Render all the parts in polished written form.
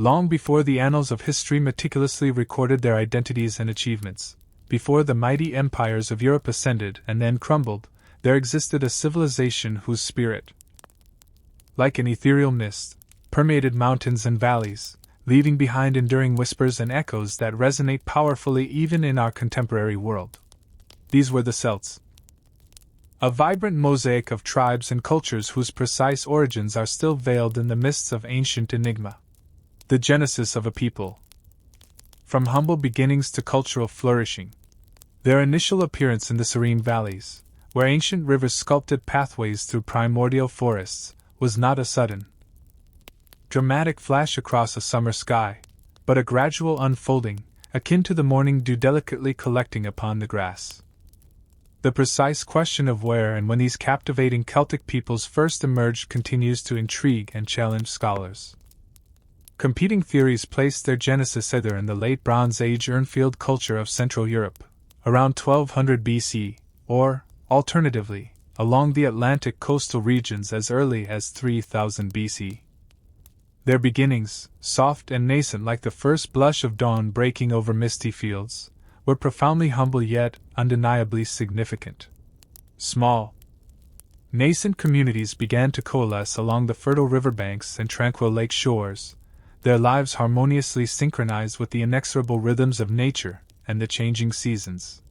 long before the annals of history meticulously recorded their identities and achievements. Before the mighty empires of Europe ascended and then crumbled, there existed a civilization whose spirit, like an ethereal mist, permeated mountains and valleys, leaving behind enduring whispers and echoes that resonate powerfully even in our contemporary world. These were the Celts. A vibrant mosaic of tribes and cultures whose precise origins are still veiled in the mists of ancient enigma. The genesis of a people. From humble beginnings to cultural flourishing. Their initial appearance in the serene valleys, where ancient rivers sculpted pathways through primordial forests, was not a sudden, dramatic flash across a summer sky, but a gradual unfolding, akin to the morning dew delicately collecting upon the grass. The precise question of where and when these captivating Celtic peoples first emerged continues to intrigue and challenge scholars. Competing theories place their genesis either in the late Bronze Age Urnfield culture of Central Europe, around 1200 BC, or, alternatively, along the Atlantic coastal regions as early as 3000 BC. Their beginnings, soft and nascent like the first blush of dawn breaking over misty fields, were profoundly humble yet undeniably significant. Small, nascent communities began to coalesce along the fertile riverbanks and tranquil lake shores, their lives harmoniously synchronized with the inexorable rhythms of nature and the changing seasons.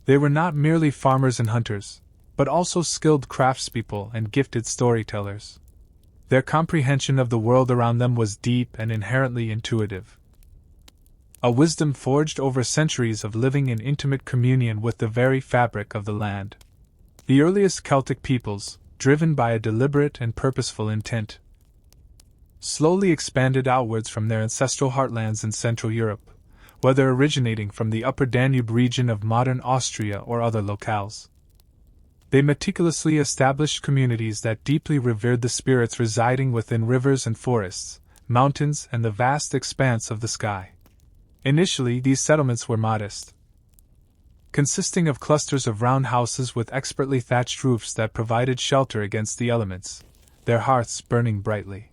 They were not merely farmers and hunters, but also skilled craftspeople and gifted storytellers. Their comprehension of the world around them was deep and inherently intuitive. A wisdom forged over centuries of living in intimate communion with the very fabric of the land. The earliest Celtic peoples, driven by a deliberate and purposeful intent, slowly expanded outwards from their ancestral heartlands in Central Europe, whether originating from the upper Danube region of modern Austria or other locales. They meticulously established communities that deeply revered the spirits residing within rivers and forests, mountains, and the vast expanse of the sky. Initially, these settlements were modest, consisting of clusters of round houses with expertly thatched roofs that provided shelter against the elements, their hearths burning brightly,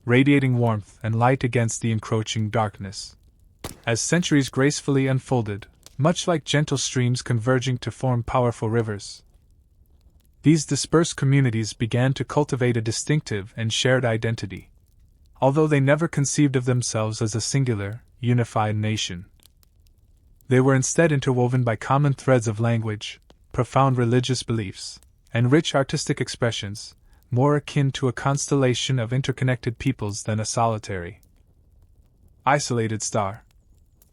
radiating warmth and light against the encroaching darkness. As centuries gracefully unfolded, much like gentle streams converging to form powerful rivers, these dispersed communities began to cultivate a distinctive and shared identity. Although they never conceived of themselves as a singular, unified nation, they were instead interwoven by common threads of language, profound religious beliefs, and rich artistic expressions, more akin to a constellation of interconnected peoples than a solitary, isolated star.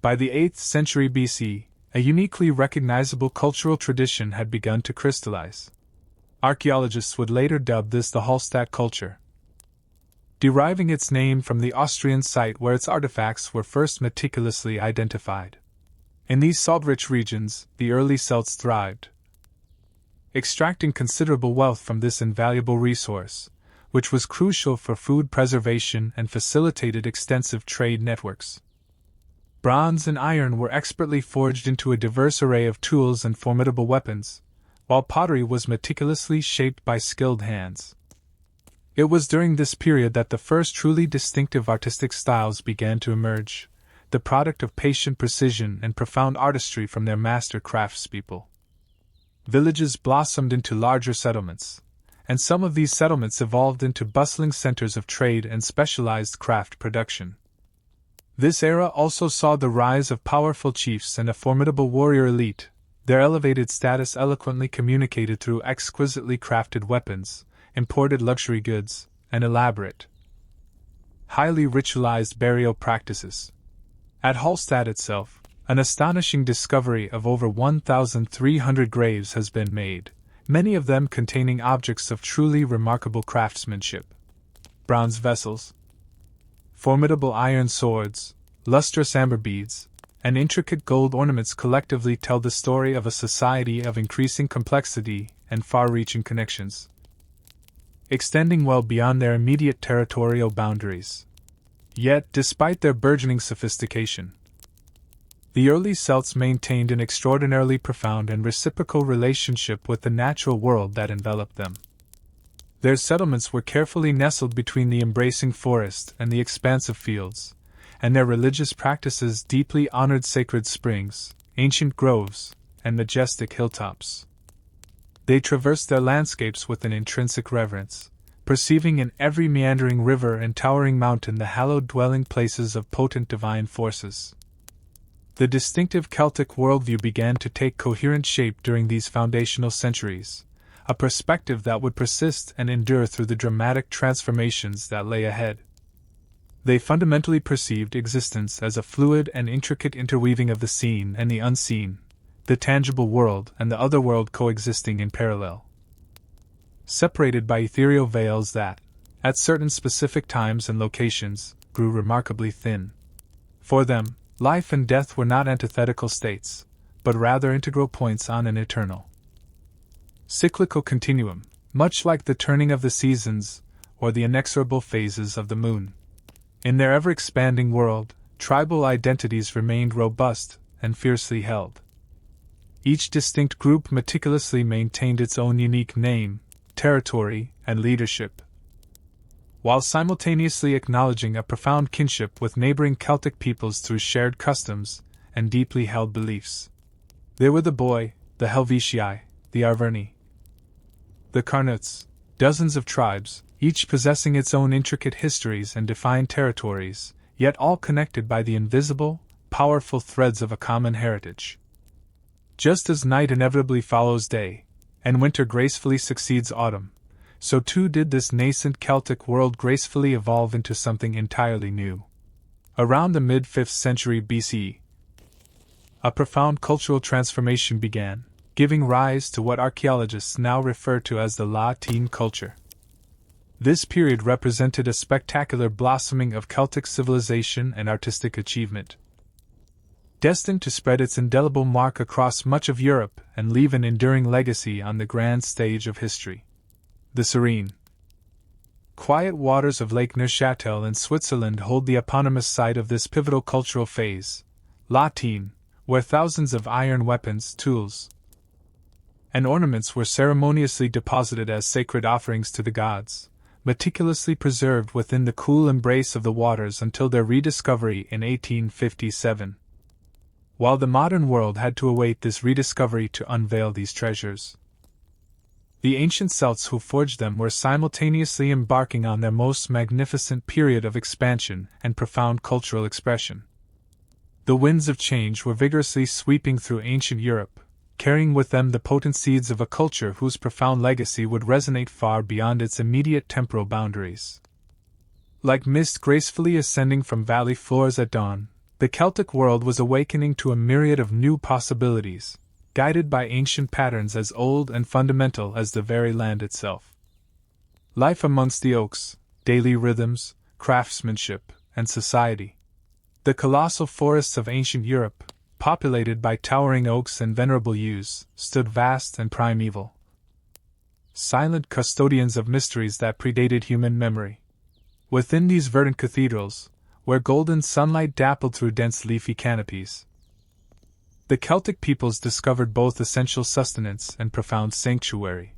By the 8th century BC, a uniquely recognizable cultural tradition had begun to crystallize. Archaeologists would later dub this the Hallstatt culture, deriving its name from the Austrian site where its artifacts were first meticulously identified. In these salt-rich regions, the early Celts thrived, extracting considerable wealth from this invaluable resource, which was crucial for food preservation and facilitated extensive trade networks. Bronze and iron were expertly forged into a diverse array of tools and formidable weapons, while pottery was meticulously shaped by skilled hands. It was during this period that the first truly distinctive artistic styles began to emerge, the product of patient precision and profound artistry from their master craftspeople. Villages blossomed into larger settlements, and some of these settlements evolved into bustling centers of trade and specialized craft production. This era also saw the rise of powerful chiefs and a formidable warrior elite, their elevated status eloquently communicated through exquisitely crafted weapons, imported luxury goods, and elaborate, highly ritualized burial practices. At Hallstatt itself, an astonishing discovery of over 1,300 graves has been made, many of them containing objects of truly remarkable craftsmanship. Bronze vessels, formidable iron swords, lustrous amber beads, and intricate gold ornaments collectively tell the story of a society of increasing complexity and far-reaching connections, extending well beyond their immediate territorial boundaries. Yet, despite their burgeoning sophistication, the early Celts maintained an extraordinarily profound and reciprocal relationship with the natural world that enveloped them. Their settlements were carefully nestled between the embracing forest and the expansive fields, and their religious practices deeply honored sacred springs, ancient groves, and majestic hilltops. They traversed their landscapes with an intrinsic reverence, perceiving in every meandering river and towering mountain the hallowed dwelling places of potent divine forces. The distinctive Celtic worldview began to take coherent shape during these foundational centuries, a perspective that would persist and endure through the dramatic transformations that lay ahead. They fundamentally perceived existence as a fluid and intricate interweaving of the seen and the unseen, the tangible world and the other world coexisting in parallel, separated by ethereal veils that, at certain specific times and locations, grew remarkably thin. For them, life and death were not antithetical states, but rather integral points on an eternal, cyclical continuum, much like the turning of the seasons or the inexorable phases of the moon. In their ever-expanding world, tribal identities remained robust and fiercely held. Each distinct group meticulously maintained its own unique name, territory, and leadership, while simultaneously acknowledging a profound kinship with neighboring Celtic peoples through shared customs and deeply held beliefs. There were the Boii, the Helvetii, the Arverni, the Carnuts, dozens of tribes, each possessing its own intricate histories and defined territories, yet all connected by the invisible, powerful threads of a common heritage. Just as night inevitably follows day, and winter gracefully succeeds autumn, so too did this nascent Celtic world gracefully evolve into something entirely new. Around the mid-5th century BCE, a profound cultural transformation began, giving rise to what archaeologists now refer to as the La Tène culture. This period represented a spectacular blossoming of Celtic civilization and artistic achievement, destined to spread its indelible mark across much of Europe and leave an enduring legacy on the grand stage of history. The serene, quiet waters of Lake Neuchâtel in Switzerland hold the eponymous site of this pivotal cultural phase, La Tène, where thousands of iron weapons, tools, and ornaments were ceremoniously deposited as sacred offerings to the gods, meticulously preserved within the cool embrace of the waters until their rediscovery in 1857. While the modern world had to await this rediscovery to unveil these treasures, the ancient Celts who forged them were simultaneously embarking on their most magnificent period of expansion and profound cultural expression. The winds of change were vigorously sweeping through ancient Europe, carrying with them the potent seeds of a culture whose profound legacy would resonate far beyond its immediate temporal boundaries. Like mist gracefully ascending from valley floors at dawn, the Celtic world was awakening to a myriad of new possibilities, guided by ancient patterns as old and fundamental as the very land itself. Life amongst the oaks, daily rhythms, craftsmanship, and society. The colossal forests of ancient Europe, populated by towering oaks and venerable yews, stood vast and primeval, silent custodians of mysteries that predated human memory. Within these verdant cathedrals, where golden sunlight dappled through dense leafy canopies, the Celtic peoples discovered both essential sustenance and profound sanctuary.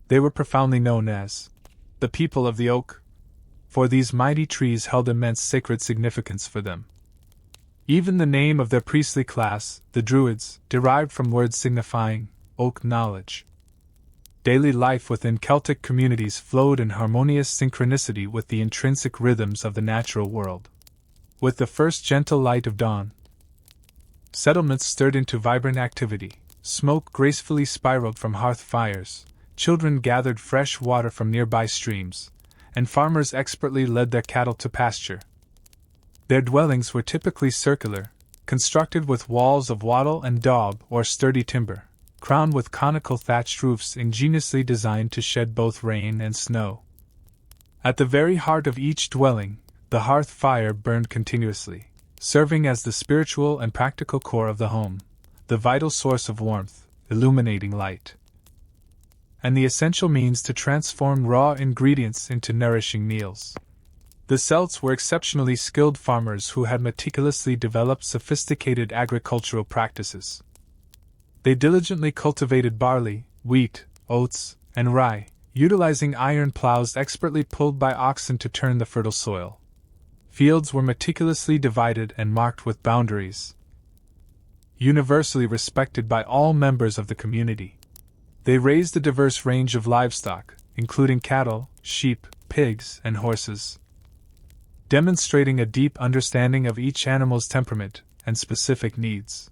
They were profoundly known as the people of the oak, for these mighty trees held immense sacred significance for them. Even the name of their priestly class, the Druids, derived from words signifying oak knowledge. Daily life within Celtic communities flowed in harmonious synchronicity with the intrinsic rhythms of the natural world. With the first gentle light of dawn, settlements stirred into vibrant activity, smoke gracefully spiraled from hearth fires, children gathered fresh water from nearby streams, and farmers expertly led their cattle to pasture. Their dwellings were typically circular, constructed with walls of wattle and daub or sturdy timber, crowned with conical thatched roofs ingeniously designed to shed both rain and snow. At the very heart of each dwelling, the hearth fire burned continuously, serving as the spiritual and practical core of the home, the vital source of warmth, illuminating light, and the essential means to transform raw ingredients into nourishing meals. The Celts were exceptionally skilled farmers who had meticulously developed sophisticated agricultural practices. They diligently cultivated barley, wheat, oats, and rye, utilizing iron plows expertly pulled by oxen to turn the fertile soil. Fields were meticulously divided and marked with boundaries. Universally respected by all members of the community, they raised a diverse range of livestock, including cattle, sheep, pigs, and horses, demonstrating a deep understanding of each animal's temperament and specific needs.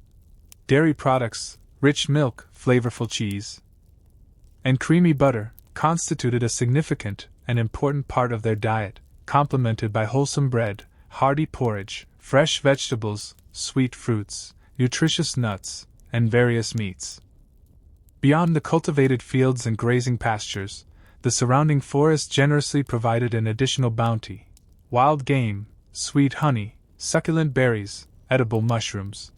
Dairy products, rich milk, flavorful cheese, and creamy butter constituted a significant and important part of their diet, complemented by wholesome bread, hearty porridge, fresh vegetables, sweet fruits, nutritious nuts, and various meats. Beyond the cultivated fields and grazing pastures, the surrounding forest generously provided an additional bounty: wild game, sweet honey, succulent berries, edible mushrooms,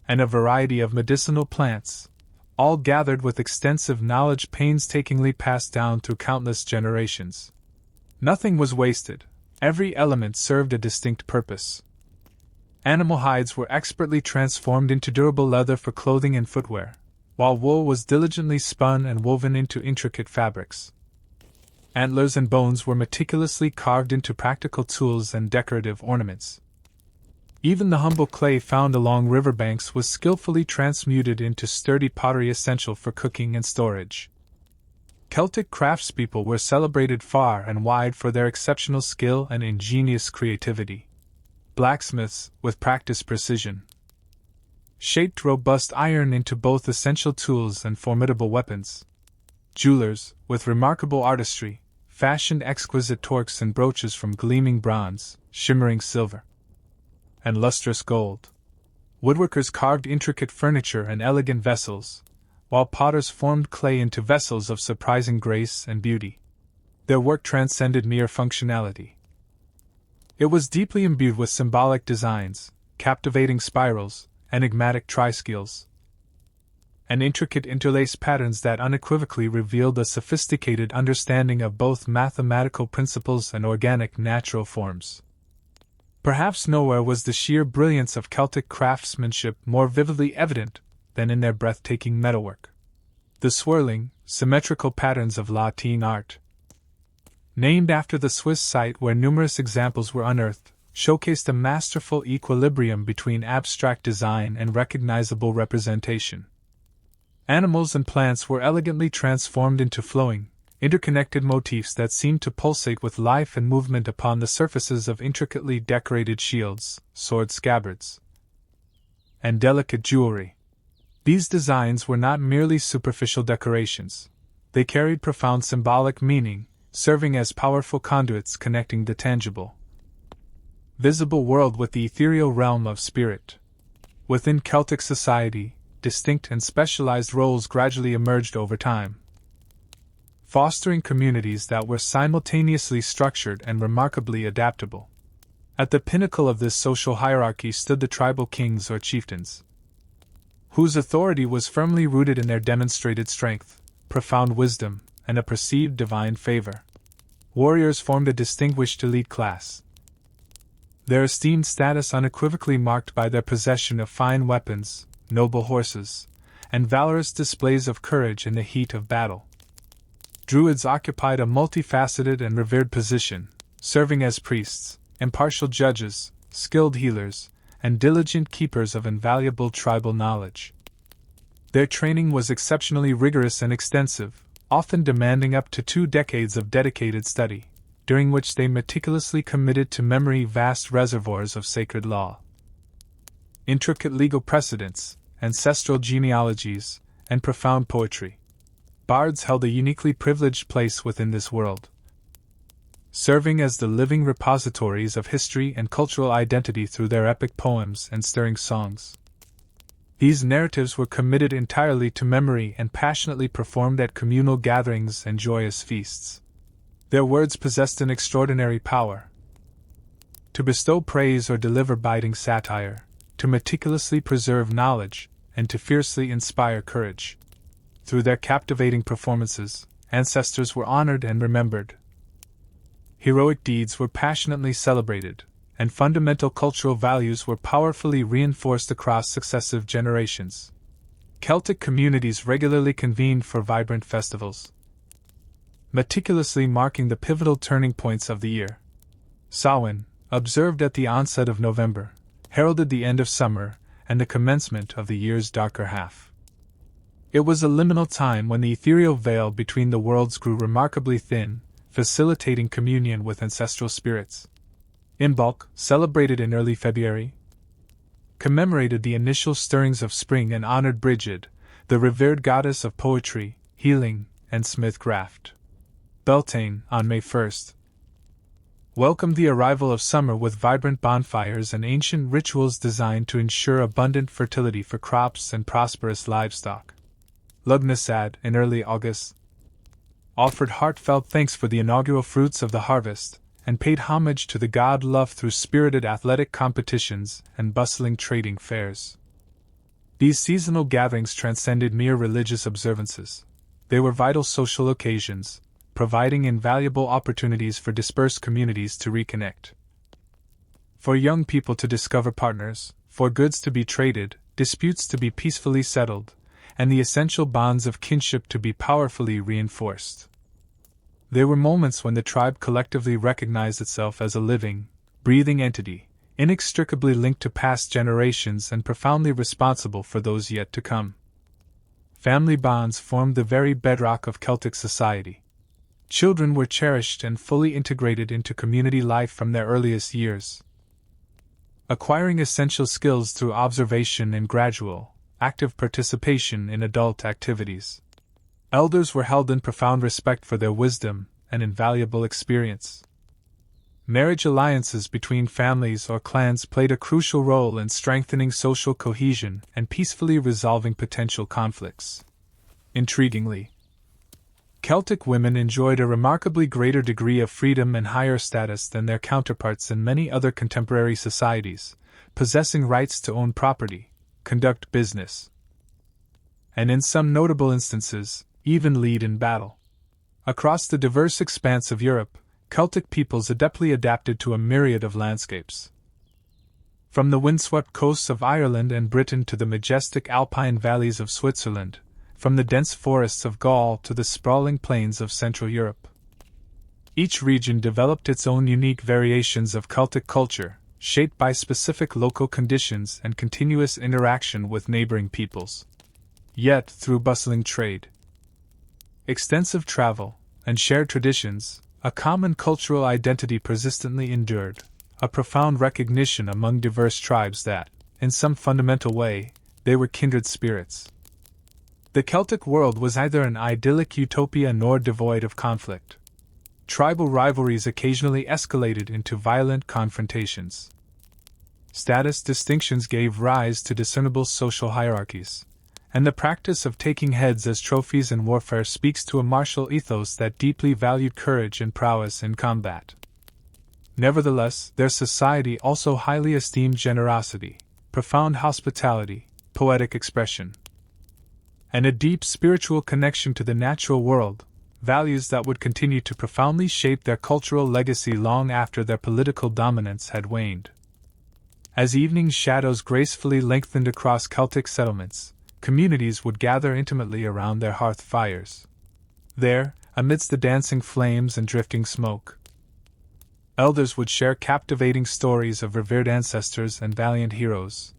and a variety of medicinal plants, all gathered with extensive knowledge painstakingly passed down through countless generations. Nothing was wasted, every element served a distinct purpose. Animal hides were expertly transformed into durable leather for clothing and footwear, while wool was diligently spun and woven into intricate fabrics. Antlers and bones were meticulously carved into practical tools and decorative ornaments. Even the humble clay found along riverbanks was skillfully transmuted into sturdy pottery essential for cooking and storage. Celtic craftspeople were celebrated far and wide for their exceptional skill and ingenious creativity. Blacksmiths, with practiced precision, shaped robust iron into both essential tools and formidable weapons. Jewelers, with remarkable artistry, fashioned exquisite torques and brooches from gleaming bronze, shimmering silver, and lustrous gold. Woodworkers carved intricate furniture and elegant vessels, while potters formed clay into vessels of surprising grace and beauty. Their work transcended mere functionality. It was deeply imbued with symbolic designs, captivating spirals, enigmatic triskels, and intricate interlaced patterns that unequivocally revealed a sophisticated understanding of both mathematical principles and organic natural forms. Perhaps nowhere was the sheer brilliance of Celtic craftsmanship more vividly evident than in their breathtaking metalwork. The swirling, symmetrical patterns of La Tène art, named after the Swiss site where numerous examples were unearthed, showcased a masterful equilibrium between abstract design and recognizable representation. Animals and plants were elegantly transformed into flowing, interconnected motifs that seemed to pulsate with life and movement upon the surfaces of intricately decorated shields, sword scabbards, and delicate jewelry. These designs were not merely superficial decorations. They carried profound symbolic meaning, serving as powerful conduits connecting the tangible, visible world with the ethereal realm of spirit. Within Celtic society, distinct and specialized roles gradually emerged over time, fostering communities that were simultaneously structured and remarkably adaptable. At the pinnacle of this social hierarchy stood the tribal kings or chieftains, whose authority was firmly rooted in their demonstrated strength, profound wisdom, and a perceived divine favor. Warriors formed a distinguished elite class, their esteemed status unequivocally marked by their possession of fine weapons, noble horses, and valorous displays of courage in the heat of battle. Druids occupied a multifaceted and revered position, serving as priests, impartial judges, skilled healers, and diligent keepers of invaluable tribal knowledge. Their training was exceptionally rigorous and extensive, often demanding up to 2 decades of dedicated study, during which they meticulously committed to memory vast reservoirs of sacred law, intricate legal precedents, ancestral genealogies, and profound poetry. Bards held a uniquely privileged place within this world, serving as the living repositories of history and cultural identity through their epic poems and stirring songs. These narratives were committed entirely to memory and passionately performed at communal gatherings and joyous feasts. Their words possessed an extraordinary power to bestow praise or deliver biting satire, to meticulously preserve knowledge, and to fiercely inspire courage. Through their captivating performances, ancestors were honored and remembered. Heroic deeds were passionately celebrated, and fundamental cultural values were powerfully reinforced across successive generations. Celtic communities regularly convened for vibrant festivals, meticulously marking the pivotal turning points of the year. Samhain, observed at the onset of November, heralded the end of summer and the commencement of the year's darker half. It was a liminal time when the ethereal veil between the worlds grew remarkably thin, facilitating communion with ancestral spirits. Imbolc, celebrated in early February, commemorated the initial stirrings of spring and honored Brigid, the revered goddess of poetry, healing, and smithcraft. Beltane, on May 1st, welcomed the arrival of summer with vibrant bonfires and ancient rituals designed to ensure abundant fertility for crops and prosperous livestock. Lugnasad, in early August, offered heartfelt thanks for the inaugural fruits of the harvest, and paid homage to the god Love through spirited athletic competitions and bustling trading fairs. These seasonal gatherings transcended mere religious observances. They were vital social occasions, providing invaluable opportunities for dispersed communities to reconnect. For young people to discover partners, for goods to be traded, disputes to be peacefully settled, and the essential bonds of kinship to be powerfully reinforced. There were moments when the tribe collectively recognized itself as a living, breathing entity, inextricably linked to past generations and profoundly responsible for those yet to come. Family bonds formed the very bedrock of Celtic society. Children were cherished and fully integrated into community life from their earliest years, acquiring essential skills through observation and gradual, active participation in adult activities. Elders were held in profound respect for their wisdom and invaluable experience. Marriage alliances between families or clans played a crucial role in strengthening social cohesion and peacefully resolving potential conflicts. Intriguingly, Celtic women enjoyed a remarkably greater degree of freedom and higher status than their counterparts in many other contemporary societies, possessing rights to own property, conduct business, and in some notable instances, even lead in battle. Across the diverse expanse of Europe, Celtic peoples adeptly adapted to a myriad of landscapes. From the windswept coasts of Ireland and Britain to the majestic alpine valleys of Switzerland, from the dense forests of Gaul to the sprawling plains of Central Europe, each region developed its own unique variations of Celtic culture, shaped by specific local conditions and continuous interaction with neighboring peoples. Yet, through bustling trade, extensive travel, and shared traditions, a common cultural identity persistently endured, a profound recognition among diverse tribes that, in some fundamental way, they were kindred spirits. The Celtic world was neither an idyllic utopia nor devoid of conflict. Tribal rivalries occasionally escalated into violent confrontations. Status distinctions gave rise to discernible social hierarchies, and the practice of taking heads as trophies in warfare speaks to a martial ethos that deeply valued courage and prowess in combat. Nevertheless, their society also highly esteemed generosity, profound hospitality, poetic expression, and a deep spiritual connection to the natural world, values that would continue to profoundly shape their cultural legacy long after their political dominance had waned. As evening shadows gracefully lengthened across Celtic settlements, communities would gather intimately around their hearth fires. There, amidst the dancing flames and drifting smoke, elders would share captivating stories of revered ancestors and valiant heroes,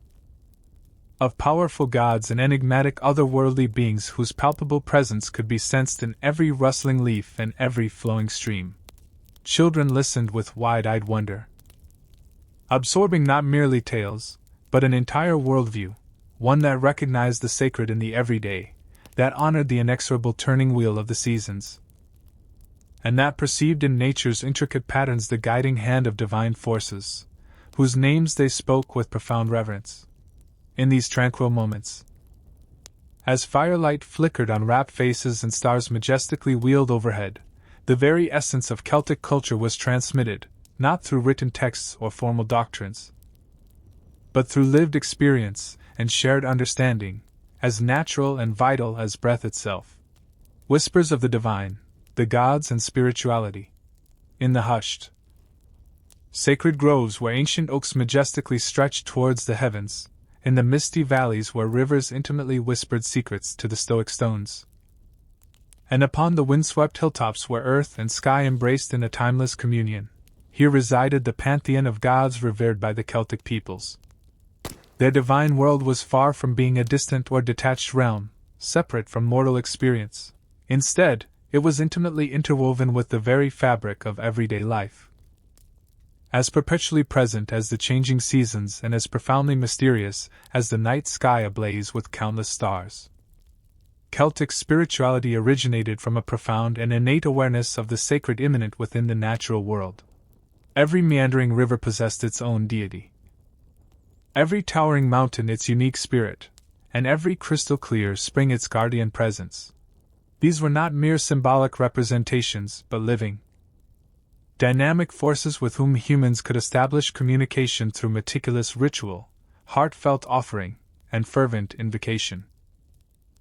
of powerful gods and enigmatic otherworldly beings whose palpable presence could be sensed in every rustling leaf and every flowing stream. Children listened with wide-eyed wonder, absorbing not merely tales, but an entire worldview, one that recognized the sacred in the everyday, that honored the inexorable turning wheel of the seasons, and that perceived in nature's intricate patterns the guiding hand of divine forces, whose names they spoke with profound reverence. In these tranquil moments, as firelight flickered on rapt faces and stars majestically wheeled overhead, the very essence of Celtic culture was transmitted, not through written texts or formal doctrines, but through lived experience and shared understanding, as natural and vital as breath itself. Whispers of the divine, the gods and spirituality. In the hushed, sacred groves where ancient oaks majestically stretched towards the heavens, in the misty valleys where rivers intimately whispered secrets to the stoic stones, And upon the windswept hilltops where earth and sky embraced in a timeless communion, here resided the pantheon of gods revered by the Celtic peoples. Their divine world was far from being a distant or detached realm, separate from mortal experience. Instead, it was intimately interwoven with the very fabric of everyday life. As perpetually present as the changing seasons and as profoundly mysterious as the night sky ablaze with countless stars. Celtic spirituality originated from a profound and innate awareness of the sacred immanent within the natural world. Every meandering river possessed its own deity. Every towering mountain its unique spirit, and every crystal-clear spring its guardian presence. These were not mere symbolic representations, but living, dynamic forces with whom humans could establish communication through meticulous ritual, heartfelt offering, and fervent invocation.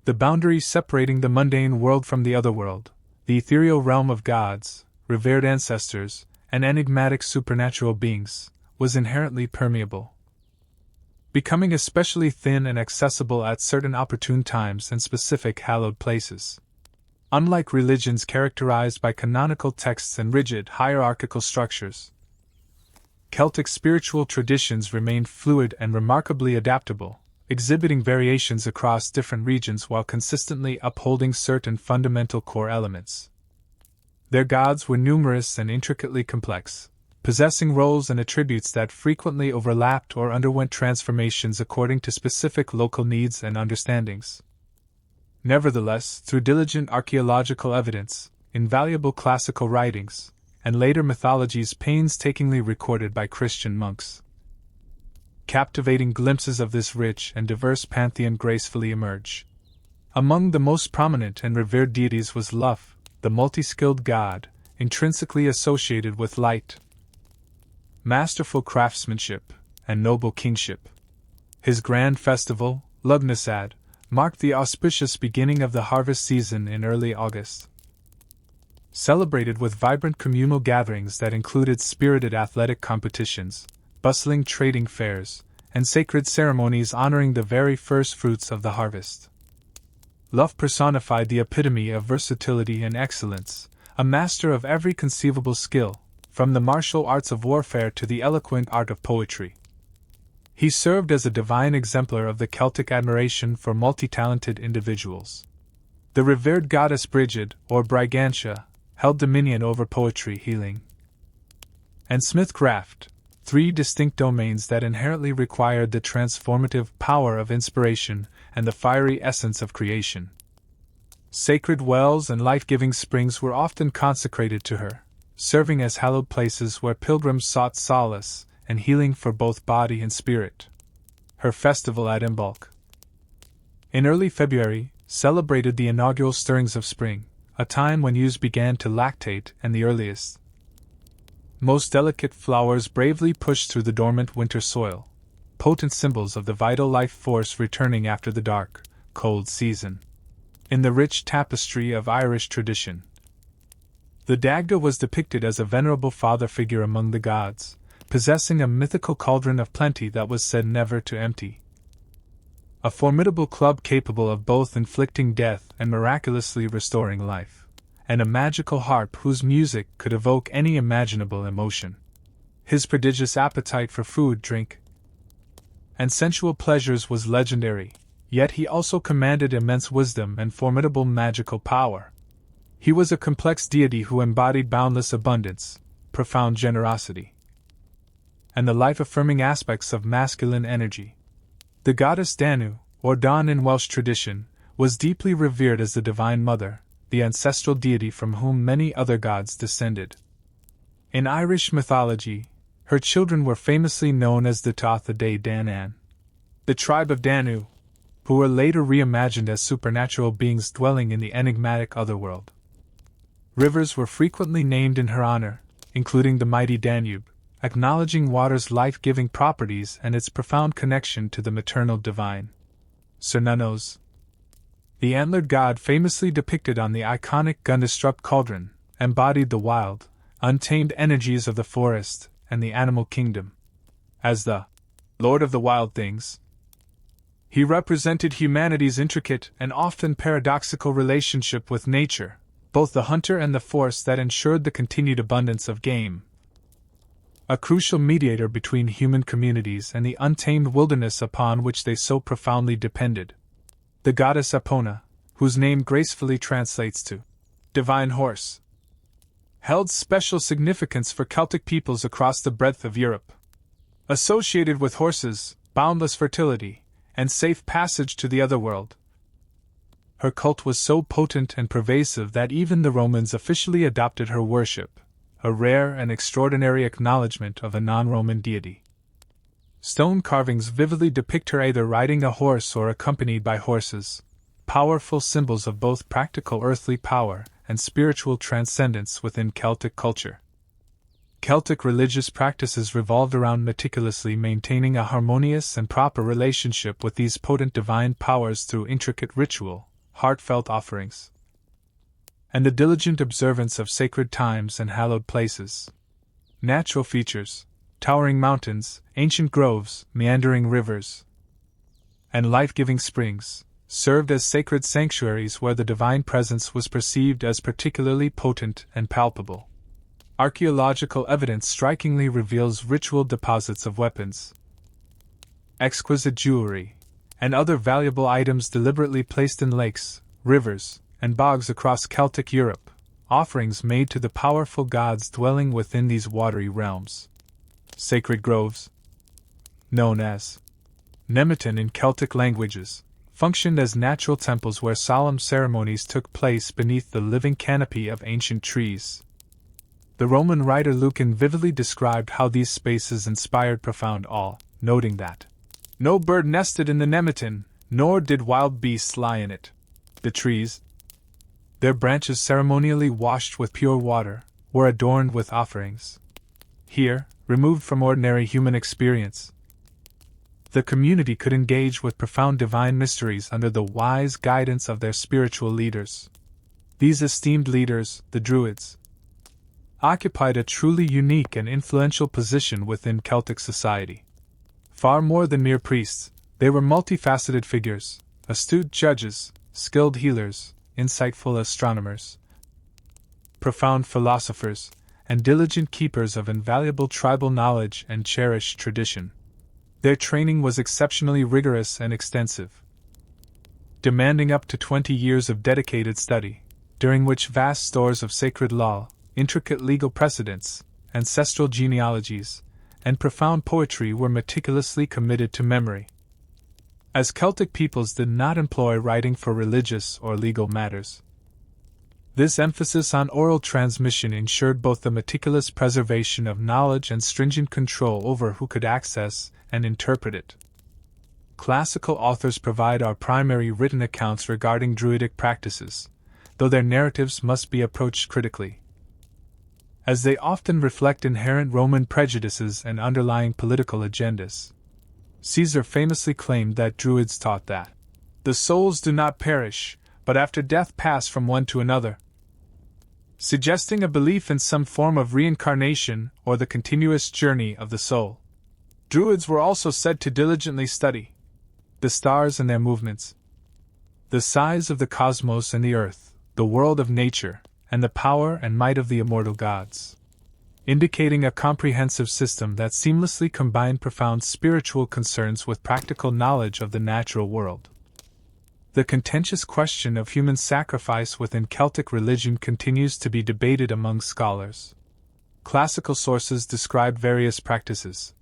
The boundary separating the mundane world from the otherworld, the ethereal realm of gods, revered ancestors, and enigmatic supernatural beings, was inherently permeable, becoming especially thin and accessible at certain opportune times and specific hallowed places. Unlike religions characterized by canonical texts and rigid hierarchical structures, Celtic spiritual traditions remained fluid and remarkably adaptable, exhibiting variations across different regions while consistently upholding certain fundamental core elements. Their gods were numerous and intricately complex, possessing roles and attributes that frequently overlapped or underwent transformations according to specific local needs and understandings. Nevertheless, through diligent archaeological evidence, invaluable classical writings, and later mythologies painstakingly recorded by Christian monks, captivating glimpses of this rich and diverse pantheon gracefully emerge. Among the most prominent and revered deities was Lugh, the multi-skilled god, intrinsically associated with light, masterful craftsmanship, and noble kingship. His grand festival, Lugnasad, marked the auspicious beginning of the harvest season in early August. Celebrated with vibrant communal gatherings that included spirited athletic competitions, bustling trading fairs, and sacred ceremonies honoring the very first fruits of the harvest. Lugh personified the epitome of versatility and excellence, a master of every conceivable skill, from the martial arts of warfare to the eloquent art of poetry. He served as a divine exemplar of the Celtic admiration for multi-talented individuals. The revered goddess Brigid, or Brigantia, held dominion over poetry, healing, and smithcraft, three distinct domains that inherently required the transformative power of inspiration and the fiery essence of creation. Sacred wells and life-giving springs were often consecrated to her, serving as hallowed places where pilgrims sought solace and healing for both body and spirit. Her festival at Imbolc, in early February, celebrated the inaugural stirrings of spring, a time when ewes began to lactate and the earliest, most delicate flowers bravely pushed through the dormant winter soil, potent symbols of the vital life force returning after the dark, cold season. In the rich tapestry of Irish tradition, the Dagda was depicted as a venerable father figure among the gods, possessing a mythical cauldron of plenty that was said never to empty. A formidable club capable of both inflicting death and miraculously restoring life, and a magical harp whose music could evoke any imaginable emotion. His prodigious appetite for food, drink, and sensual pleasures was legendary, yet he also commanded immense wisdom and formidable magical power. He was a complex deity who embodied boundless abundance, profound generosity, and the life-affirming aspects of masculine energy. The goddess Danu, or Dawn in Welsh tradition, was deeply revered as the Divine Mother, the ancestral deity from whom many other gods descended. In Irish mythology, her children were famously known as the Tuatha Dé Danann, the tribe of Danu, who were later reimagined as supernatural beings dwelling in the enigmatic otherworld. Rivers were frequently named in her honor, including the mighty Danube, acknowledging water's life-giving properties and its profound connection to the maternal divine. Cernunnos, the antlered god famously depicted on the iconic Gundestrup cauldron, embodied the wild, untamed energies of the forest and the animal kingdom. As the Lord of the Wild Things, He represented humanity's intricate and often paradoxical relationship with nature, both the hunter and the force that ensured the continued abundance of game. A crucial mediator between human communities and the untamed wilderness upon which they so profoundly depended. The goddess Epona, whose name gracefully translates to divine horse, held special significance for Celtic peoples across the breadth of Europe. Associated with horses, boundless fertility, and safe passage to the otherworld, her cult was so potent and pervasive that even the Romans officially adopted her worship, a rare and extraordinary acknowledgement of a non-Roman deity. Stone carvings vividly depict her either riding a horse or accompanied by horses, powerful symbols of both practical earthly power and spiritual transcendence within Celtic culture. Celtic religious practices revolved around meticulously maintaining a harmonious and proper relationship with these potent divine powers through intricate ritual, heartfelt offerings, and the diligent observance of sacred times and hallowed places. Natural features, towering mountains, ancient groves, meandering rivers, and life-giving springs, served as sacred sanctuaries where the divine presence was perceived as particularly potent and palpable. Archaeological evidence strikingly reveals ritual deposits of weapons, exquisite jewelry, and other valuable items deliberately placed in lakes, rivers, and bogs across Celtic Europe, offerings made to the powerful gods dwelling within these watery realms. Sacred groves, known as Nemeton in Celtic languages, functioned as natural temples where solemn ceremonies took place beneath the living canopy of ancient trees. The Roman writer Lucan vividly described how these spaces inspired profound awe, noting that no bird nested in the Nemeton, nor did wild beasts lie in it. The trees, their branches ceremonially washed with pure water, were adorned with offerings. Here, removed from ordinary human experience, the community could engage with profound divine mysteries under the wise guidance of their spiritual leaders. These esteemed leaders, the Druids, occupied a truly unique and influential position within Celtic society. Far more than mere priests, they were multifaceted figures, astute judges, skilled healers, insightful astronomers, profound philosophers, and diligent keepers of invaluable tribal knowledge and cherished tradition. Their training was exceptionally rigorous and extensive, demanding up to 20 years of dedicated study, during which vast stores of sacred law, intricate legal precedents, ancestral genealogies, and profound poetry were meticulously committed to memory. As Celtic peoples did not employ writing for religious or legal matters, this emphasis on oral transmission ensured both the meticulous preservation of knowledge and stringent control over who could access and interpret it. Classical authors provide our primary written accounts regarding Druidic practices, though their narratives must be approached critically, as they often reflect inherent Roman prejudices and underlying political agendas. Caesar famously claimed that Druids taught that the souls do not perish, but after death pass from one to another, suggesting a belief in some form of reincarnation or the continuous journey of the soul. Druids were also said to diligently study the stars and their movements, the size of the cosmos and the earth, the world of nature, and the power and might of the immortal gods, indicating a comprehensive system that seamlessly combined profound spiritual concerns with practical knowledge of the natural world. The contentious question of human sacrifice within Celtic religion continues to be debated among scholars. Classical sources describe various practices,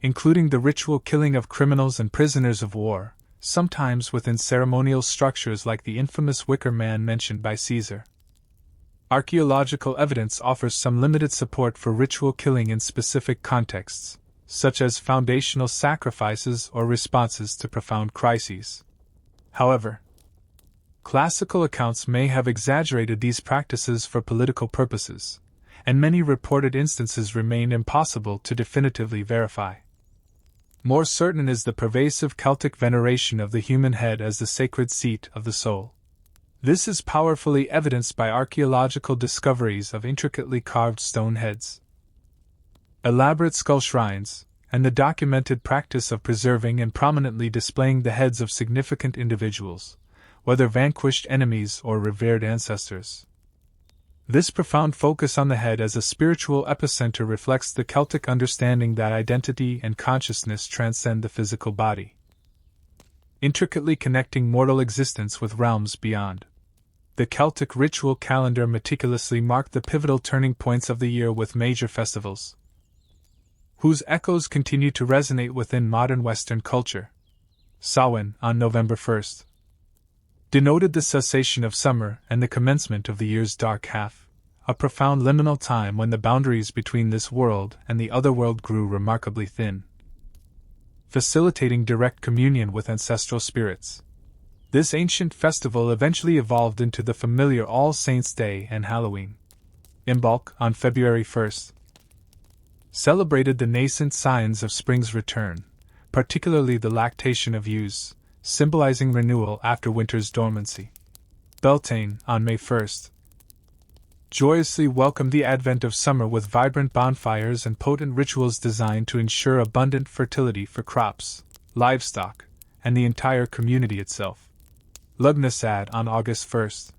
including the ritual killing of criminals and prisoners of war, sometimes within ceremonial structures like the infamous Wicker Man mentioned by Caesar. Archaeological evidence offers some limited support for ritual killing in specific contexts, such as foundational sacrifices or responses to profound crises. However, classical accounts may have exaggerated these practices for political purposes, and many reported instances remain impossible to definitively verify. More certain is the pervasive Celtic veneration of the human head as the sacred seat of the soul. This is powerfully evidenced by archaeological discoveries of intricately carved stone heads, elaborate skull shrines, and the documented practice of preserving and prominently displaying the heads of significant individuals, whether vanquished enemies or revered ancestors. This profound focus on the head as a spiritual epicenter reflects the Celtic understanding that identity and consciousness transcend the physical body, intricately connecting mortal existence with realms beyond. The Celtic ritual calendar meticulously marked the pivotal turning points of the year with major festivals, whose echoes continue to resonate within modern Western culture. Samhain, on November 1st, denoted the cessation of summer and the commencement of the year's dark half, a profound liminal time when the boundaries between this world and the other world grew remarkably thin, facilitating direct communion with ancestral spirits. This ancient festival eventually evolved into the familiar All Saints' Day and Halloween. Imbolc, on February 1st, celebrated the nascent signs of spring's return, particularly the lactation of ewes, symbolizing renewal after winter's dormancy. Beltane, on May 1st, joyously welcomed the advent of summer with vibrant bonfires and potent rituals designed to ensure abundant fertility for crops, livestock, and the entire community itself. Lugnasad, on August 1st,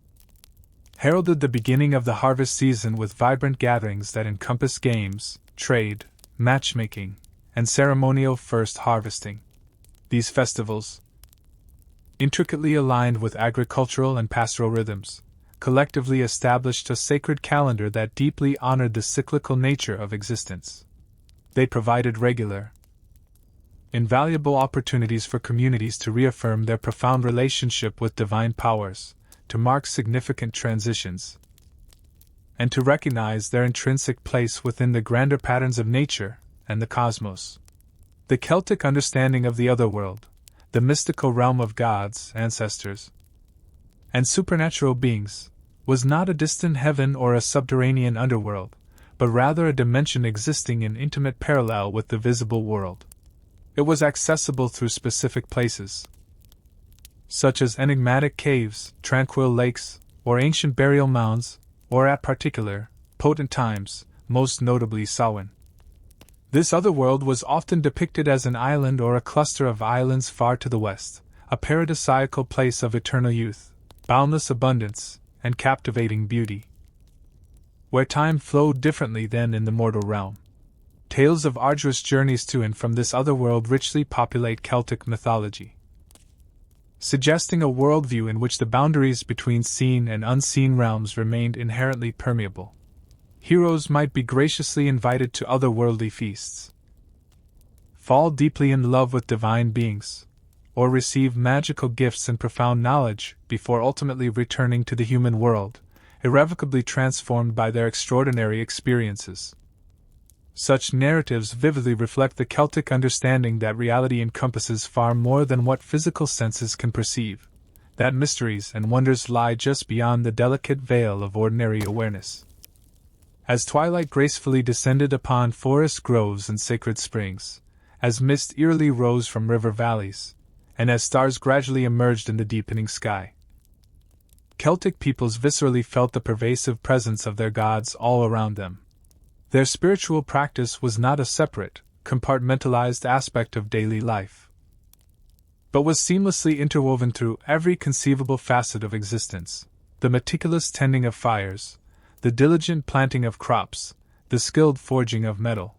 heralded the beginning of the harvest season with vibrant gatherings that encompass games, trade, matchmaking, and ceremonial first harvesting. These festivals, intricately aligned with agricultural and pastoral rhythms, collectively established a sacred calendar that deeply honored the cyclical nature of existence. They provided regular, invaluable opportunities for communities to reaffirm their profound relationship with divine powers, to mark significant transitions, and to recognize their intrinsic place within the grander patterns of nature and the cosmos. The Celtic understanding of the otherworld, the mystical realm of gods, ancestors, and supernatural beings, was not a distant heaven or a subterranean underworld, but rather a dimension existing in intimate parallel with the visible world. It was accessible through specific places, such as enigmatic caves, tranquil lakes, or ancient burial mounds, or at particular, potent times, most notably Samhain. This otherworld was often depicted as an island or a cluster of islands far to the west, a paradisiacal place of eternal youth, boundless abundance, and captivating beauty, where time flowed differently than in the mortal realm. Tales of arduous journeys to and from this otherworld richly populate Celtic mythology, suggesting a worldview in which the boundaries between seen and unseen realms remained inherently permeable. Heroes might be graciously invited to otherworldly feasts, fall deeply in love with divine beings, or receive magical gifts and profound knowledge before ultimately returning to the human world, irrevocably transformed by their extraordinary experiences. Such narratives vividly reflect the Celtic understanding that reality encompasses far more than what physical senses can perceive, that mysteries and wonders lie just beyond the delicate veil of ordinary awareness. As twilight gracefully descended upon forest groves and sacred springs, as mist eerily rose from river valleys, and as stars gradually emerged in the deepening sky, Celtic peoples viscerally felt the pervasive presence of their gods all around them. Their spiritual practice was not a separate, compartmentalized aspect of daily life, but was seamlessly interwoven through every conceivable facet of existence: the meticulous tending of fires, the diligent planting of crops, the skilled forging of metal,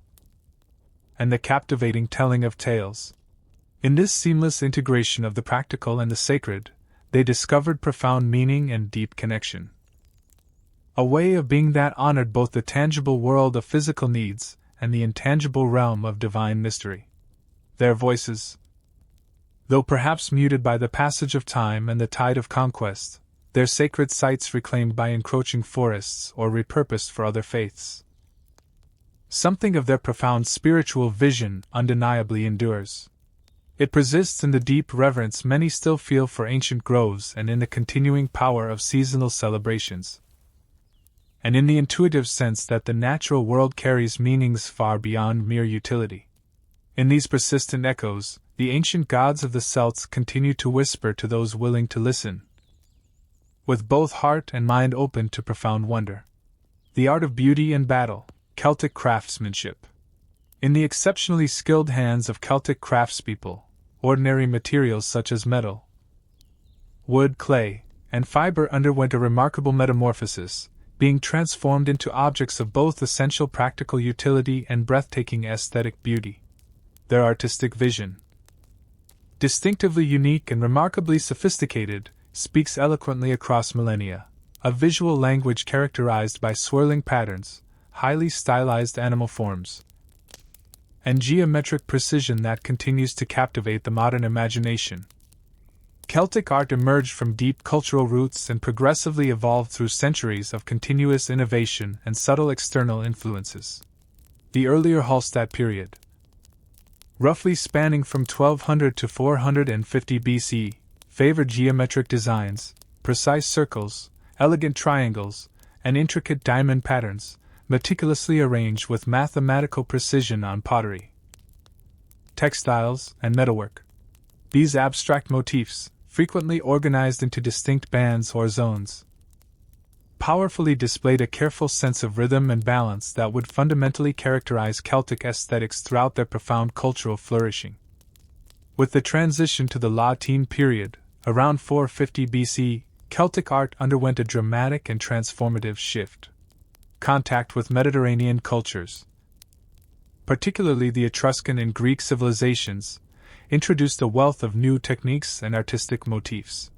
and the captivating telling of tales. In this seamless integration of the practical and the sacred, they discovered profound meaning and deep connection. A way of being that honored both the tangible world of physical needs and the intangible realm of divine mystery. Their voices, though perhaps muted by the passage of time and the tide of conquest, their sacred sites reclaimed by encroaching forests or repurposed for other faiths. Something of their profound spiritual vision undeniably endures. It persists in the deep reverence many still feel for ancient groves and in the continuing power of seasonal celebrations, and in the intuitive sense that the natural world carries meanings far beyond mere utility. In these persistent echoes, the ancient gods of the Celts continue to whisper to those willing to listen, with both heart and mind open to profound wonder. The art of beauty and battle, Celtic craftsmanship, In the exceptionally skilled hands of Celtic craftspeople, ordinary materials such as metal, wood, clay, and fiber underwent a remarkable metamorphosis, being transformed into objects of both essential practical utility and breathtaking aesthetic beauty. Their artistic vision, distinctively unique and remarkably sophisticated, speaks eloquently across millennia, a visual language characterized by swirling patterns, highly stylized animal forms, and geometric precision that continues to captivate the modern imagination. Celtic art emerged from deep cultural roots and progressively evolved through centuries of continuous innovation and subtle external influences. The earlier Hallstatt period, roughly spanning from 1200 to 450 BC, favored geometric designs, precise circles, elegant triangles, and intricate diamond patterns, meticulously arranged with mathematical precision on pottery, textiles, and metalwork. These abstract motifs, frequently organized into distinct bands or zones, powerfully displayed a careful sense of rhythm and balance that would fundamentally characterize Celtic aesthetics throughout their profound cultural flourishing. With the transition to the La Tène period, around 450 BC, Celtic art underwent a dramatic and transformative shift. Contact with Mediterranean cultures, particularly the Etruscan and Greek civilizations, introduced a wealth of new techniques and artistic motifs.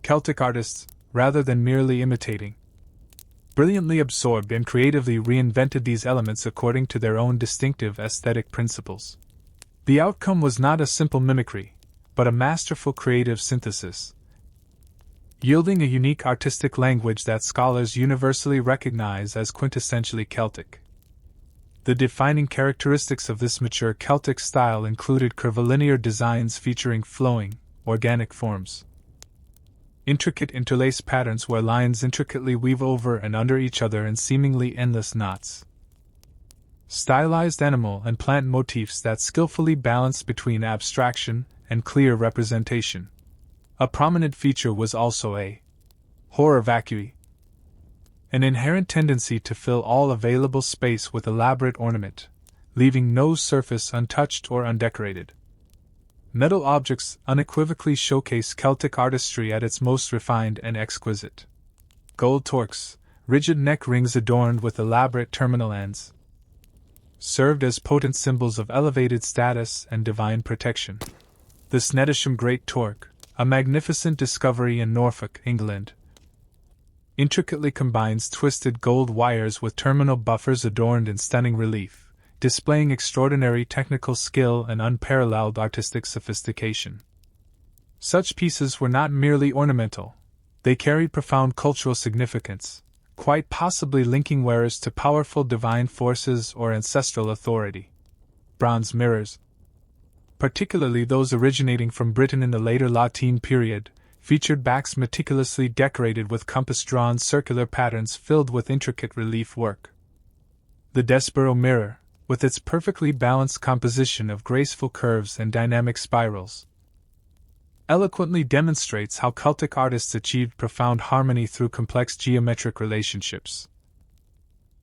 Celtic artists, rather than merely imitating, brilliantly absorbed and creatively reinvented these elements according to their own distinctive aesthetic principles. The outcome was not a simple mimicry, but a masterful creative synthesis, yielding a unique artistic language that scholars universally recognize as quintessentially Celtic. The defining characteristics of this mature Celtic style included curvilinear designs featuring flowing, organic forms, intricate interlaced patterns where lines intricately weave over and under each other in seemingly endless knots, stylized animal and plant motifs that skillfully balanced between abstraction and clear representation. A prominent feature was also a horror vacui, an inherent tendency to fill all available space with elaborate ornament, leaving no surface untouched or undecorated. Metal objects unequivocally showcase Celtic artistry at its most refined and exquisite. Gold torques, rigid neck rings adorned with elaborate terminal ends, served as potent symbols of elevated status and divine protection. The Snettisham Great Torque, a magnificent discovery in Norfolk, England, intricately combines twisted gold wires with terminal buffers adorned in stunning relief, displaying extraordinary technical skill and unparalleled artistic sophistication. Such pieces were not merely ornamental, they carried profound cultural significance, quite possibly linking wearers to powerful divine forces or ancestral authority. Bronze mirrors, particularly those originating from Britain in the later La Tène period, featured backs meticulously decorated with compass-drawn circular patterns filled with intricate relief work. The Desborough mirror, with its perfectly balanced composition of graceful curves and dynamic spirals, eloquently demonstrates how Celtic artists achieved profound harmony through complex geometric relationships,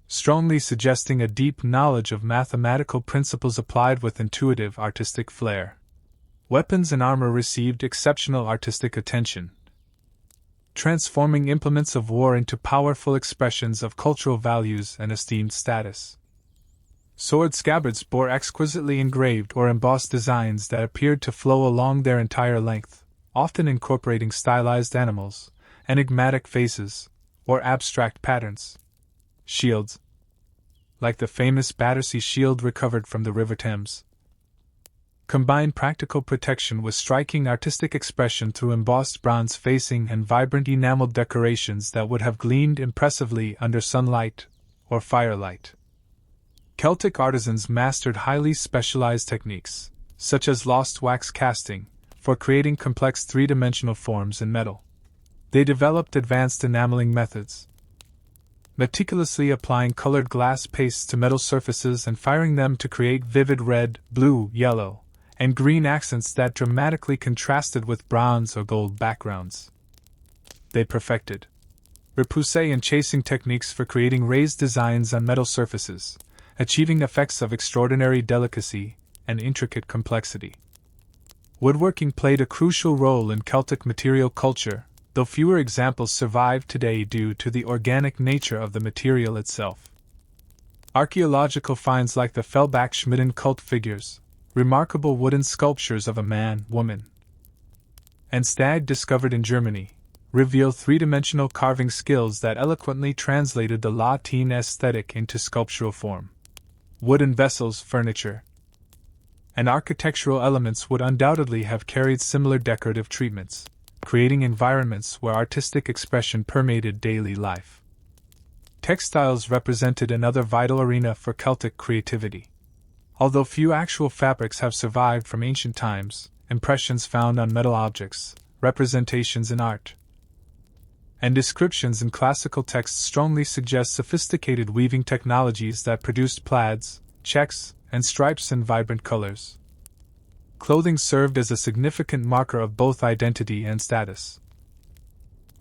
strongly suggesting a deep knowledge of mathematical principles applied with intuitive artistic flair. Weapons and armor received exceptional artistic attention, transforming implements of war into powerful expressions of cultural values and esteemed status. Sword scabbards bore exquisitely engraved or embossed designs that appeared to flow along their entire length, often incorporating stylized animals, enigmatic faces, or abstract patterns. Shields, like the famous Battersea shield recovered from the River Thames, combine practical protection with striking artistic expression through embossed bronze facing and vibrant enameled decorations that would have gleamed impressively under sunlight or firelight. Celtic artisans mastered highly specialized techniques, such as lost wax casting, for creating complex three-dimensional forms in metal. They developed advanced enameling methods, meticulously applying colored glass pastes to metal surfaces and firing them to create vivid red, blue, yellow, and green accents that dramatically contrasted with bronze or gold backgrounds. They perfected repoussé and chasing techniques for creating raised designs on metal surfaces, achieving effects of extraordinary delicacy and intricate complexity. Woodworking played a crucial role in Celtic material culture, though fewer examples survive today due to the organic nature of the material itself. Archaeological finds like the Fellbach-Schmiden cult figures, remarkable wooden sculptures of a man, woman, and stag discovered in Germany, reveal three-dimensional carving skills that eloquently translated the La Tène aesthetic into sculptural form. Wooden vessels, furniture, and architectural elements would undoubtedly have carried similar decorative treatments, creating environments where artistic expression permeated daily life. Textiles represented another vital arena for Celtic creativity. Although few actual fabrics have survived from ancient times, impressions found on metal objects, representations in art, and descriptions in classical texts strongly suggest sophisticated weaving technologies that produced plaids, checks, and stripes in vibrant colors. Clothing served as a significant marker of both identity and status,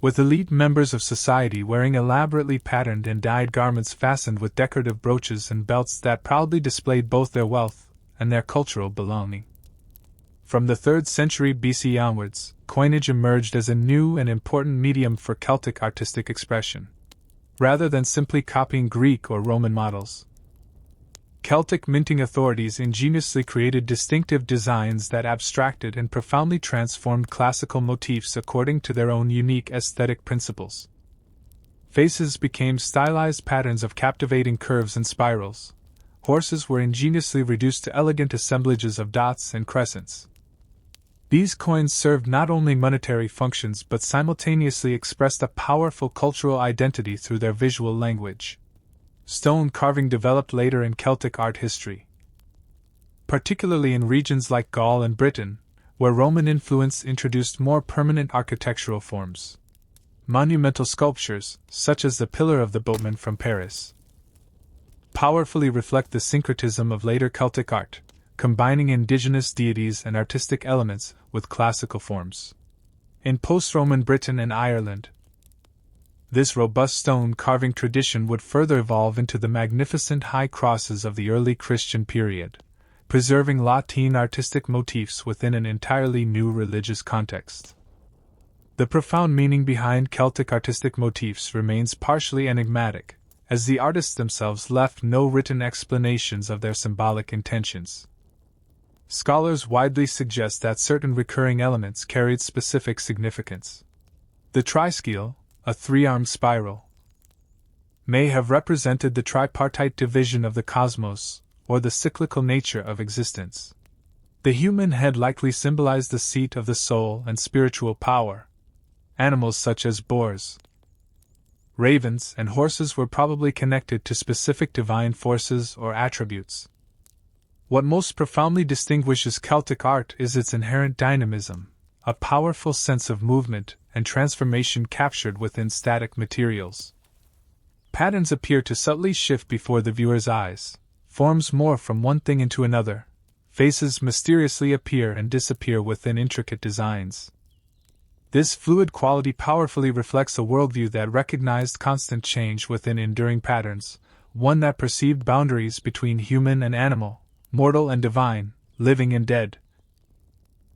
with elite members of society wearing elaborately patterned and dyed garments fastened with decorative brooches and belts that proudly displayed both their wealth and their cultural belonging. From the 3rd century BC onwards, coinage emerged as a new and important medium for Celtic artistic expression, rather than simply copying Greek or Roman models. Celtic minting authorities ingeniously created distinctive designs that abstracted and profoundly transformed classical motifs according to their own unique aesthetic principles. Faces became stylized patterns of captivating curves and spirals. Horses were ingeniously reduced to elegant assemblages of dots and crescents. These coins served not only monetary functions but simultaneously expressed a powerful cultural identity through their visual language. Stone carving developed later in Celtic art history, particularly in regions like Gaul and Britain, where Roman influence introduced more permanent architectural forms. Monumental sculptures, such as the Pillar of the Boatman from Paris, powerfully reflect the syncretism of later Celtic art, combining indigenous deities and artistic elements with classical forms. In post-Roman Britain and Ireland, this robust stone carving tradition would further evolve into the magnificent high crosses of the early Christian period, preserving La Tène artistic motifs within an entirely new religious context. The profound meaning behind Celtic artistic motifs remains partially enigmatic, as the artists themselves left no written explanations of their symbolic intentions. Scholars widely suggest that certain recurring elements carried specific significance. The triskele, a three-armed spiral, may have represented the tripartite division of the cosmos, or the cyclical nature of existence. The human head likely symbolized the seat of the soul and spiritual power. Animals such as boars, ravens, and horses were probably connected to specific divine forces or attributes. What most profoundly distinguishes Celtic art is its inherent dynamism, a powerful sense of movement and transformation captured within static materials. Patterns appear to subtly shift before the viewer's eyes, forms morph from one thing into another, faces mysteriously appear and disappear within intricate designs. This fluid quality powerfully reflects a worldview that recognized constant change within enduring patterns, one that perceived boundaries between human and animal, mortal and divine, living and dead,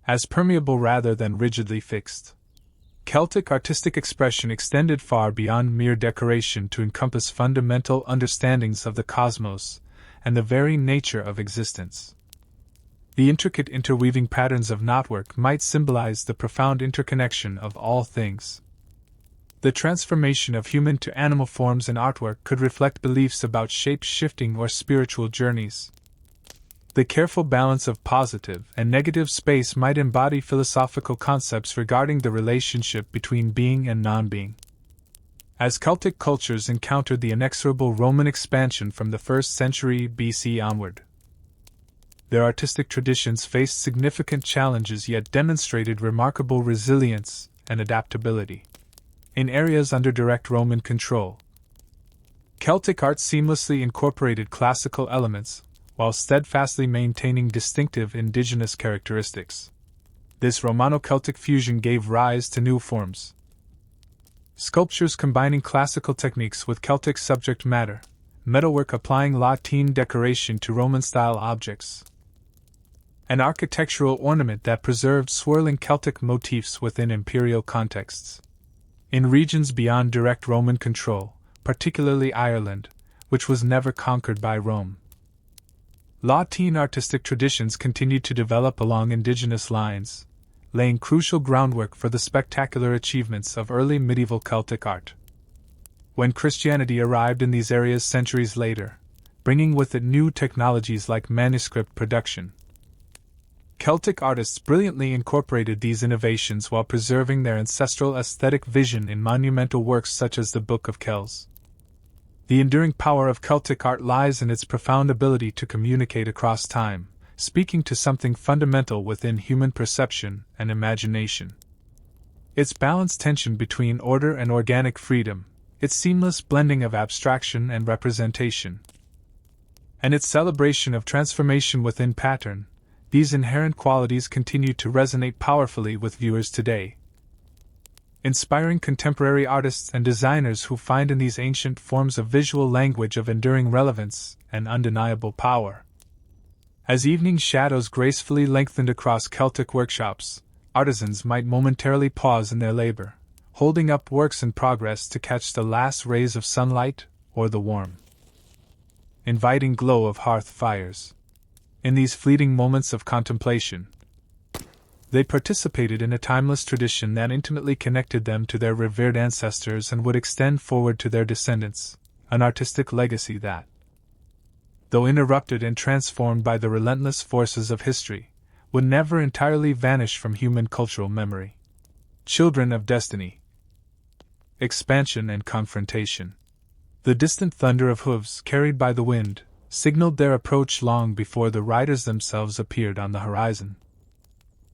as permeable rather than rigidly fixed. Celtic artistic expression extended far beyond mere decoration to encompass fundamental understandings of the cosmos and the very nature of existence. The intricate interweaving patterns of knotwork might symbolize the profound interconnection of all things. The transformation of human to animal forms in artwork could reflect beliefs about shape-shifting or spiritual journeys. The careful balance of positive and negative space might embody philosophical concepts regarding the relationship between being and non-being. As Celtic cultures encountered the inexorable Roman expansion from the 1st century BC onward, their artistic traditions faced significant challenges yet demonstrated remarkable resilience and adaptability. In areas under direct Roman control, Celtic art seamlessly incorporated classical elements, while steadfastly maintaining distinctive indigenous characteristics. This Romano-Celtic fusion gave rise to new forms. Sculptures combining classical techniques with Celtic subject matter, metalwork applying La Tène decoration to Roman-style objects. An architectural ornament that preserved swirling Celtic motifs within imperial contexts. In regions beyond direct Roman control, particularly Ireland, which was never conquered by Rome, La Tène artistic traditions continued to develop along indigenous lines, laying crucial groundwork for the spectacular achievements of early medieval Celtic art. When Christianity arrived in these areas centuries later, bringing with it new technologies like manuscript production, Celtic artists brilliantly incorporated these innovations while preserving their ancestral aesthetic vision in monumental works such as the Book of Kells. The enduring power of Celtic art lies in its profound ability to communicate across time, speaking to something fundamental within human perception and imagination. Its balanced tension between order and organic freedom, its seamless blending of abstraction and representation, and its celebration of transformation within pattern, these inherent qualities continue to resonate powerfully with viewers today, inspiring contemporary artists and designers who find in these ancient forms of visual language of enduring relevance and undeniable power. As evening shadows gracefully lengthened across Celtic workshops, artisans might momentarily pause in their labor, holding up works in progress to catch the last rays of sunlight or the warm, inviting glow of hearth fires. In these fleeting moments of contemplation, they participated in a timeless tradition that intimately connected them to their revered ancestors and would extend forward to their descendants, an artistic legacy that, though interrupted and transformed by the relentless forces of history, would never entirely vanish from human cultural memory. Children of Destiny. Expansion and confrontation. The distant thunder of hooves carried by the wind signaled their approach long before the riders themselves appeared on the horizon.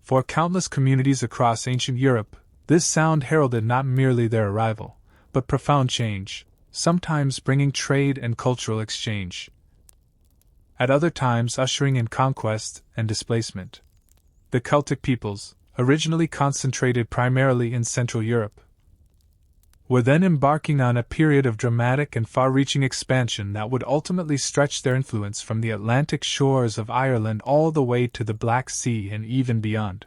For countless communities across ancient Europe, this sound heralded not merely their arrival, but profound change, sometimes bringing trade and cultural exchange, at other times ushering in conquest and displacement. The Celtic peoples, originally concentrated primarily in Central Europe, were then embarking on a period of dramatic and far-reaching expansion that would ultimately stretch their influence from the Atlantic shores of Ireland all the way to the Black Sea and even beyond.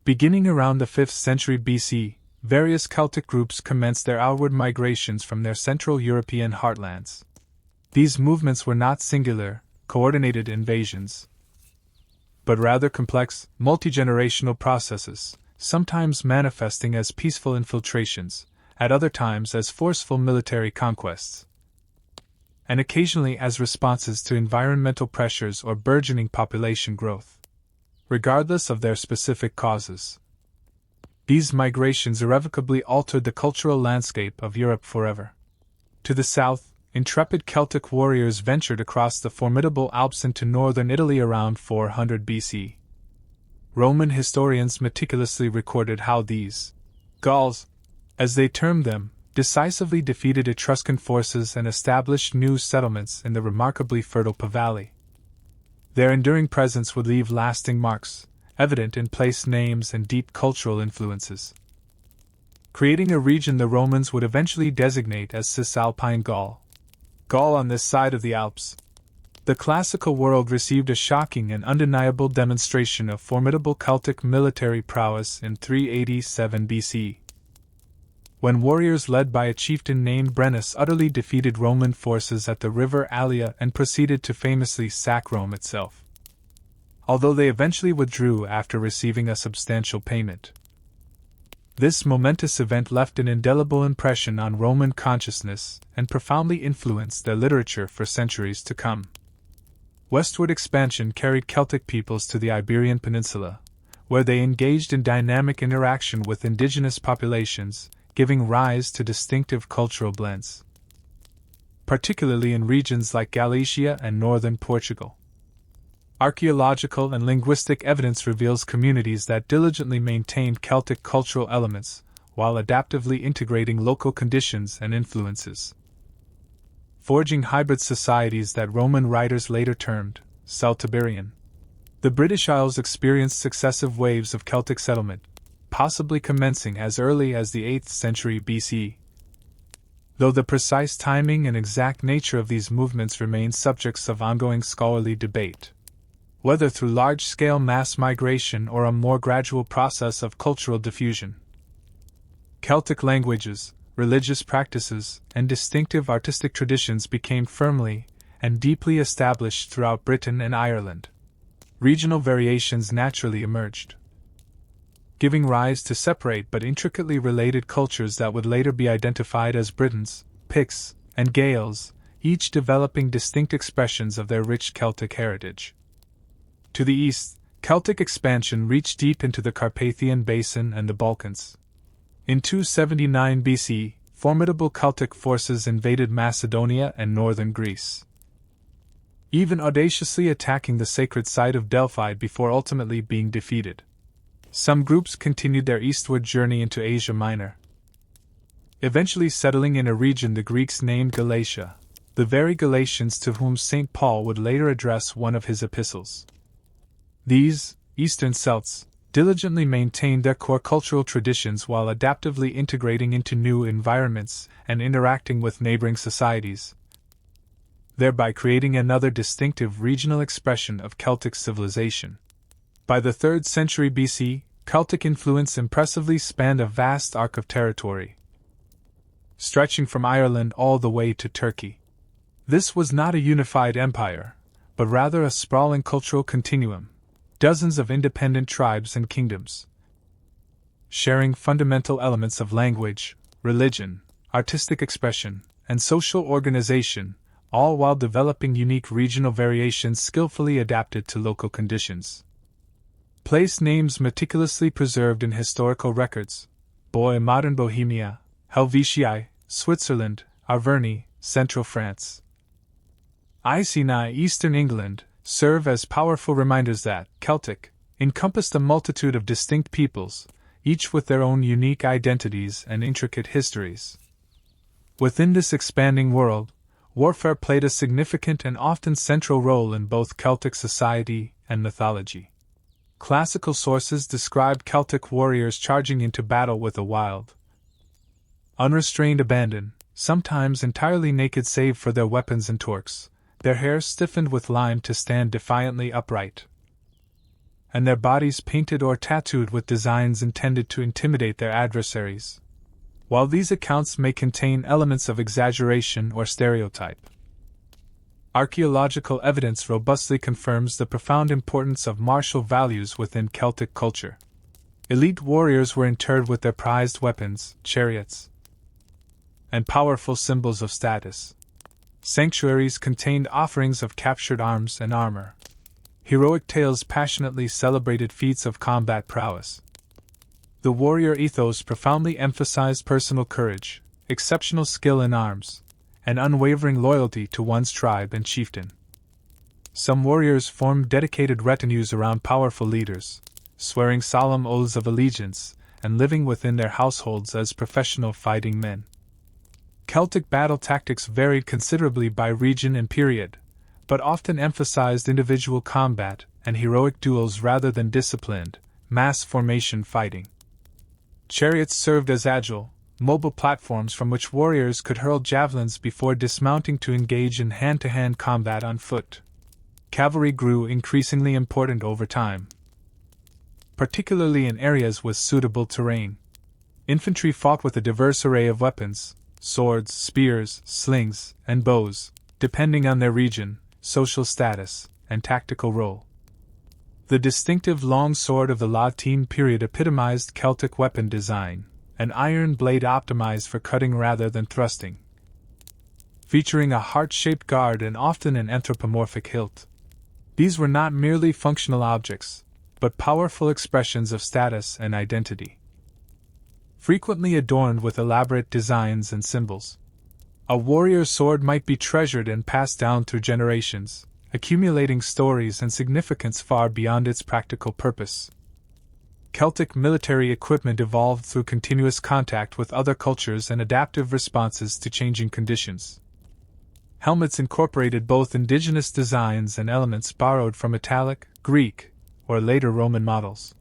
Beginning around the 5th century BC, various Celtic groups commenced their outward migrations from their Central European heartlands. These movements were not singular, coordinated invasions, but rather complex, multi-generational processes, sometimes manifesting as peaceful infiltrations, at other times as forceful military conquests, and occasionally as responses to environmental pressures or burgeoning population growth. Regardless of their specific causes, these migrations irrevocably altered the cultural landscape of Europe forever. To the south, intrepid Celtic warriors ventured across the formidable Alps into northern Italy around 400 BC. Roman historians meticulously recorded how these Gauls, as they termed them, decisively defeated Etruscan forces and established new settlements in the remarkably fertile Po Valley. Their enduring presence would leave lasting marks, evident in place names and deep cultural influences, creating a region the Romans would eventually designate as Cisalpine Gaul. Gaul on this side of the Alps. The classical world received a shocking and undeniable demonstration of formidable Celtic military prowess in 387 BC. When warriors led by a chieftain named Brennus utterly defeated Roman forces at the river Allia and proceeded to famously sack Rome itself, although they eventually withdrew after receiving a substantial payment. This momentous event left an indelible impression on Roman consciousness and profoundly influenced their literature for centuries to come. Westward expansion carried Celtic peoples to the Iberian Peninsula, where they engaged in dynamic interaction with indigenous populations, giving rise to distinctive cultural blends, particularly in regions like Galicia and northern Portugal. Archaeological and linguistic evidence reveals communities that diligently maintained Celtic cultural elements, while adaptively integrating local conditions and influences, forging hybrid societies that Roman writers later termed Celtiberian. The British Isles experienced successive waves of Celtic settlement, possibly commencing as early as the 8th century BC. though the precise timing and exact nature of these movements remain subjects of ongoing scholarly debate. Whether through large-scale mass migration or a more gradual process of cultural diffusion. Celtic languages, religious practices, and distinctive artistic traditions became firmly and deeply established throughout Britain and Ireland. Regional variations naturally emerged, giving rise to separate but intricately related cultures that would later be identified as Britons, Picts, and Gaels, each developing distinct expressions of their rich Celtic heritage. To the east, Celtic expansion reached deep into the Carpathian Basin and the Balkans. In 279 BC, formidable Celtic forces invaded Macedonia and northern Greece, even audaciously attacking the sacred site of Delphi before ultimately being defeated. Some groups continued their eastward journey into Asia Minor, eventually settling in a region the Greeks named Galatia, the very Galatians to whom St. Paul would later address one of his epistles. These, Eastern Celts, diligently maintained their core cultural traditions while adaptively integrating into new environments and interacting with neighboring societies, thereby creating another distinctive regional expression of Celtic civilization. By the 3rd century BC, Celtic influence impressively spanned a vast arc of territory, stretching from Ireland all the way to Turkey. This was not a unified empire, but rather a sprawling cultural continuum, dozens of independent tribes and kingdoms, sharing fundamental elements of language, religion, artistic expression, and social organization, all while developing unique regional variations skillfully adapted to local conditions. Place names meticulously preserved in historical records: modern Bohemia, Helvetii, Switzerland, Arverni, central France, Iceni, eastern England, serve as powerful reminders that Celtic encompassed a multitude of distinct peoples, each with their own unique identities and intricate histories. Within this expanding world, warfare played a significant and often central role in both Celtic society and mythology. Classical sources describe Celtic warriors charging into battle with a wild, unrestrained abandon, sometimes entirely naked save for their weapons and torques, their hair stiffened with lime to stand defiantly upright, and their bodies painted or tattooed with designs intended to intimidate their adversaries. While these accounts may contain elements of exaggeration or stereotype, archaeological evidence robustly confirms the profound importance of martial values within Celtic culture. Elite warriors were interred with their prized weapons, chariots, and powerful symbols of status. Sanctuaries contained offerings of captured arms and armor. Heroic tales passionately celebrated feats of combat prowess. The warrior ethos profoundly emphasized personal courage, exceptional skill in arms, and unwavering loyalty to one's tribe and chieftain. Some warriors formed dedicated retinues around powerful leaders, swearing solemn oaths of allegiance and living within their households as professional fighting men. Celtic battle tactics varied considerably by region and period, but often emphasized individual combat and heroic duels rather than disciplined, mass formation fighting. Chariots served as agile, mobile platforms from which warriors could hurl javelins before dismounting to engage in hand-to-hand combat on foot. Cavalry grew increasingly important over time, particularly in areas with suitable terrain. Infantry fought with a diverse array of weapons: swords, spears, slings, and bows, depending on their region, social status, and tactical role. The distinctive long sword of the La Tène period epitomized Celtic weapon design, an iron blade optimized for cutting rather than thrusting, featuring a heart-shaped guard and often an anthropomorphic hilt. These were not merely functional objects, but powerful expressions of status and identity, frequently adorned with elaborate designs and symbols. A warrior's sword might be treasured and passed down through generations, accumulating stories and significance far beyond its practical purpose. Celtic military equipment evolved through continuous contact with other cultures and adaptive responses to changing conditions. Helmets incorporated both indigenous designs and elements borrowed from Italic, Greek, or later Roman models.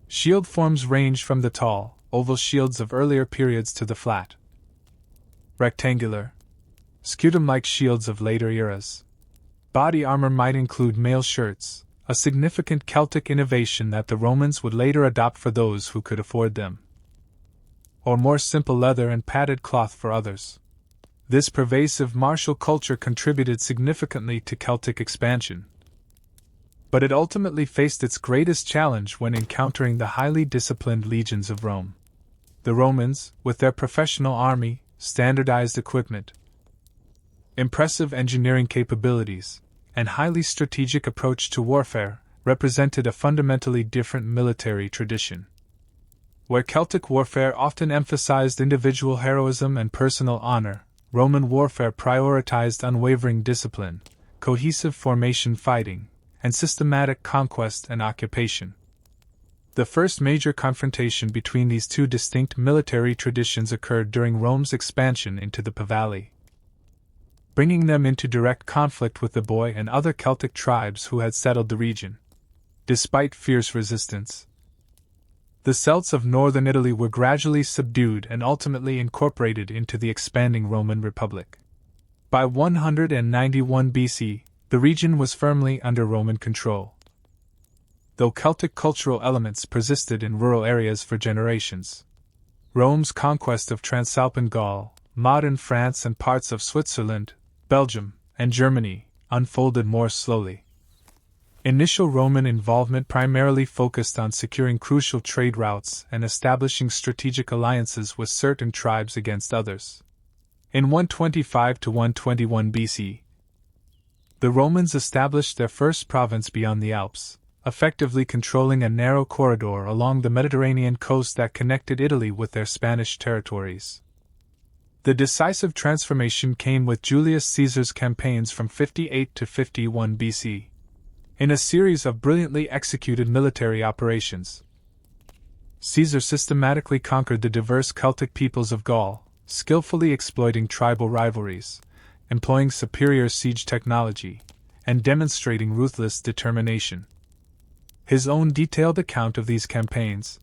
Shield forms ranged from the tall, oval shields of earlier periods to the flat, rectangular, scutum-like shields of later eras. Body armor might include mail shirts, a significant Celtic innovation that the Romans would later adopt for those who could afford them, or more simple leather and padded cloth for others. This pervasive martial culture contributed significantly to Celtic expansion, but it ultimately faced its greatest challenge when encountering the highly disciplined legions of Rome. The Romans, with their professional army, standardized equipment, impressive engineering capabilities, and highly strategic approach to warfare, represented a fundamentally different military tradition. Where Celtic warfare often emphasized individual heroism and personal honor, Roman warfare prioritized unwavering discipline, cohesive formation fighting, and systematic conquest and occupation. The first major confrontation between these two distinct military traditions occurred during Rome's expansion into the Po Valley, bringing them into direct conflict with the Boii and other Celtic tribes who had settled the region. Despite fierce resistance, the Celts of northern Italy were gradually subdued and ultimately incorporated into the expanding Roman Republic. By 191 BC, the region was firmly under Roman control, though Celtic cultural elements persisted in rural areas for generations. Rome's conquest of Transalpine Gaul, modern France, and parts of Switzerland, Belgium, and Germany unfolded more slowly. Initial Roman involvement primarily focused on securing crucial trade routes and establishing strategic alliances with certain tribes against others. In 125 to 121 BC, the Romans established their first province beyond the Alps, effectively controlling a narrow corridor along the Mediterranean coast that connected Italy with their Spanish territories. The decisive transformation came with Julius Caesar's campaigns from 58 to 51 BC. In a series of brilliantly executed military operations, Caesar systematically conquered the diverse Celtic peoples of Gaul, skillfully exploiting tribal rivalries, employing superior siege technology, and demonstrating ruthless determination. His own detailed account of these campaigns,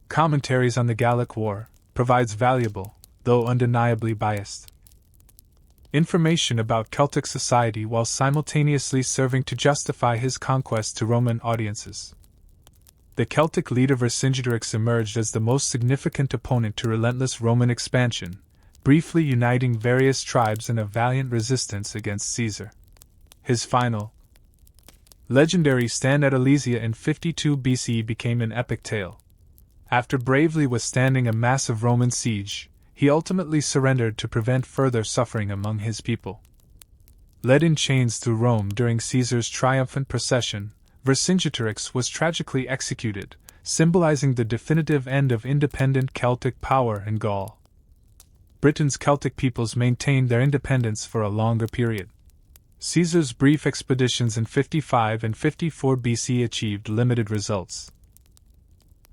Commentaries on the Gallic War, provides valuable, though undeniably biased, information about Celtic society while simultaneously serving to justify his conquest to Roman audiences. The Celtic leader Vercingetorix emerged as the most significant opponent to relentless Roman expansion, briefly uniting various tribes in a valiant resistance against Caesar. His final, legendary stand at Alesia in 52 BC became an epic tale. After bravely withstanding a massive Roman siege, he ultimately surrendered to prevent further suffering among his people. Led in chains through Rome during Caesar's triumphant procession, Vercingetorix was tragically executed, symbolizing the definitive end of independent Celtic power in Gaul. Britain's Celtic peoples maintained their independence for a longer period. Caesar's brief expeditions in 55 and 54 BC achieved limited results,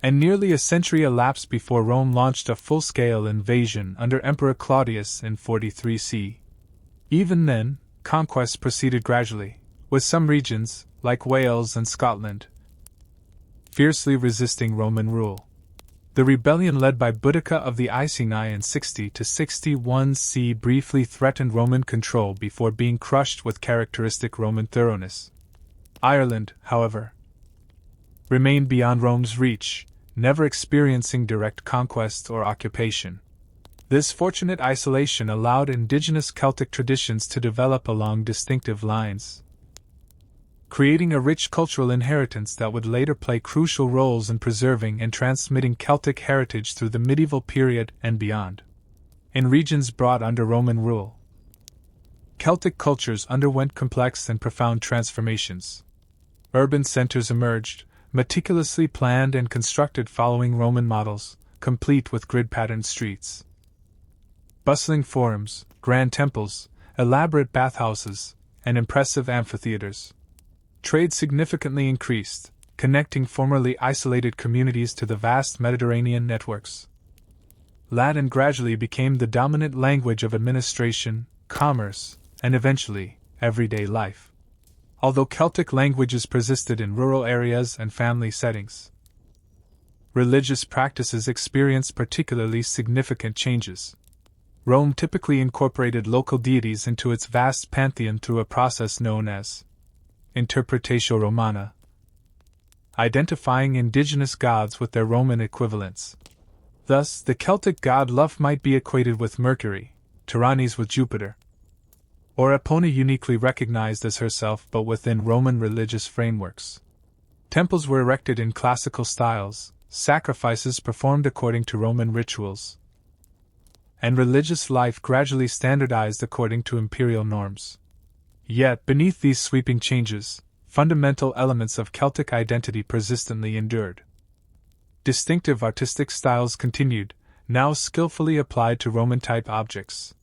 and nearly a century elapsed before Rome launched a full-scale invasion under Emperor Claudius in 43 CE. Even then, conquests proceeded gradually, with some regions, like Wales and Scotland, fiercely resisting Roman rule. The rebellion led by Boudica of the Iceni in 60 to 61 CE briefly threatened Roman control before being crushed with characteristic Roman thoroughness. Ireland, however, remained beyond Rome's reach, never experiencing direct conquest or occupation. This fortunate isolation allowed indigenous Celtic traditions to develop along distinctive lines, creating a rich cultural inheritance that would later play crucial roles in preserving and transmitting Celtic heritage through the medieval period and beyond. In regions brought under Roman rule, Celtic cultures underwent complex and profound transformations. Urban centers emerged, meticulously planned and constructed following Roman models, complete with grid-patterned streets, bustling forums, grand temples, elaborate bathhouses, and impressive amphitheaters. Trade significantly increased, connecting formerly isolated communities to the vast Mediterranean networks. Latin gradually became the dominant language of administration, commerce, and eventually, everyday life. Although Celtic languages persisted in rural areas and family settings, religious practices experienced particularly significant changes. Rome typically incorporated local deities into its vast pantheon through a process known as interpretatio Romana, identifying indigenous gods with their Roman equivalents. Thus, the Celtic god Lugh might be equated with Mercury, Tyrannis with Jupiter, or Epona uniquely recognized as herself but within Roman religious frameworks. Temples were erected in classical styles, sacrifices performed according to Roman rituals, and religious life gradually standardized according to imperial norms. Yet, beneath these sweeping changes, fundamental elements of Celtic identity persistently endured. Distinctive artistic styles continued, now skillfully applied to Roman-type objects.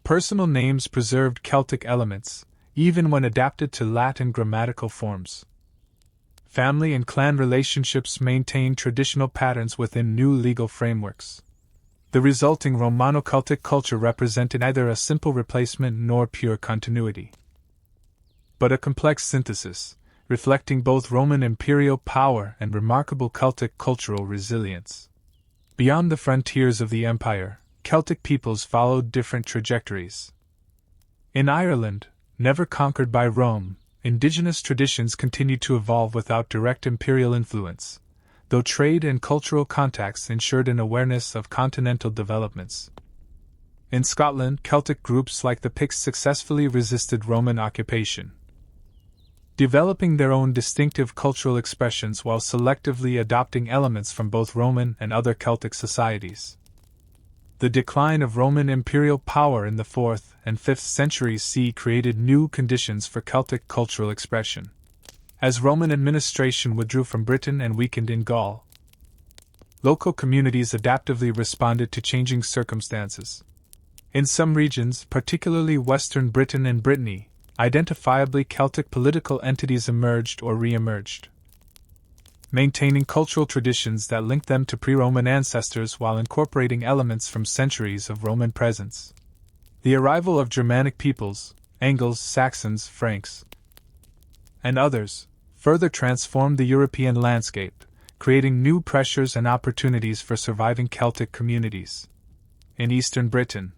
Personal names preserved Celtic elements, even when adapted to Latin grammatical forms. Family and clan relationships maintained traditional patterns within new legal frameworks. The resulting Romano-Celtic culture represented neither a simple replacement nor pure continuity, but a complex synthesis, reflecting both Roman imperial power and remarkable Celtic cultural resilience. Beyond the frontiers of the empire, Celtic peoples followed different trajectories. In Ireland, never conquered by Rome, indigenous traditions continued to evolve without direct imperial influence, though trade and cultural contacts ensured an awareness of continental developments. In Scotland, Celtic groups like the Picts successfully resisted Roman occupation, developing their own distinctive cultural expressions while selectively adopting elements from both Roman and other Celtic societies. The decline of Roman imperial power in the 4th and 5th centuries CE created new conditions for Celtic cultural expression. As Roman administration withdrew from Britain and weakened in Gaul, local communities adaptively responded to changing circumstances. In some regions, particularly Western Britain and Brittany, identifiably Celtic political entities emerged or re-emerged, maintaining cultural traditions that linked them to pre-Roman ancestors while incorporating elements from centuries of Roman presence. The arrival of Germanic peoples, Angles, Saxons, Franks, and others, further transformed the European landscape, creating new pressures and opportunities for surviving Celtic communities. In eastern Britain,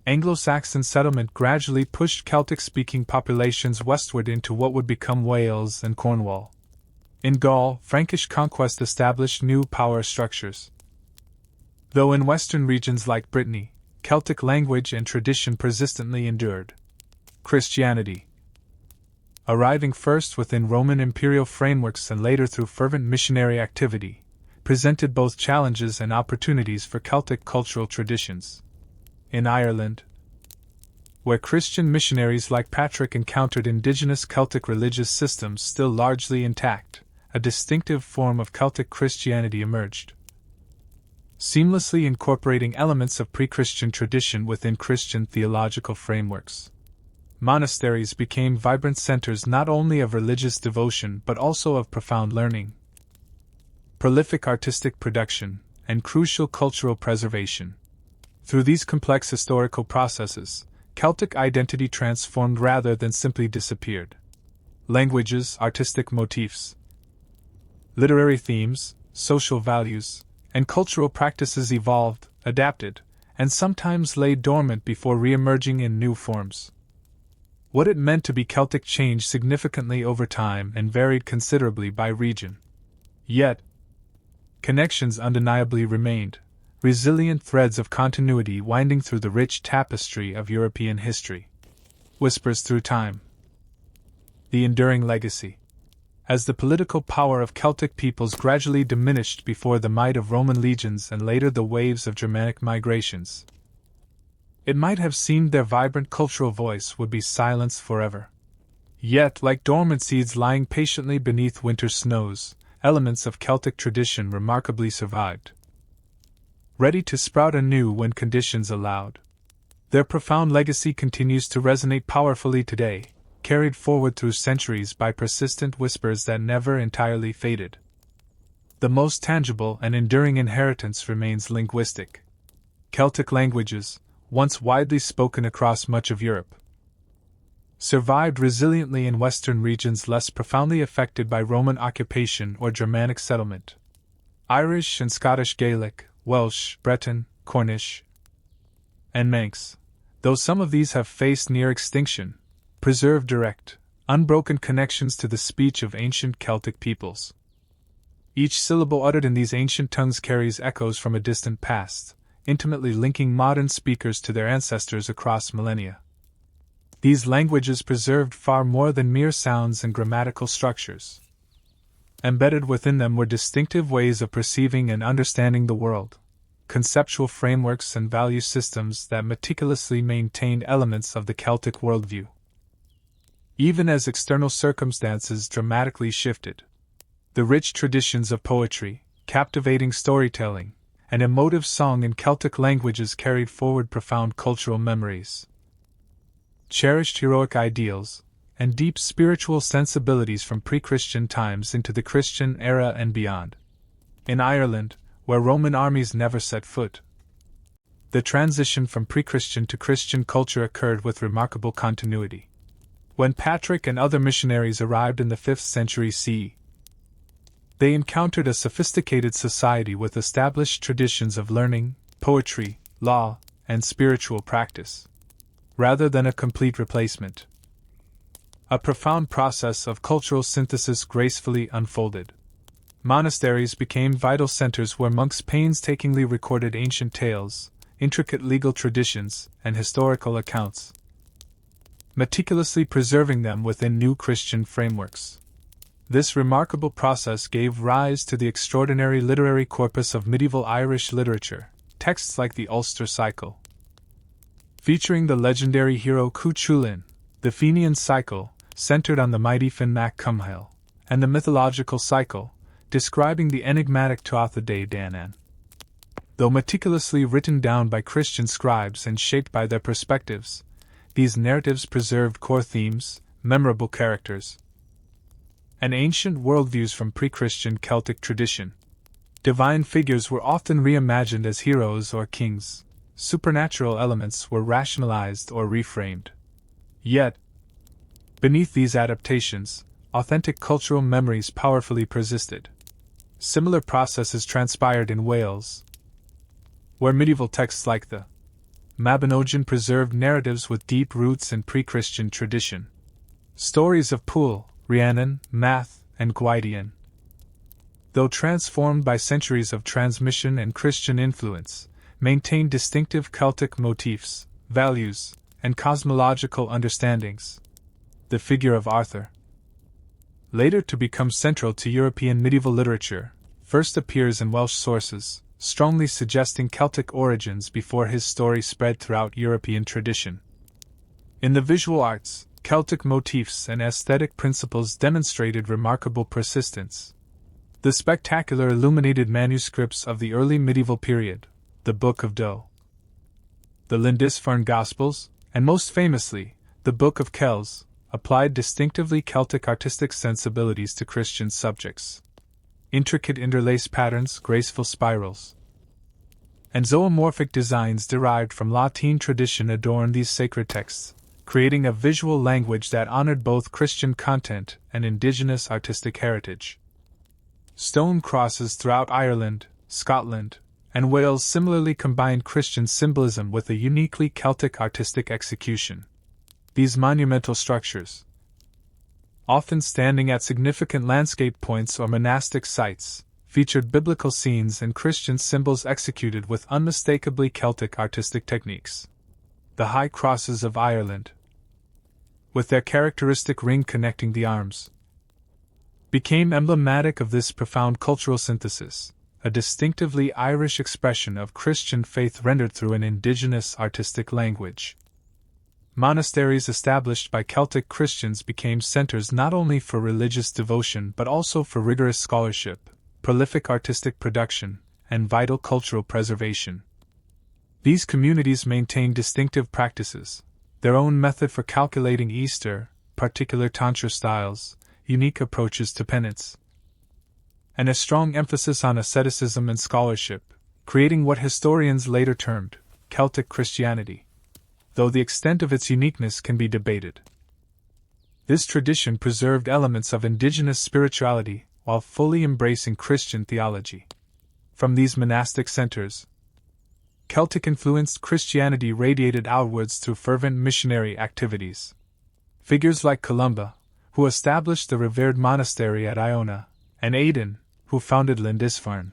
Anglo-Saxon settlement gradually pushed Celtic-speaking populations westward into what would become Wales and Cornwall. In Gaul, Frankish conquest established new power structures, though in western regions like Brittany, Celtic language and tradition persistently endured. Christianity, arriving first within Roman imperial frameworks and later through fervent missionary activity, presented both challenges and opportunities for Celtic cultural traditions. In Ireland, where Christian missionaries like Patrick encountered indigenous Celtic religious systems still largely intact, a distinctive form of Celtic Christianity emerged, seamlessly incorporating elements of pre-Christian tradition within Christian theological frameworks. Monasteries became vibrant centers not only of religious devotion but also of profound learning, prolific artistic production, and crucial cultural preservation. Through these complex historical processes, Celtic identity transformed rather than simply disappeared. Languages, artistic motifs, literary themes, social values, and cultural practices evolved, adapted, and sometimes lay dormant before re-emerging in new forms. What it meant to be Celtic changed significantly over time and varied considerably by region. Yet, connections undeniably remained, resilient threads of continuity winding through the rich tapestry of European history. Whispers through time. The enduring legacy. As the political power of Celtic peoples gradually diminished before the might of Roman legions and later the waves of Germanic migrations, it might have seemed their vibrant cultural voice would be silenced forever. Yet, like dormant seeds lying patiently beneath winter snows, elements of Celtic tradition remarkably survived, ready to sprout anew when conditions allowed. Their profound legacy continues to resonate powerfully today, carried forward through centuries by persistent whispers that never entirely faded. The most tangible and enduring inheritance remains linguistic. Celtic languages, once widely spoken across much of Europe, survived resiliently in western regions less profoundly affected by Roman occupation or Germanic settlement. Irish and Scottish Gaelic, Welsh, Breton, Cornish, and Manx, though some of these have faced near extinction, preserve direct, unbroken connections to the speech of ancient Celtic peoples. Each syllable uttered in these ancient tongues carries echoes from a distant past, intimately linking modern speakers to their ancestors across millennia. These languages preserved far more than mere sounds and grammatical structures. Embedded within them were distinctive ways of perceiving and understanding the world, conceptual frameworks and value systems that meticulously maintained elements of the Celtic worldview. Even as external circumstances dramatically shifted, the rich traditions of poetry, captivating storytelling, and emotive song in Celtic languages carried forward profound cultural memories, cherished heroic ideals, and deep spiritual sensibilities from pre-Christian times into the Christian era and beyond. In Ireland, where Roman armies never set foot, the transition from pre-Christian to Christian culture occurred with remarkable continuity. When Patrick and other missionaries arrived in the 5th century CE, they encountered a sophisticated society with established traditions of learning, poetry, law, and spiritual practice, rather than a complete replacement. A profound process of cultural synthesis gracefully unfolded. Monasteries became vital centers where monks painstakingly recorded ancient tales, intricate legal traditions, and historical accounts, meticulously preserving them within new Christian frameworks. This remarkable process gave rise to the extraordinary literary corpus of medieval Irish literature, texts like the Ulster Cycle, featuring the legendary hero Cuchulainn, the Fenian Cycle, centered on the mighty Finn Mac Cumhaill, and the Mythological Cycle, describing the enigmatic Tuatha Dé Danann. Though meticulously written down by Christian scribes and shaped by their perspectives, these narratives preserved core themes, memorable characters, and ancient worldviews from pre-Christian Celtic tradition. Divine figures were often reimagined as heroes or kings, supernatural elements were rationalized or reframed. Yet, beneath these adaptations, authentic cultural memories powerfully persisted. Similar processes transpired in Wales, where medieval texts like the Mabinogion preserved narratives with deep roots in pre-Christian tradition. Stories of Pwyll, Rhiannon, Math, and Gwydion, though transformed by centuries of transmission and Christian influence, maintained distinctive Celtic motifs, values, and cosmological understandings. The figure of Arthur, later to become central to European medieval literature, first appears in Welsh sources, strongly suggesting Celtic origins before his story spread throughout European tradition. In the visual arts, Celtic motifs and aesthetic principles demonstrated remarkable persistence. The spectacular illuminated manuscripts of the early medieval period, the Book of Doe, the Lindisfarne Gospels, and most famously, the Book of Kells, applied distinctively Celtic artistic sensibilities to Christian subjects. Intricate interlaced patterns, graceful spirals, and zoomorphic designs derived from La Tène tradition adorn these sacred texts, creating a visual language that honored both Christian content and indigenous artistic heritage. Stone crosses throughout Ireland, Scotland, and Wales similarly combined Christian symbolism with a uniquely Celtic artistic execution. These monumental structures, often standing at significant landscape points or monastic sites, featured biblical scenes and Christian symbols executed with unmistakably Celtic artistic techniques. The high crosses of Ireland, with their characteristic ring connecting the arms, became emblematic of this profound cultural synthesis, a distinctively Irish expression of Christian faith rendered through an indigenous artistic language. Monasteries established by Celtic Christians became centers not only for religious devotion but also for rigorous scholarship, prolific artistic production, and vital cultural preservation. These communities maintained distinctive practices, their own method for calculating Easter, particular Tantra styles, unique approaches to penance, and a strong emphasis on asceticism and scholarship, creating what historians later termed Celtic Christianity, though the extent of its uniqueness can be debated. This tradition preserved elements of indigenous spirituality while fully embracing Christian theology. From these monastic centers, Celtic-influenced Christianity radiated outwards through fervent missionary activities. Figures like Columba, who established the revered monastery at Iona, and Aidan, who founded Lindisfarne,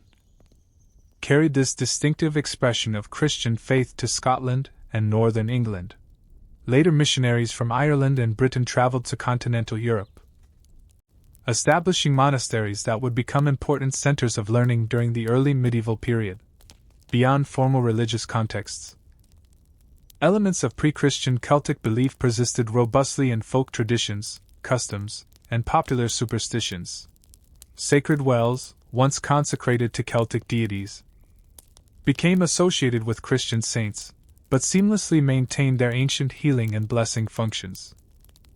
carried this distinctive expression of Christian faith to Scotland and northern England. Later missionaries from Ireland and Britain traveled to continental Europe, establishing monasteries that would become important centers of learning during the early medieval period. Beyond formal religious contexts, elements of pre-Christian Celtic belief persisted robustly in folk traditions, customs, and popular superstitions. Sacred wells, once consecrated to Celtic deities, became associated with Christian saints, but seamlessly maintained their ancient healing and blessing functions.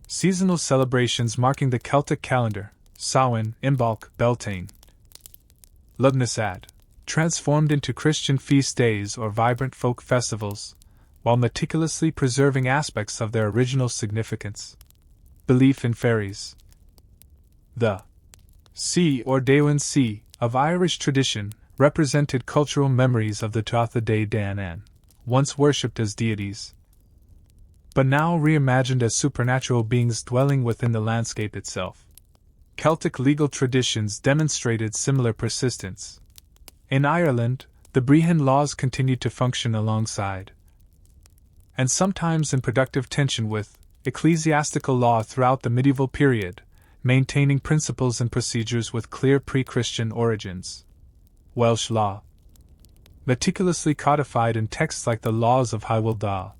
Seasonal celebrations marking the Celtic calendar, Samhain, Imbolc, Beltane, Lugnasad, transformed into Christian feast days or vibrant folk festivals, while meticulously preserving aspects of their original significance. Belief in fairies. The Sea or Daoine Sea of Irish tradition represented cultural memories of the Tuatha Dé Danann, once worshipped as deities, but now reimagined as supernatural beings dwelling within the landscape itself. Celtic legal traditions demonstrated similar persistence. In Ireland, the Brehon laws continued to function alongside, and sometimes in productive tension with, ecclesiastical law throughout the medieval period, maintaining principles and procedures with clear pre-Christian origins. Welsh law, meticulously codified in texts like the Laws of Hywel Dda,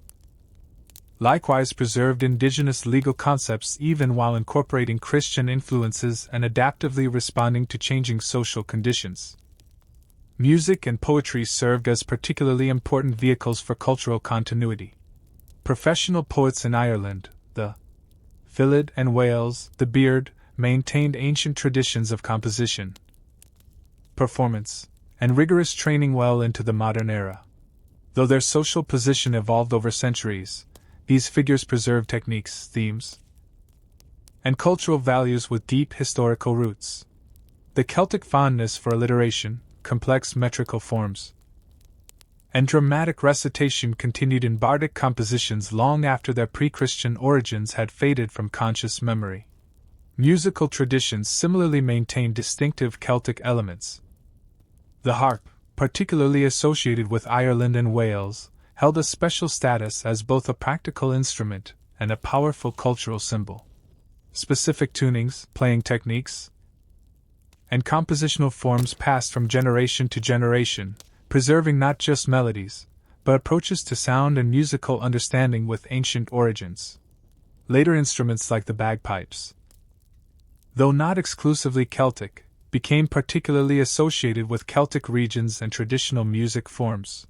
likewise preserved indigenous legal concepts even while incorporating Christian influences and adaptively responding to changing social conditions. Music and poetry served as particularly important vehicles for cultural continuity. Professional poets in Ireland, the Filled and Wales, the Beard, maintained ancient traditions of composition, performance, and rigorous training well into the modern era. Though their social position evolved over centuries, these figures preserved techniques, themes, and cultural values with deep historical roots. The Celtic fondness for alliteration, complex metrical forms, and dramatic recitation continued in bardic compositions long after their pre-Christian origins had faded from conscious memory. Musical traditions similarly maintained distinctive Celtic elements. The harp, particularly associated with Ireland and Wales, held a special status as both a practical instrument and a powerful cultural symbol. Specific tunings, playing techniques, and compositional forms passed from generation to generation, preserving not just melodies, but approaches to sound and musical understanding with ancient origins. Later instruments like the bagpipes, though not exclusively Celtic, became particularly associated with Celtic regions and traditional music forms.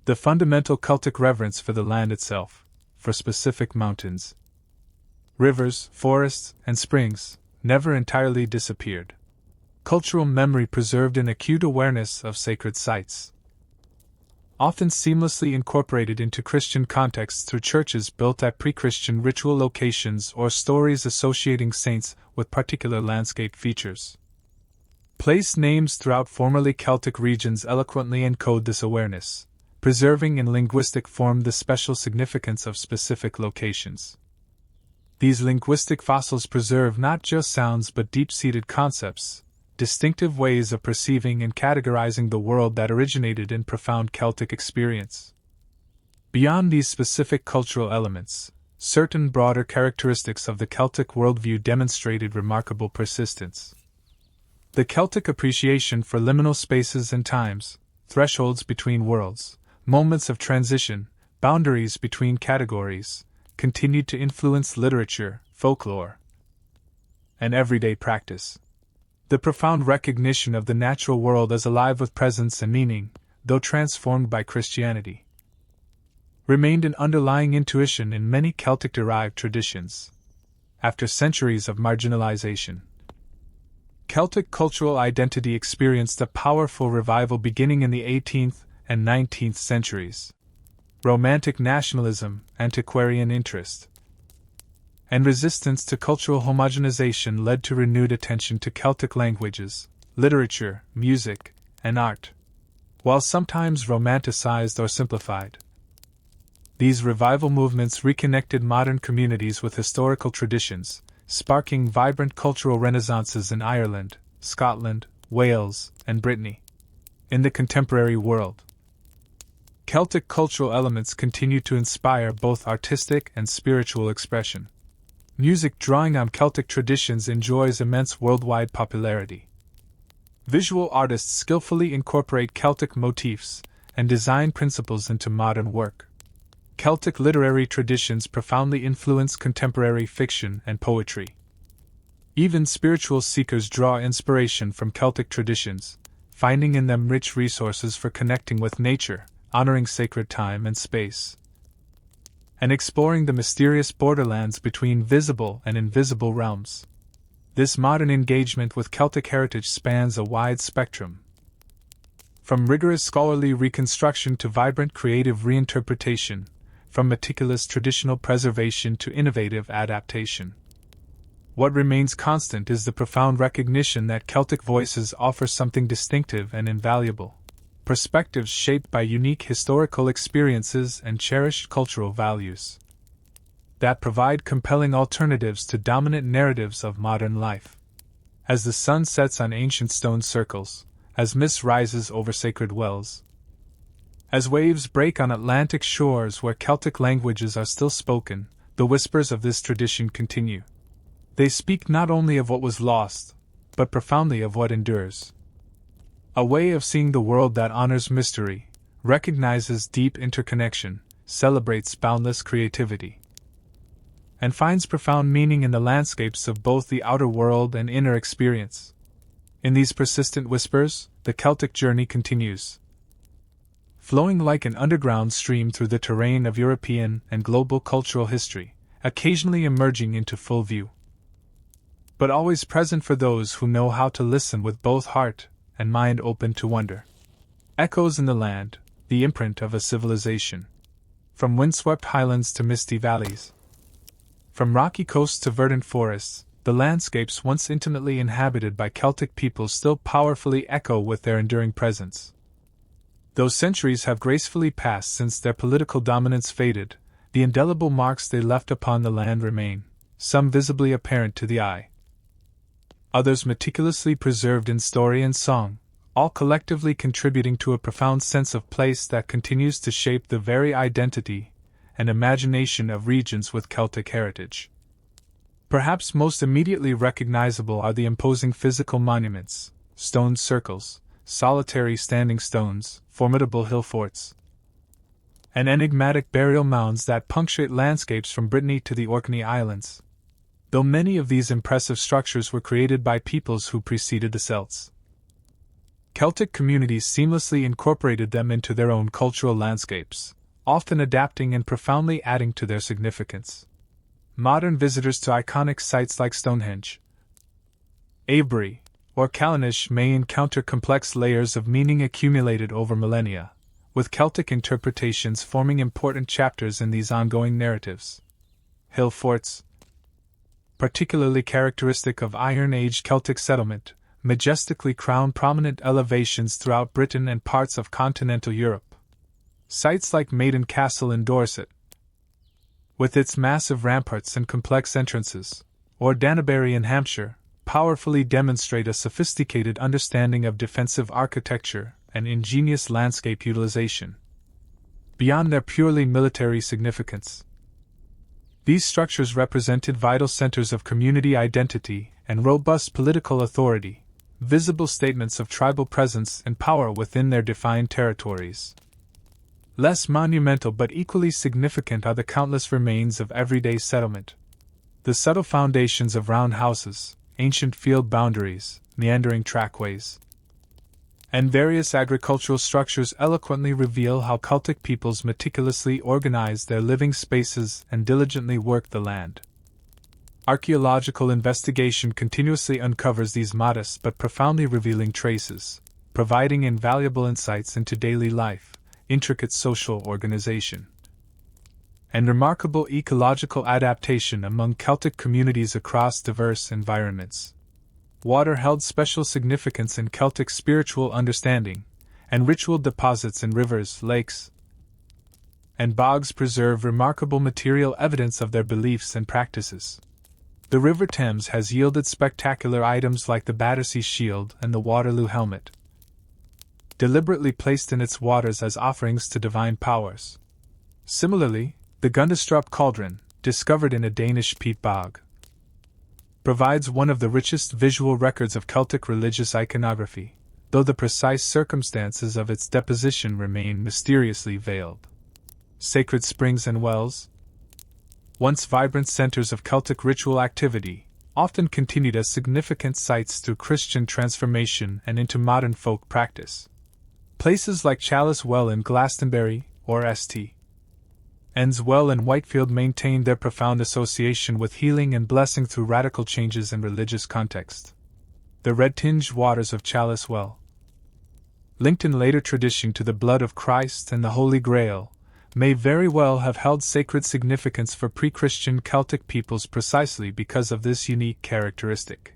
The fundamental Celtic reverence for the land itself, for specific mountains, rivers, forests, and springs, never entirely disappeared. Cultural memory preserved an acute awareness of sacred sites, often seamlessly incorporated into Christian contexts through churches built at pre-Christian ritual locations or stories associating saints with particular landscape features. Place names throughout formerly Celtic regions eloquently encode this awareness, preserving in linguistic form the special significance of specific locations. These linguistic fossils preserve not just sounds but deep-seated concepts, distinctive ways of perceiving and categorizing the world that originated in profound Celtic experience. Beyond these specific cultural elements, certain broader characteristics of the Celtic worldview demonstrated remarkable persistence. The Celtic appreciation for liminal spaces and times, thresholds between worlds, moments of transition, boundaries between categories, continued to influence literature, folklore, and everyday practice. The profound recognition of the natural world as alive with presence and meaning, though transformed by Christianity, remained an underlying intuition in many Celtic-derived traditions. After centuries of marginalization, Celtic cultural identity experienced a powerful revival beginning in the 18th and 19th centuries. Romantic nationalism, antiquarian interest, and resistance to cultural homogenization led to renewed attention to Celtic languages, literature, music, and art. while sometimes romanticized or simplified. These revival movements reconnected modern communities with historical traditions, sparking vibrant cultural renaissances in Ireland, Scotland, Wales, and Brittany. In the contemporary world, Celtic cultural elements continue to inspire both artistic and spiritual expression. Music drawing on Celtic traditions enjoys immense worldwide popularity. Visual artists skillfully incorporate Celtic motifs and design principles into modern work. Celtic literary traditions profoundly influence contemporary fiction and poetry. Even spiritual seekers draw inspiration from Celtic traditions, finding in them rich resources for connecting with nature, honoring sacred time and space, and exploring the mysterious borderlands between visible and invisible realms. This modern engagement with Celtic heritage spans a wide spectrum, from rigorous scholarly reconstruction to vibrant creative reinterpretation, from meticulous traditional preservation to innovative adaptation. What remains constant is the profound recognition that Celtic voices offer something distinctive and invaluable, perspectives shaped by unique historical experiences and cherished cultural values that provide compelling alternatives to dominant narratives of modern life. As the sun sets on ancient stone circles, as mist rises over sacred wells, as waves break on Atlantic shores where Celtic languages are still spoken, the whispers of this tradition continue. They speak not only of what was lost, but profoundly of what endures. A way of seeing the world that honors mystery, recognizes deep interconnection, celebrates boundless creativity, and finds profound meaning in the landscapes of both the outer world and inner experience. In these persistent whispers, the Celtic journey continues, flowing like an underground stream through the terrain of European and global cultural history, occasionally emerging into full view, but always present for those who know how to listen with both heart and mind open to wonder. Echoes in the land, the imprint of a civilization. From windswept highlands to misty valleys, from rocky coasts to verdant forests, the landscapes once intimately inhabited by Celtic people still powerfully echo with their enduring presence. Though centuries have gracefully passed since their political dominance faded, the indelible marks they left upon the land remain, some visibly apparent to the eye, others meticulously preserved in story and song, all collectively contributing to a profound sense of place that continues to shape the very identity and imagination of regions with Celtic heritage. Perhaps most immediately recognizable are the imposing physical monuments, stone circles, solitary standing stones, formidable hill forts, and enigmatic burial mounds that punctuate landscapes from Brittany to the Orkney Islands, though many of these impressive structures were created by peoples who preceded the Celts. Celtic communities seamlessly incorporated them into their own cultural landscapes, often adapting and profoundly adding to their significance. Modern visitors to iconic sites like Stonehenge, Avebury, or Callanish may encounter complex layers of meaning accumulated over millennia, with Celtic interpretations forming important chapters in these ongoing narratives. Hill forts, particularly characteristic of Iron Age Celtic settlement, majestically crown prominent elevations throughout Britain and parts of continental Europe. Sites like Maiden Castle in Dorset, with its massive ramparts and complex entrances, or Danbury in Hampshire, powerfully demonstrate a sophisticated understanding of defensive architecture and ingenious landscape utilization. Beyond their purely military significance, these structures represented vital centers of community identity and robust political authority, visible statements of tribal presence and power within their defined territories. Less monumental but equally significant are the countless remains of everyday settlement. The subtle foundations of round houses, ancient field boundaries, meandering trackways, and various agricultural structures eloquently reveal how Celtic peoples meticulously organized their living spaces and diligently worked the land. Archaeological investigation continuously uncovers these modest but profoundly revealing traces, providing invaluable insights into daily life, intricate social organization, and remarkable ecological adaptation among Celtic communities across diverse environments. Water held special significance in Celtic spiritual understanding, and ritual deposits in rivers, lakes, and bogs preserve remarkable material evidence of their beliefs and practices. The River Thames has yielded spectacular items like the Battersea Shield and the Waterloo Helmet, deliberately placed in its waters as offerings to divine powers. Similarly, the Gundestrup Cauldron, discovered in a Danish peat bog, provides one of the richest visual records of Celtic religious iconography, though the precise circumstances of its deposition remain mysteriously veiled. Sacred springs and wells, once vibrant centers of Celtic ritual activity, often continued as significant sites through Christian transformation and into modern folk practice. Places like Chalice Well in Glastonbury, or St. Anne's Well in Whitefield maintained their profound association with healing and blessing through radical changes in religious context. The red-tinged waters of Chalice Well, linked in later tradition to the blood of Christ and the Holy Grail, may very well have held sacred significance for pre-Christian Celtic peoples precisely because of this unique characteristic.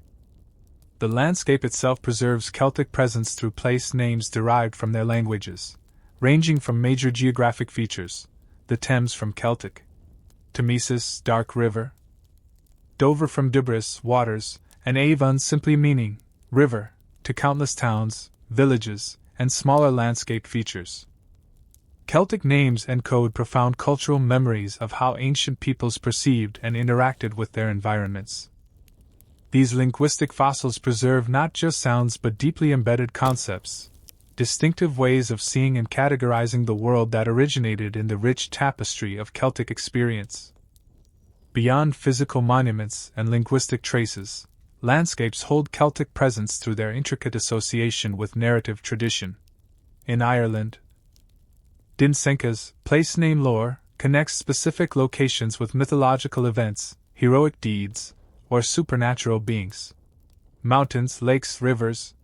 The landscape itself preserves Celtic presence through place names derived from their languages, ranging from major geographic features, the Thames from Celtic, Thamesis, dark river, Dover from Dubris, waters, and Avon simply meaning river, to countless towns, villages, and smaller landscape features. Celtic names encode profound cultural memories of how ancient peoples perceived and interacted with their environments. These linguistic fossils preserve not just sounds but deeply embedded concepts, distinctive ways of seeing and categorizing the world that originated in the rich tapestry of Celtic experience. Beyond physical monuments and linguistic traces, landscapes hold Celtic presence through their intricate association with narrative tradition. In Ireland, Dinsenka's place name lore connects specific locations with mythological events, heroic deeds, or supernatural beings. Mountains, lakes, rivers,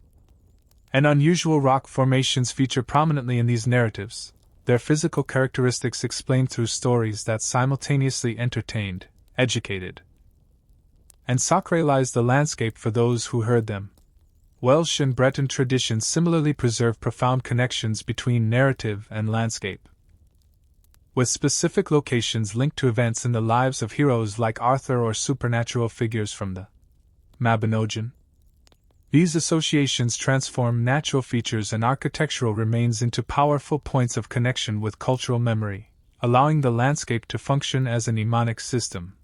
and unusual rock formations feature prominently in these narratives, their physical characteristics explained through stories that simultaneously entertained, educated, and sacralized the landscape for those who heard them. Welsh and Breton traditions similarly preserve profound connections between narrative and landscape, with specific locations linked to events in the lives of heroes like Arthur or supernatural figures from the Mabinogion. These associations transform natural features and architectural remains into powerful points of connection with cultural memory, allowing the landscape to function as a mnemonic system,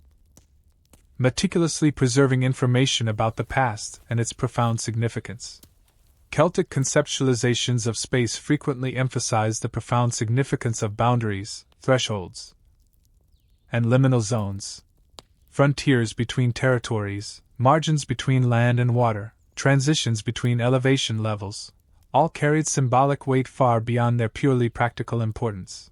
meticulously preserving information about the past and its profound significance. Celtic conceptualizations of space frequently emphasize the profound significance of boundaries, thresholds, and liminal zones, frontiers between territories, margins between land and water, transitions between elevation levels, all carried symbolic weight far beyond their purely practical importance.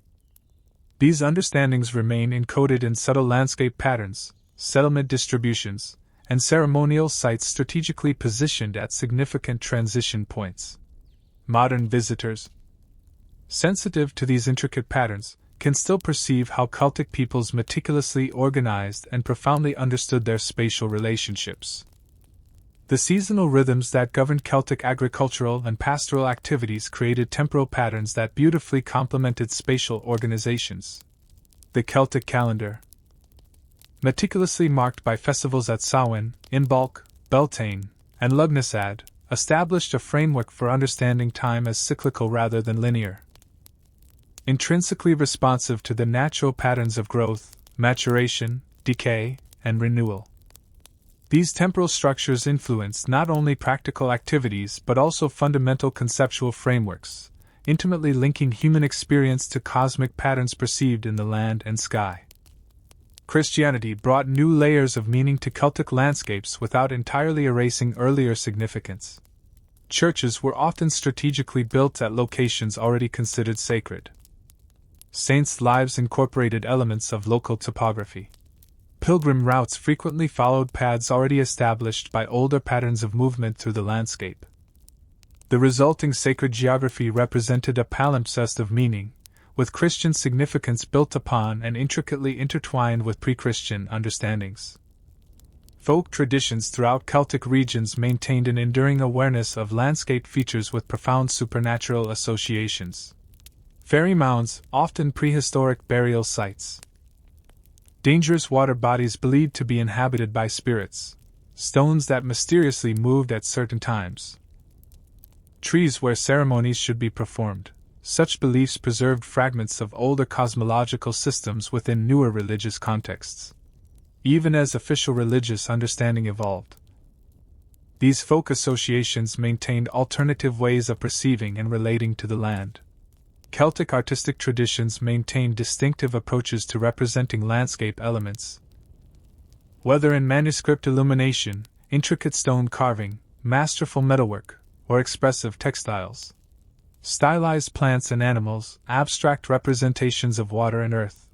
These understandings remain encoded in subtle landscape patterns, settlement distributions, and ceremonial sites strategically positioned at significant transition points. Modern visitors, sensitive to these intricate patterns, can still perceive how Celtic peoples meticulously organized and profoundly understood their spatial relationships. The seasonal rhythms that governed Celtic agricultural and pastoral activities created temporal patterns that beautifully complemented spatial organizations. The Celtic calendar, meticulously marked by festivals at Samhain, Imbolc, Beltane, and Lugnasad, established a framework for understanding time as cyclical rather than linear, intrinsically responsive to the natural patterns of growth, maturation, decay, and renewal. These temporal structures influence not only practical activities but also fundamental conceptual frameworks, intimately linking human experience to cosmic patterns perceived in the land and sky. Christianity brought new layers of meaning to Celtic landscapes without entirely erasing earlier significance. Churches were often strategically built at locations already considered sacred. Saints' lives incorporated elements of local topography. Pilgrim routes frequently followed paths already established by older patterns of movement through the landscape. The resulting sacred geography represented a palimpsest of meaning, with Christian significance built upon and intricately intertwined with pre-Christian understandings. Folk traditions throughout Celtic regions maintained an enduring awareness of landscape features with profound supernatural associations. Fairy mounds, often prehistoric burial sites. Dangerous water bodies believed to be inhabited by spirits. Stones that mysteriously moved at certain times. Trees where ceremonies should be performed. Such beliefs preserved fragments of older cosmological systems within newer religious contexts. Even as official religious understanding evolved, these folk associations maintained alternative ways of perceiving and relating to the land. Celtic artistic traditions maintained distinctive approaches to representing landscape elements. Whether in manuscript illumination, intricate stone carving, masterful metalwork, or expressive textiles. Stylized plants and animals, abstract representations of water and earth.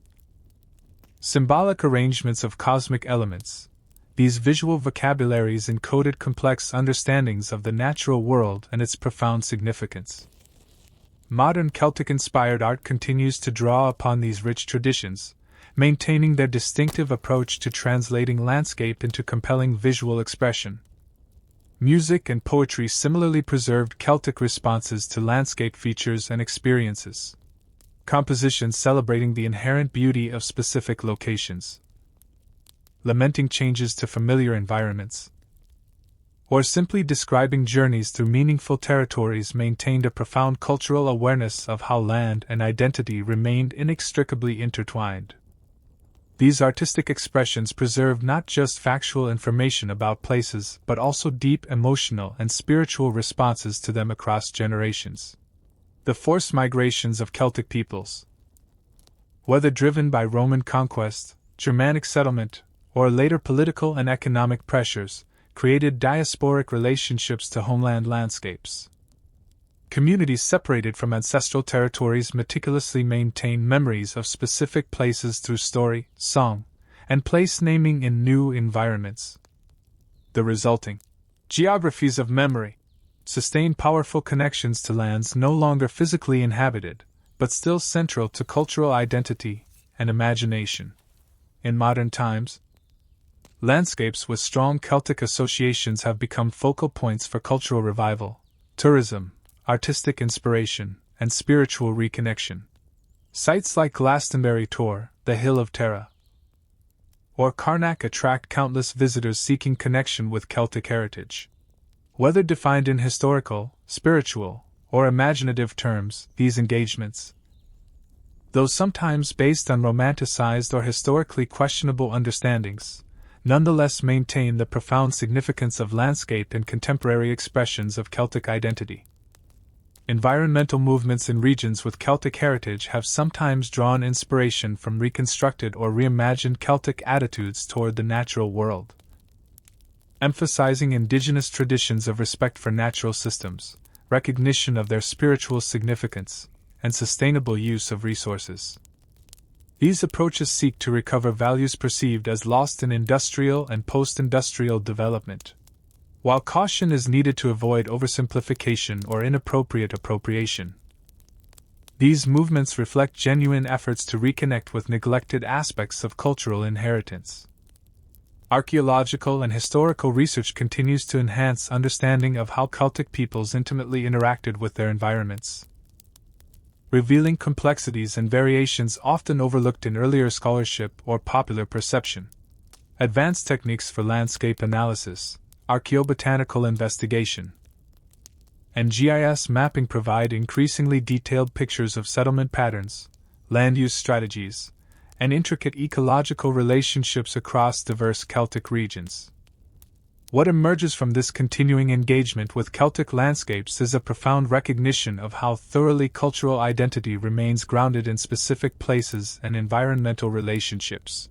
Symbolic arrangements of cosmic elements. These visual vocabularies encoded complex understandings of the natural world and its profound significance. Modern Celtic-inspired art continues to draw upon these rich traditions, maintaining their distinctive approach to translating landscape into compelling visual expression. Music and poetry similarly preserved Celtic responses to landscape features and experiences. Compositions celebrating the inherent beauty of specific locations, lamenting changes to familiar environments, or simply describing journeys through meaningful territories maintained a profound cultural awareness of how land and identity remained inextricably intertwined. These artistic expressions preserved not just factual information about places but also deep emotional and spiritual responses to them across generations. The forced migrations of Celtic peoples, whether driven by Roman conquest, Germanic settlement, or later political and economic pressures, created diasporic relationships to homeland landscapes. Communities separated from ancestral territories meticulously maintain memories of specific places through story, song, and place naming in new environments. The resulting geographies of memory sustain powerful connections to lands no longer physically inhabited, but still central to cultural identity and imagination. In modern times, landscapes with strong Celtic associations have become focal points for cultural revival, tourism, artistic inspiration, and spiritual reconnection. Sites like Glastonbury Tor, the Hill of Tara, or Carnac attract countless visitors seeking connection with Celtic heritage. Whether defined in historical, spiritual, or imaginative terms, these engagements, though sometimes based on romanticized or historically questionable understandings, nonetheless maintain the profound significance of landscape and contemporary expressions of Celtic identity. Environmental movements in regions with Celtic heritage have sometimes drawn inspiration from reconstructed or reimagined Celtic attitudes toward the natural world. Emphasizing indigenous traditions of respect for natural systems, recognition of their spiritual significance, and sustainable use of resources. These approaches seek to recover values perceived as lost in industrial and post-industrial development. While caution is needed to avoid oversimplification or inappropriate appropriation, these movements reflect genuine efforts to reconnect with neglected aspects of cultural inheritance. Archaeological and historical research continues to enhance understanding of how Celtic peoples intimately interacted with their environments, revealing complexities and variations often overlooked in earlier scholarship or popular perception. Advanced techniques for landscape analysis, archaeobotanical investigation, and GIS mapping provide increasingly detailed pictures of settlement patterns, land use strategies, and intricate ecological relationships across diverse Celtic regions. What emerges from this continuing engagement with Celtic landscapes is a profound recognition of how thoroughly cultural identity remains grounded in specific places and environmental relationships.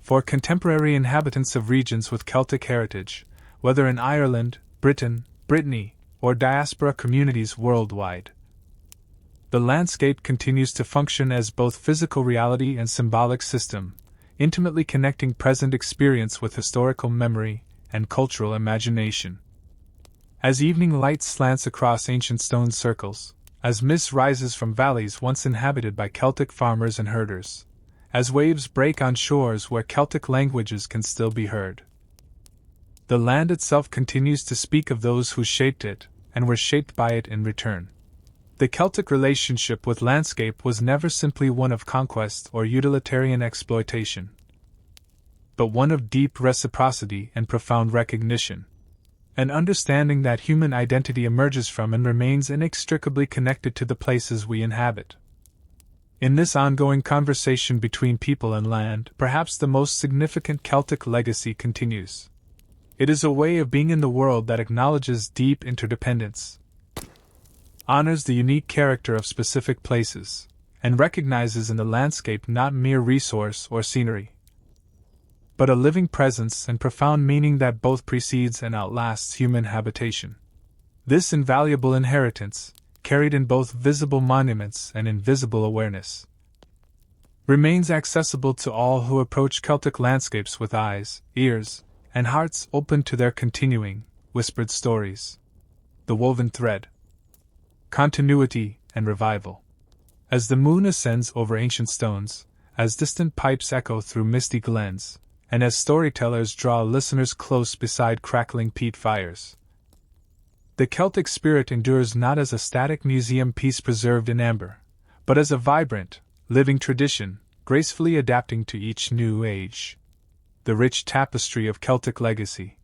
For contemporary inhabitants of regions with Celtic heritage, whether in Ireland, Britain, Brittany, or diaspora communities worldwide, the landscape continues to function as both physical reality and symbolic system, intimately connecting present experience with historical memory and cultural imagination. As evening light slants across ancient stone circles, as mist rises from valleys once inhabited by Celtic farmers and herders, as waves break on shores where Celtic languages can still be heard, The land itself continues to speak of those who shaped it, and were shaped by it in return. The Celtic relationship with landscape was never simply one of conquest or utilitarian exploitation, but one of deep reciprocity and profound recognition. An understanding that human identity emerges from and remains inextricably connected to the places we inhabit. In this ongoing conversation between people and land, perhaps the most significant Celtic legacy continues. It is a way of being in the world that acknowledges deep interdependence, honors the unique character of specific places, and recognizes in the landscape not mere resource or scenery, but a living presence and profound meaning that both precedes and outlasts human habitation. This invaluable inheritance, carried in both visible monuments and invisible awareness, remains accessible to all who approach Celtic landscapes with eyes, ears, and hearts open to their continuing, whispered stories. The woven thread. Continuity and revival. As the moon ascends over ancient stones, as distant pipes echo through misty glens, and as storytellers draw listeners close beside crackling peat fires, the Celtic spirit endures not as a static museum piece preserved in amber, but as a vibrant, living tradition, gracefully adapting to each new age. The rich tapestry of Celtic legacy,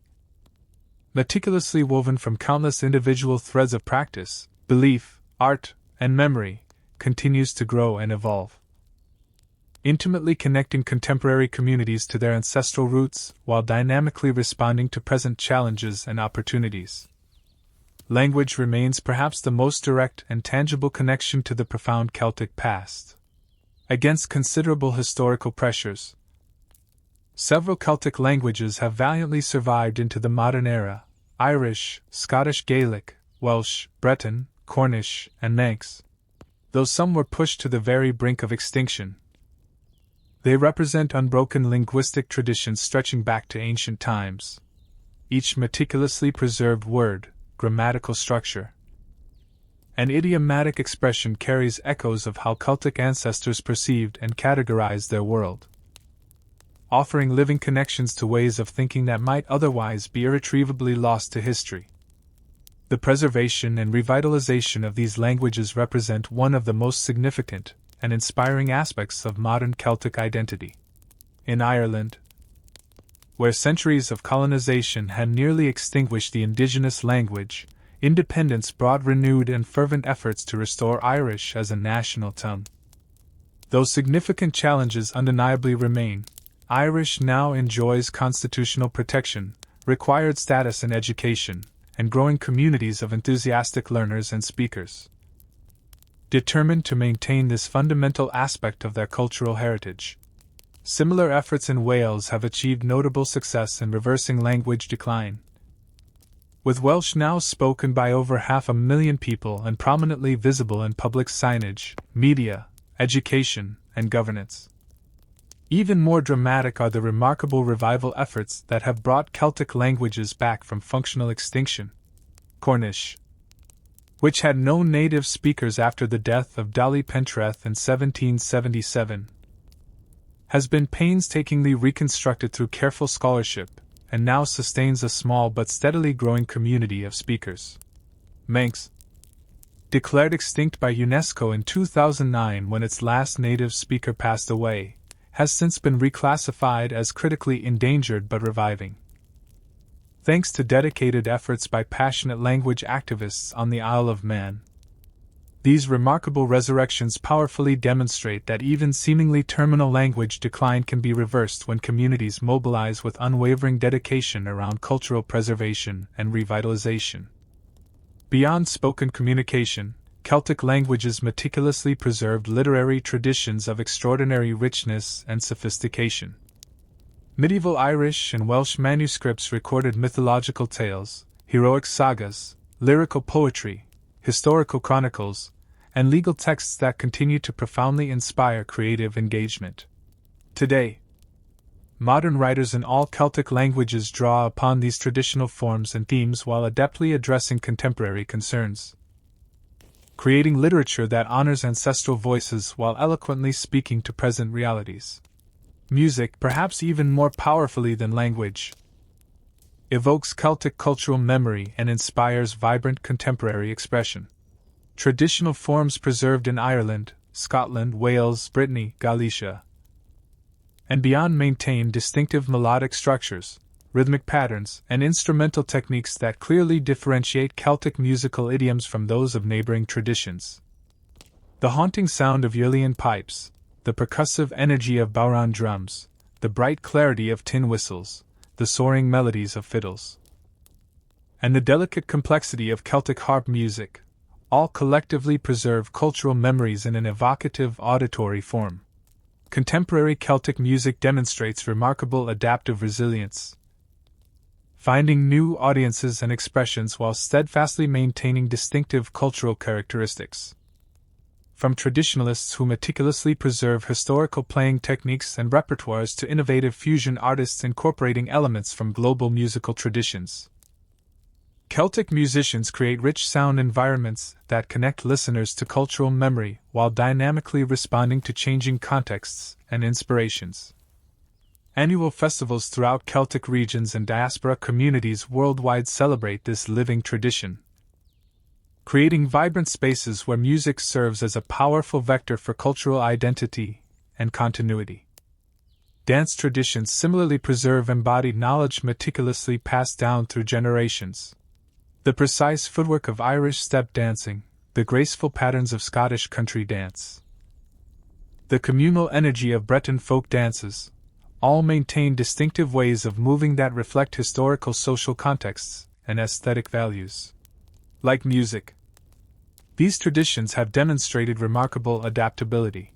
meticulously woven from countless individual threads of practice, belief, art, and memory, continues to grow and evolve, intimately connecting contemporary communities to their ancestral roots while dynamically responding to present challenges and opportunities. Language remains perhaps the most direct and tangible connection to the profound Celtic past. Against considerable historical pressures, several Celtic languages have valiantly survived into the modern era: Irish, Scottish Gaelic, Welsh, Breton, Cornish, and Manx. Though some were pushed to the very brink of extinction, they represent unbroken linguistic traditions stretching back to ancient times. Each meticulously preserved word, grammatical structure, and idiomatic expression carries echoes of how Celtic ancestors perceived and categorized their world, offering living connections to ways of thinking that might otherwise be irretrievably lost to history. The preservation and revitalization of these languages represent one of the most significant and inspiring aspects of modern Celtic identity. In Ireland, where centuries of colonization had nearly extinguished the indigenous language, independence brought renewed and fervent efforts to restore Irish as a national tongue. Though significant challenges undeniably remain, Irish now enjoys constitutional protection, required status in education, and growing communities of enthusiastic learners and speakers. Determined to maintain this fundamental aspect of their cultural heritage, similar efforts in Wales have achieved notable success in reversing language decline, with Welsh now spoken by over 500,000 people and prominently visible in public signage, media, education, and governance. Even more dramatic are the remarkable revival efforts that have brought Celtic languages back from functional extinction. Cornish, which had no native speakers after the death of Dolly Pentreth in 1777, has been painstakingly reconstructed through careful scholarship, and now sustains a small but steadily growing community of speakers. Manx, declared extinct by UNESCO in 2009 when its last native speaker passed away, has since been reclassified as critically endangered but reviving, thanks to dedicated efforts by passionate language activists on the Isle of Man. These remarkable resurrections powerfully demonstrate that even seemingly terminal language decline can be reversed when communities mobilize with unwavering dedication around cultural preservation and revitalization. Beyond spoken communication, Celtic languages meticulously preserved literary traditions of extraordinary richness and sophistication. Medieval Irish and Welsh manuscripts recorded mythological tales, heroic sagas, lyrical poetry, historical chronicles, and legal texts that continue to profoundly inspire creative engagement. Today, modern writers in all Celtic languages draw upon these traditional forms and themes while adeptly addressing contemporary concerns, creating literature that honors ancestral voices while eloquently speaking to present realities. Music, perhaps even more powerfully than language, evokes Celtic cultural memory and inspires vibrant contemporary expression. Traditional forms preserved in Ireland, Scotland, Wales, Brittany, Galicia, and beyond maintain distinctive melodic structures, rhythmic patterns, and instrumental techniques that clearly differentiate Celtic musical idioms from those of neighboring traditions. The haunting sound of Uilleann pipes, the percussive energy of bodhrán drums, the bright clarity of tin whistles, the soaring melodies of fiddles, and the delicate complexity of Celtic harp music, all collectively preserve cultural memories in an evocative auditory form. Contemporary Celtic music demonstrates remarkable adaptive resilience, finding new audiences and expressions while steadfastly maintaining distinctive cultural characteristics. From traditionalists who meticulously preserve historical playing techniques and repertoires to innovative fusion artists incorporating elements from global musical traditions, Celtic musicians create rich sound environments that connect listeners to cultural memory while dynamically responding to changing contexts and inspirations. Annual festivals throughout Celtic regions and diaspora communities worldwide celebrate this living tradition, creating vibrant spaces where music serves as a powerful vector for cultural identity and continuity. Dance traditions similarly preserve embodied knowledge meticulously passed down through generations. The precise footwork of Irish step dancing, the graceful patterns of Scottish country dance, the communal energy of Breton folk dances, all maintain distinctive ways of moving that reflect historical social contexts and aesthetic values. Like music, these traditions have demonstrated remarkable adaptability.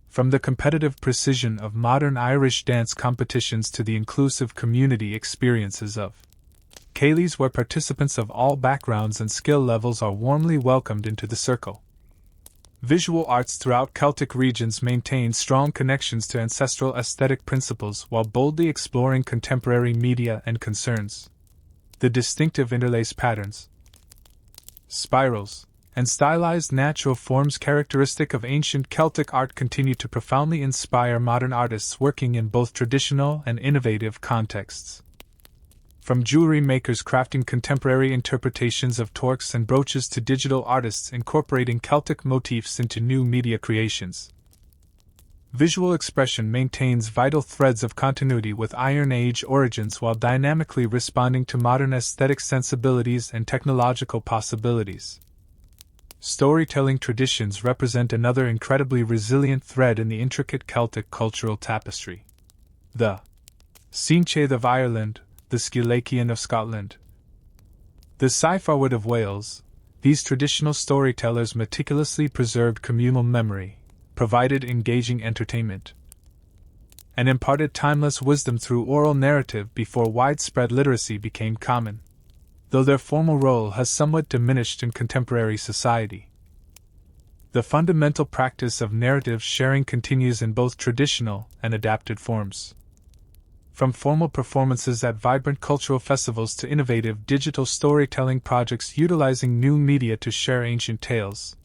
From the competitive precision of modern Irish dance competitions to the inclusive community experiences of Céilís, where participants of all backgrounds and skill levels are warmly welcomed into the circle. Visual arts throughout Celtic regions maintain strong connections to ancestral aesthetic principles while boldly exploring contemporary media and concerns. The distinctive interlace patterns, spirals, and stylized natural forms characteristic of ancient Celtic art continue to profoundly inspire modern artists working in both traditional and innovative contexts. From jewelry makers crafting contemporary interpretations of torques and brooches to digital artists incorporating Celtic motifs into new media creations, visual expression maintains vital threads of continuity with Iron Age origins while dynamically responding to modern aesthetic sensibilities and technological possibilities. Storytelling traditions represent another incredibly resilient thread in the intricate Celtic cultural tapestry. The Saointeach of Ireland, the Scileician of Scotland, the Cyfarwood of Wales, these traditional storytellers meticulously preserved communal memory, provided engaging entertainment, and imparted timeless wisdom through oral narrative before widespread literacy became common, though their formal role has somewhat diminished in contemporary society. The fundamental practice of narrative sharing continues in both traditional and adapted forms. From formal performances at vibrant cultural festivals to innovative digital storytelling projects utilizing new media to share ancient tales,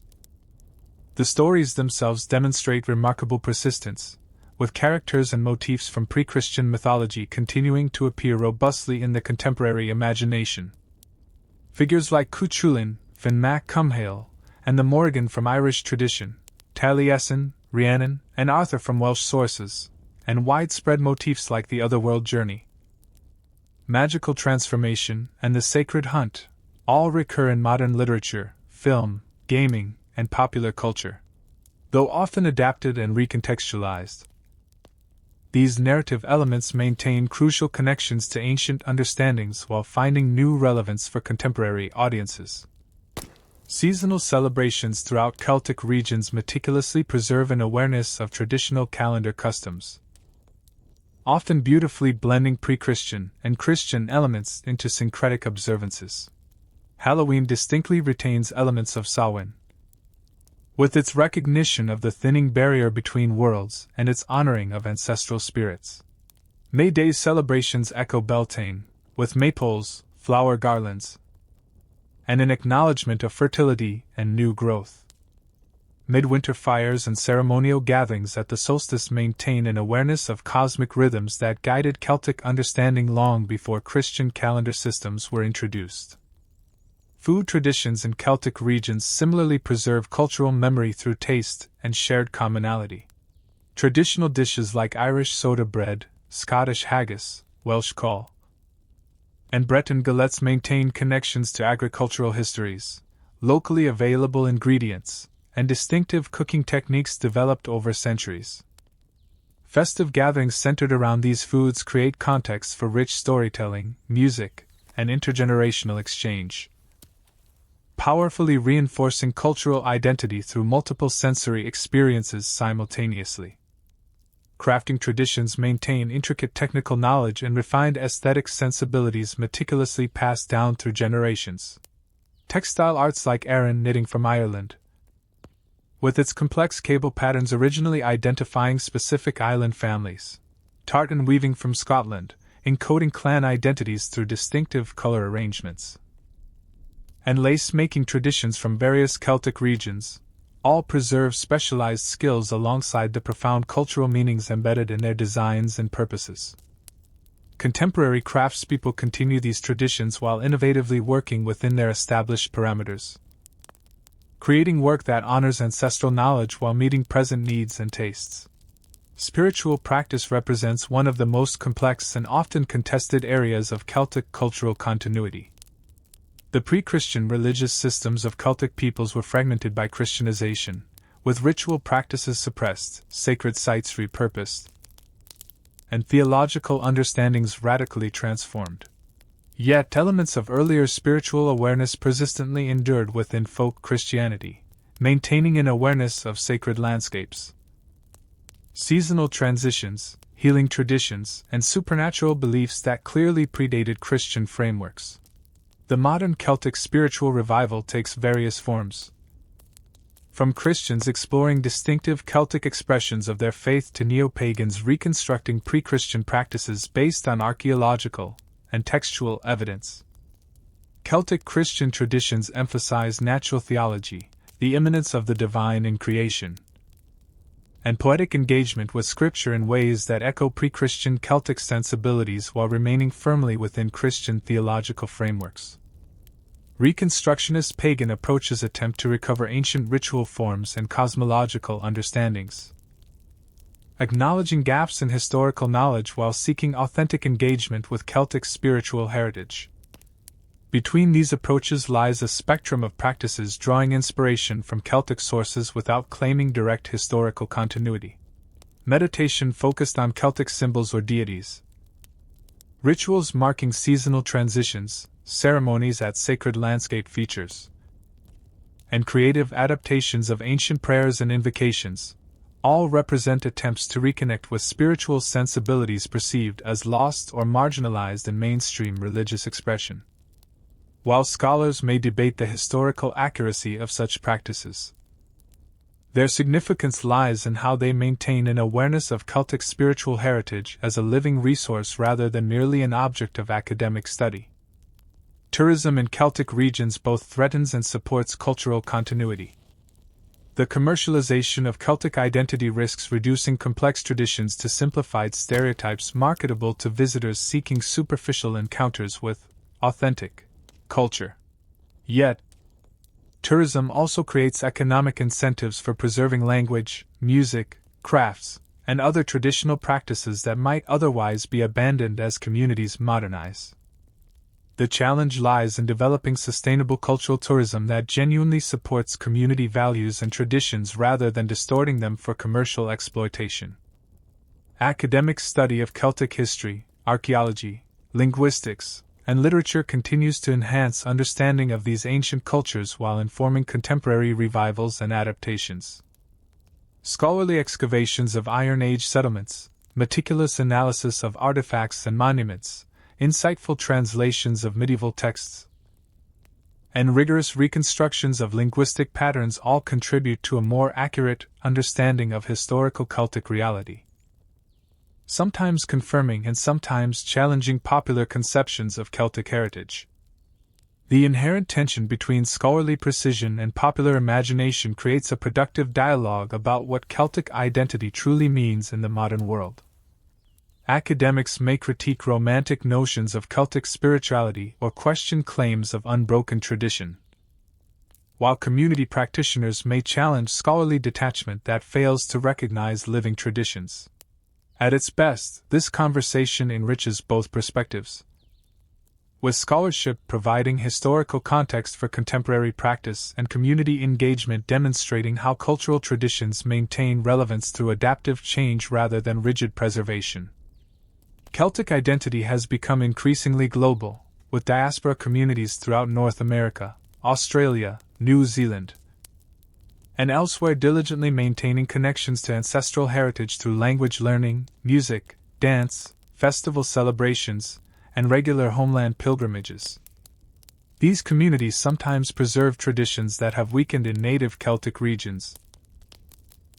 the stories themselves demonstrate remarkable persistence, with characters and motifs from pre-Christian mythology continuing to appear robustly in the contemporary imagination. Figures like Cuchulainn, Finn Mac Cumhaill, and the Morrigan from Irish tradition, Taliesin, Rhiannon, and Arthur from Welsh sources, and widespread motifs like the Otherworld Journey, magical transformation, and the sacred hunt, all recur in modern literature, film, gaming, and popular culture. Though often adapted and recontextualized, these narrative elements maintain crucial connections to ancient understandings while finding new relevance for contemporary audiences. Seasonal celebrations throughout Celtic regions meticulously preserve an awareness of traditional calendar customs, often beautifully blending pre-Christian and Christian elements into syncretic observances. Halloween distinctly retains elements of Samhain, with its recognition of the thinning barrier between worlds and its honoring of ancestral spirits. May Day celebrations echo Beltane, with maypoles, flower garlands, and an acknowledgement of fertility and new growth. midwinter fires and ceremonial gatherings at the solstice maintain an awareness of cosmic rhythms that guided Celtic understanding long before Christian calendar systems were introduced. Food traditions in Celtic regions similarly preserve cultural memory through taste and shared commonality. Traditional dishes like Irish soda bread, Scottish haggis, Welsh caul, and Breton galettes maintain connections to agricultural histories, locally available ingredients, and distinctive cooking techniques developed over centuries. Festive gatherings centered around these foods create contexts for rich storytelling, music, and intergenerational exchange, powerfully reinforcing cultural identity through multiple sensory experiences simultaneously. Crafting traditions maintain intricate technical knowledge and refined aesthetic sensibilities meticulously passed down through generations. Textile arts like Aran knitting from Ireland, with its complex cable patterns originally identifying specific island families, tartan weaving from Scotland, encoding clan identities through distinctive color arrangements, and lace-making traditions from various Celtic regions, all preserve specialized skills alongside the profound cultural meanings embedded in their designs and purposes. Contemporary craftspeople continue these traditions while innovatively working within their established parameters, creating work that honors ancestral knowledge while meeting present needs and tastes. Spiritual practice represents one of the most complex and often contested areas of Celtic cultural continuity. The pre-Christian religious systems of Celtic peoples were fragmented by Christianization, with ritual practices suppressed, sacred sites repurposed, and theological understandings radically transformed. Yet elements of earlier spiritual awareness persistently endured within folk Christianity, maintaining an awareness of sacred landscapes, seasonal transitions, healing traditions, and supernatural beliefs that clearly predated Christian frameworks. The modern Celtic spiritual revival takes various forms, from Christians exploring distinctive Celtic expressions of their faith to neo-pagans reconstructing pre-Christian practices based on archaeological and textual evidence. Celtic Christian traditions emphasize natural theology, the immanence of the divine in creation, and poetic engagement with Scripture in ways that echo pre-Christian Celtic sensibilities while remaining firmly within Christian theological frameworks. Reconstructionist pagan approaches attempt to recover ancient ritual forms and cosmological understandings, acknowledging gaps in historical knowledge while seeking authentic engagement with Celtic spiritual heritage. Between these approaches lies a spectrum of practices drawing inspiration from Celtic sources without claiming direct historical continuity. Meditation focused on Celtic symbols or deities, rituals marking seasonal transitions, ceremonies at sacred landscape features, and creative adaptations of ancient prayers and invocations, all represent attempts to reconnect with spiritual sensibilities perceived as lost or marginalized in mainstream religious expression. While scholars may debate the historical accuracy of such practices, their significance lies in how they maintain an awareness of Celtic spiritual heritage as a living resource rather than merely an object of academic study. Tourism in Celtic regions both threatens and supports cultural continuity. The commercialization of Celtic identity risks reducing complex traditions to simplified stereotypes marketable to visitors seeking superficial encounters with authentic culture. Yet, tourism also creates economic incentives for preserving language, music, crafts, and other traditional practices that might otherwise be abandoned as communities modernize. The challenge lies in developing sustainable cultural tourism that genuinely supports community values and traditions rather than distorting them for commercial exploitation. Academic study of Celtic history, archaeology, linguistics, and literature continues to enhance understanding of these ancient cultures while informing contemporary revivals and adaptations. Scholarly excavations of Iron Age settlements, meticulous analysis of artifacts and monuments, insightful translations of medieval texts, and rigorous reconstructions of linguistic patterns all contribute to a more accurate understanding of historical Celtic reality, sometimes confirming and sometimes challenging popular conceptions of Celtic heritage. The inherent tension between scholarly precision and popular imagination creates a productive dialogue about what Celtic identity truly means in the modern world. Academics may critique romantic notions of Celtic spirituality or question claims of unbroken tradition, while community practitioners may challenge scholarly detachment that fails to recognize living traditions. At its best, this conversation enriches both perspectives, with scholarship providing historical context for contemporary practice and community engagement demonstrating how cultural traditions maintain relevance through adaptive change rather than rigid preservation. Celtic identity has become increasingly global, with diaspora communities throughout North America, Australia, New Zealand, and elsewhere diligently maintaining connections to ancestral heritage through language learning, music, dance, festival celebrations, and regular homeland pilgrimages. These communities sometimes preserve traditions that have weakened in native Celtic regions,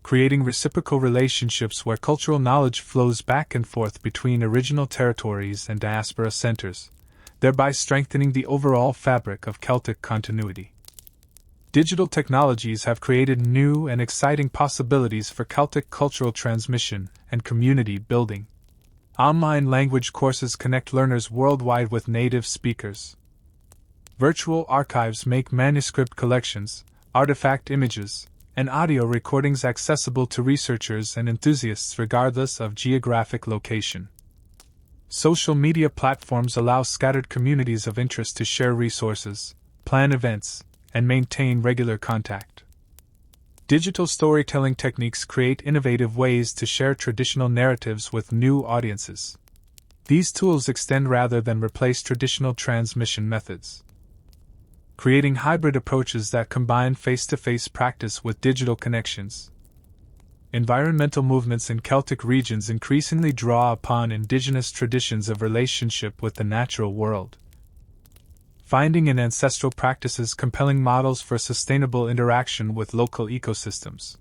creating reciprocal relationships where cultural knowledge flows back and forth between original territories and diaspora centers, thereby strengthening the overall fabric of Celtic continuity. Digital technologies have created new and exciting possibilities for Celtic cultural transmission and community building. Online language courses connect learners worldwide with native speakers. Virtual archives make manuscript collections, artifact images, and audio recordings accessible to researchers and enthusiasts regardless of geographic location. Social media platforms allow scattered communities of interest to share resources, plan events, and maintain regular contact. Digital storytelling techniques create innovative ways to share traditional narratives with new audiences. These tools extend rather than replace traditional transmission methods, creating hybrid approaches that combine face-to-face practice with digital connections. Environmental movements in Celtic regions increasingly draw upon indigenous traditions of relationship with the natural world, finding in ancestral practices compelling models for sustainable interaction with local ecosystems.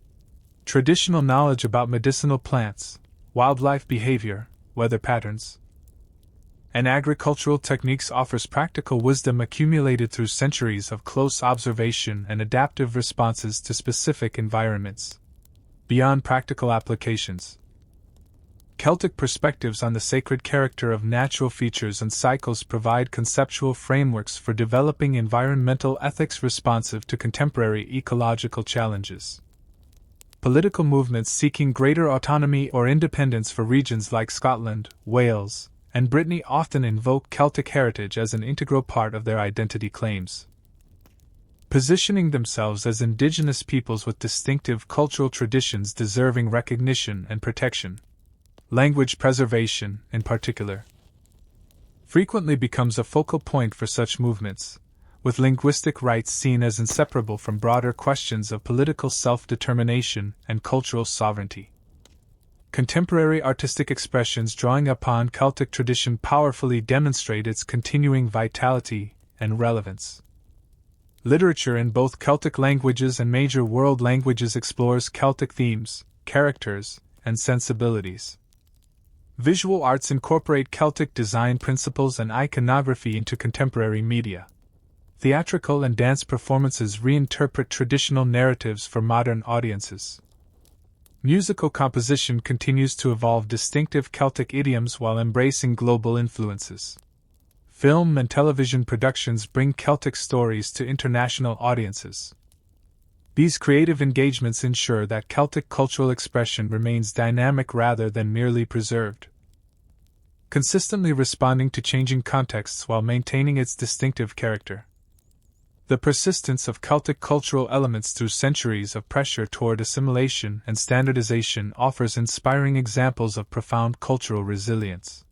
Traditional knowledge about medicinal plants, wildlife behavior, weather patterns, and agricultural techniques offers practical wisdom accumulated through centuries of close observation and adaptive responses to specific environments. Beyond practical applications, Celtic perspectives on the sacred character of natural features and cycles provide conceptual frameworks for developing environmental ethics responsive to contemporary ecological challenges. Political movements seeking greater autonomy or independence for regions like Scotland, Wales, and Brittany often invoke Celtic heritage as an integral part of their identity claims, positioning themselves as indigenous peoples with distinctive cultural traditions deserving recognition and protection. Language preservation, in particular, frequently becomes a focal point for such movements, with linguistic rights seen as inseparable from broader questions of political self-determination and cultural sovereignty. Contemporary artistic expressions drawing upon Celtic tradition powerfully demonstrate its continuing vitality and relevance. Literature in both Celtic languages and major world languages explores Celtic themes, characters, and sensibilities. Visual arts incorporate Celtic design principles and iconography into contemporary media. Theatrical and dance performances reinterpret traditional narratives for modern audiences. Musical composition continues to evolve distinctive Celtic idioms while embracing global influences. Film and television productions bring Celtic stories to international audiences. These creative engagements ensure that Celtic cultural expression remains dynamic rather than merely preserved, consistently responding to changing contexts while maintaining its distinctive character. The persistence of Celtic cultural elements through centuries of pressure toward assimilation and standardization offers inspiring examples of profound cultural resilience.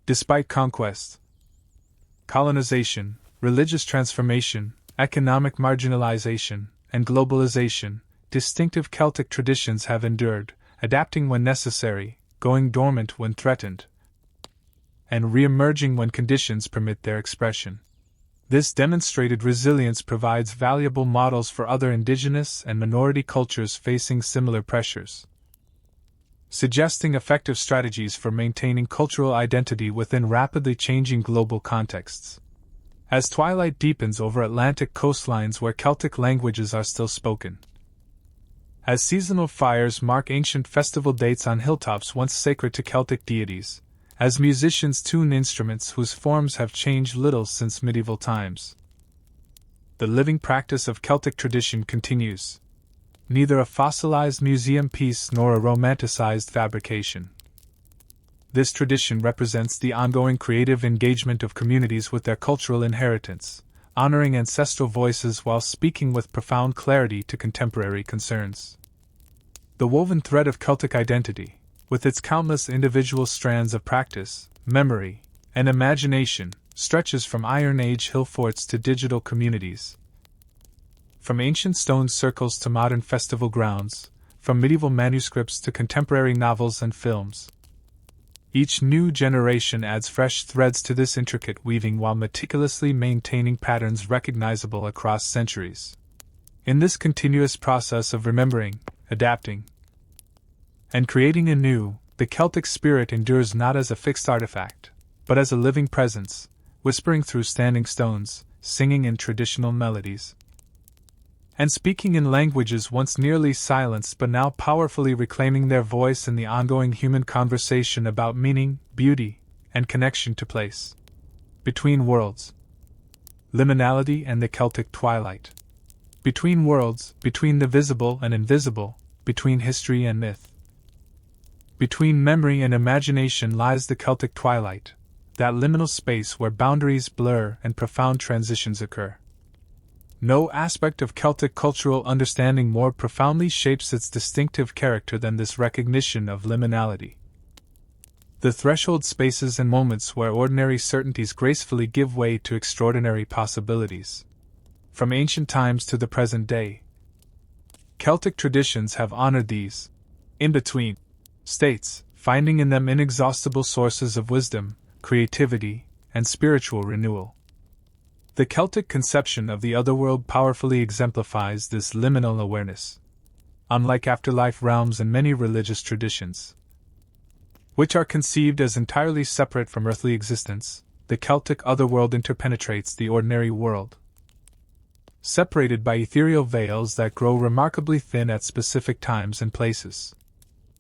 Despite conquest, colonization, religious transformation, economic marginalization, and globalization, distinctive Celtic traditions have endured, adapting when necessary, going dormant when threatened, and re-emerging when conditions permit their expression. This demonstrated resilience provides valuable models for other indigenous and minority cultures facing similar pressures, suggesting effective strategies for maintaining cultural identity within rapidly changing global contexts. as twilight deepens over Atlantic coastlines where Celtic languages are still spoken. As seasonal fires mark ancient festival dates on hilltops once sacred to Celtic deities, as musicians tune instruments whose forms have changed little since medieval times. The living practice of Celtic tradition continues. Neither a fossilized museum piece nor a romanticized fabrication. This tradition represents the ongoing creative engagement of communities with their cultural inheritance, honoring ancestral voices while speaking with profound clarity to contemporary concerns. The woven thread of Celtic identity, with its countless individual strands of practice, memory, and imagination, stretches from Iron Age hill forts to digital communities. From ancient stone circles to modern festival grounds, from medieval manuscripts to contemporary novels and films. Each new generation adds fresh threads to this intricate weaving while meticulously maintaining patterns recognizable across centuries. In this continuous process of remembering, adapting, and creating anew, the Celtic spirit endures not as a fixed artifact, but as a living presence, whispering through standing stones, singing in traditional melodies, and speaking in languages once nearly silenced but now powerfully reclaiming their voice in the ongoing human conversation about meaning, beauty, and connection to place. Between worlds. Liminality and the Celtic twilight. Between worlds, between the visible and invisible, between history and myth. Between memory and imagination lies the Celtic twilight, that liminal space where boundaries blur and profound transitions occur. No aspect of Celtic cultural understanding more profoundly shapes its distinctive character than this recognition of liminality. The threshold spaces and moments where ordinary certainties gracefully give way to extraordinary possibilities. From ancient times to the present day, Celtic traditions have honored these in-between states, finding in them inexhaustible sources of wisdom, creativity, and spiritual renewal. The Celtic conception of the otherworld powerfully exemplifies this liminal awareness. Unlike afterlife realms and many religious traditions, which are conceived as entirely separate from earthly existence, the Celtic otherworld interpenetrates the ordinary world. Separated by ethereal veils that grow remarkably thin at specific times and places,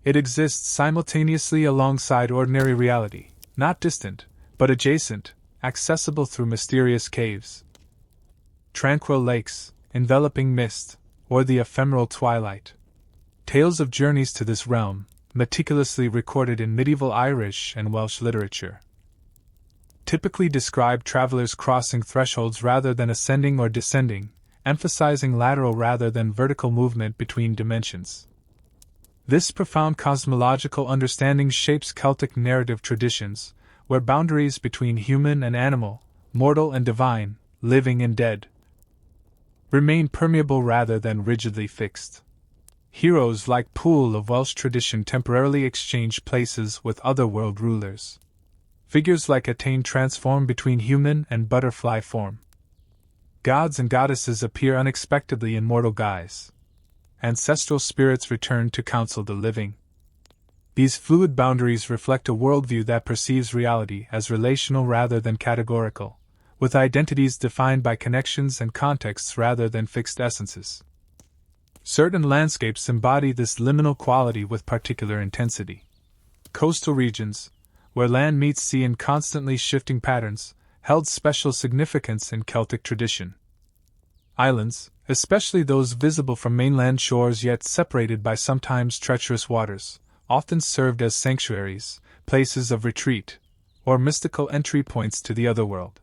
it exists simultaneously alongside ordinary reality, not distant, but adjacent, accessible through mysterious caves, tranquil lakes, enveloping mist, or the ephemeral twilight. Tales of journeys to this realm, meticulously recorded in medieval Irish and Welsh literature, typically describe travelers crossing thresholds rather than ascending or descending, emphasizing lateral rather than vertical movement between dimensions. This profound cosmological understanding shapes Celtic narrative traditions, where boundaries between human and animal, mortal and divine, living and dead, remain permeable rather than rigidly fixed. Heroes like Poole of Welsh tradition temporarily exchange places with otherworld rulers. Figures like Attain transform between human and butterfly form. Gods and goddesses appear unexpectedly in mortal guise. Ancestral spirits return to counsel the living. These fluid boundaries reflect a worldview that perceives reality as relational rather than categorical, with identities defined by connections and contexts rather than fixed essences. Certain landscapes embody this liminal quality with particular intensity. Coastal regions, where land meets sea in constantly shifting patterns, held special significance in Celtic tradition. Islands, especially those visible from mainland shores yet separated by sometimes treacherous waters, often served as sanctuaries, places of retreat, or mystical entry points to the otherworld.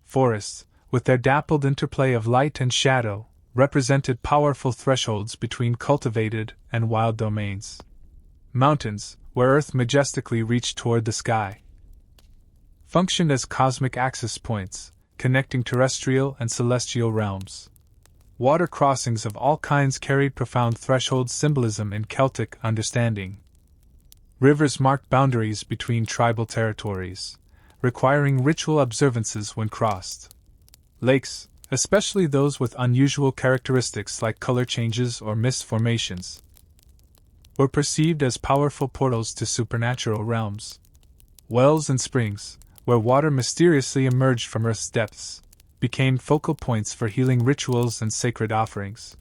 Forests, with their dappled interplay of light and shadow, represented powerful thresholds between cultivated and wild domains. Mountains, where earth majestically reached toward the sky, functioned as cosmic access points, connecting terrestrial and celestial realms. Water crossings of all kinds carried profound threshold symbolism in Celtic understanding. Rivers marked boundaries between tribal territories, requiring ritual observances when crossed. Lakes, especially those with unusual characteristics like color changes or mist formations, were perceived as powerful portals to supernatural realms. Wells and springs, where water mysteriously emerged from Earth's depths, became focal points for healing rituals and sacred offerings.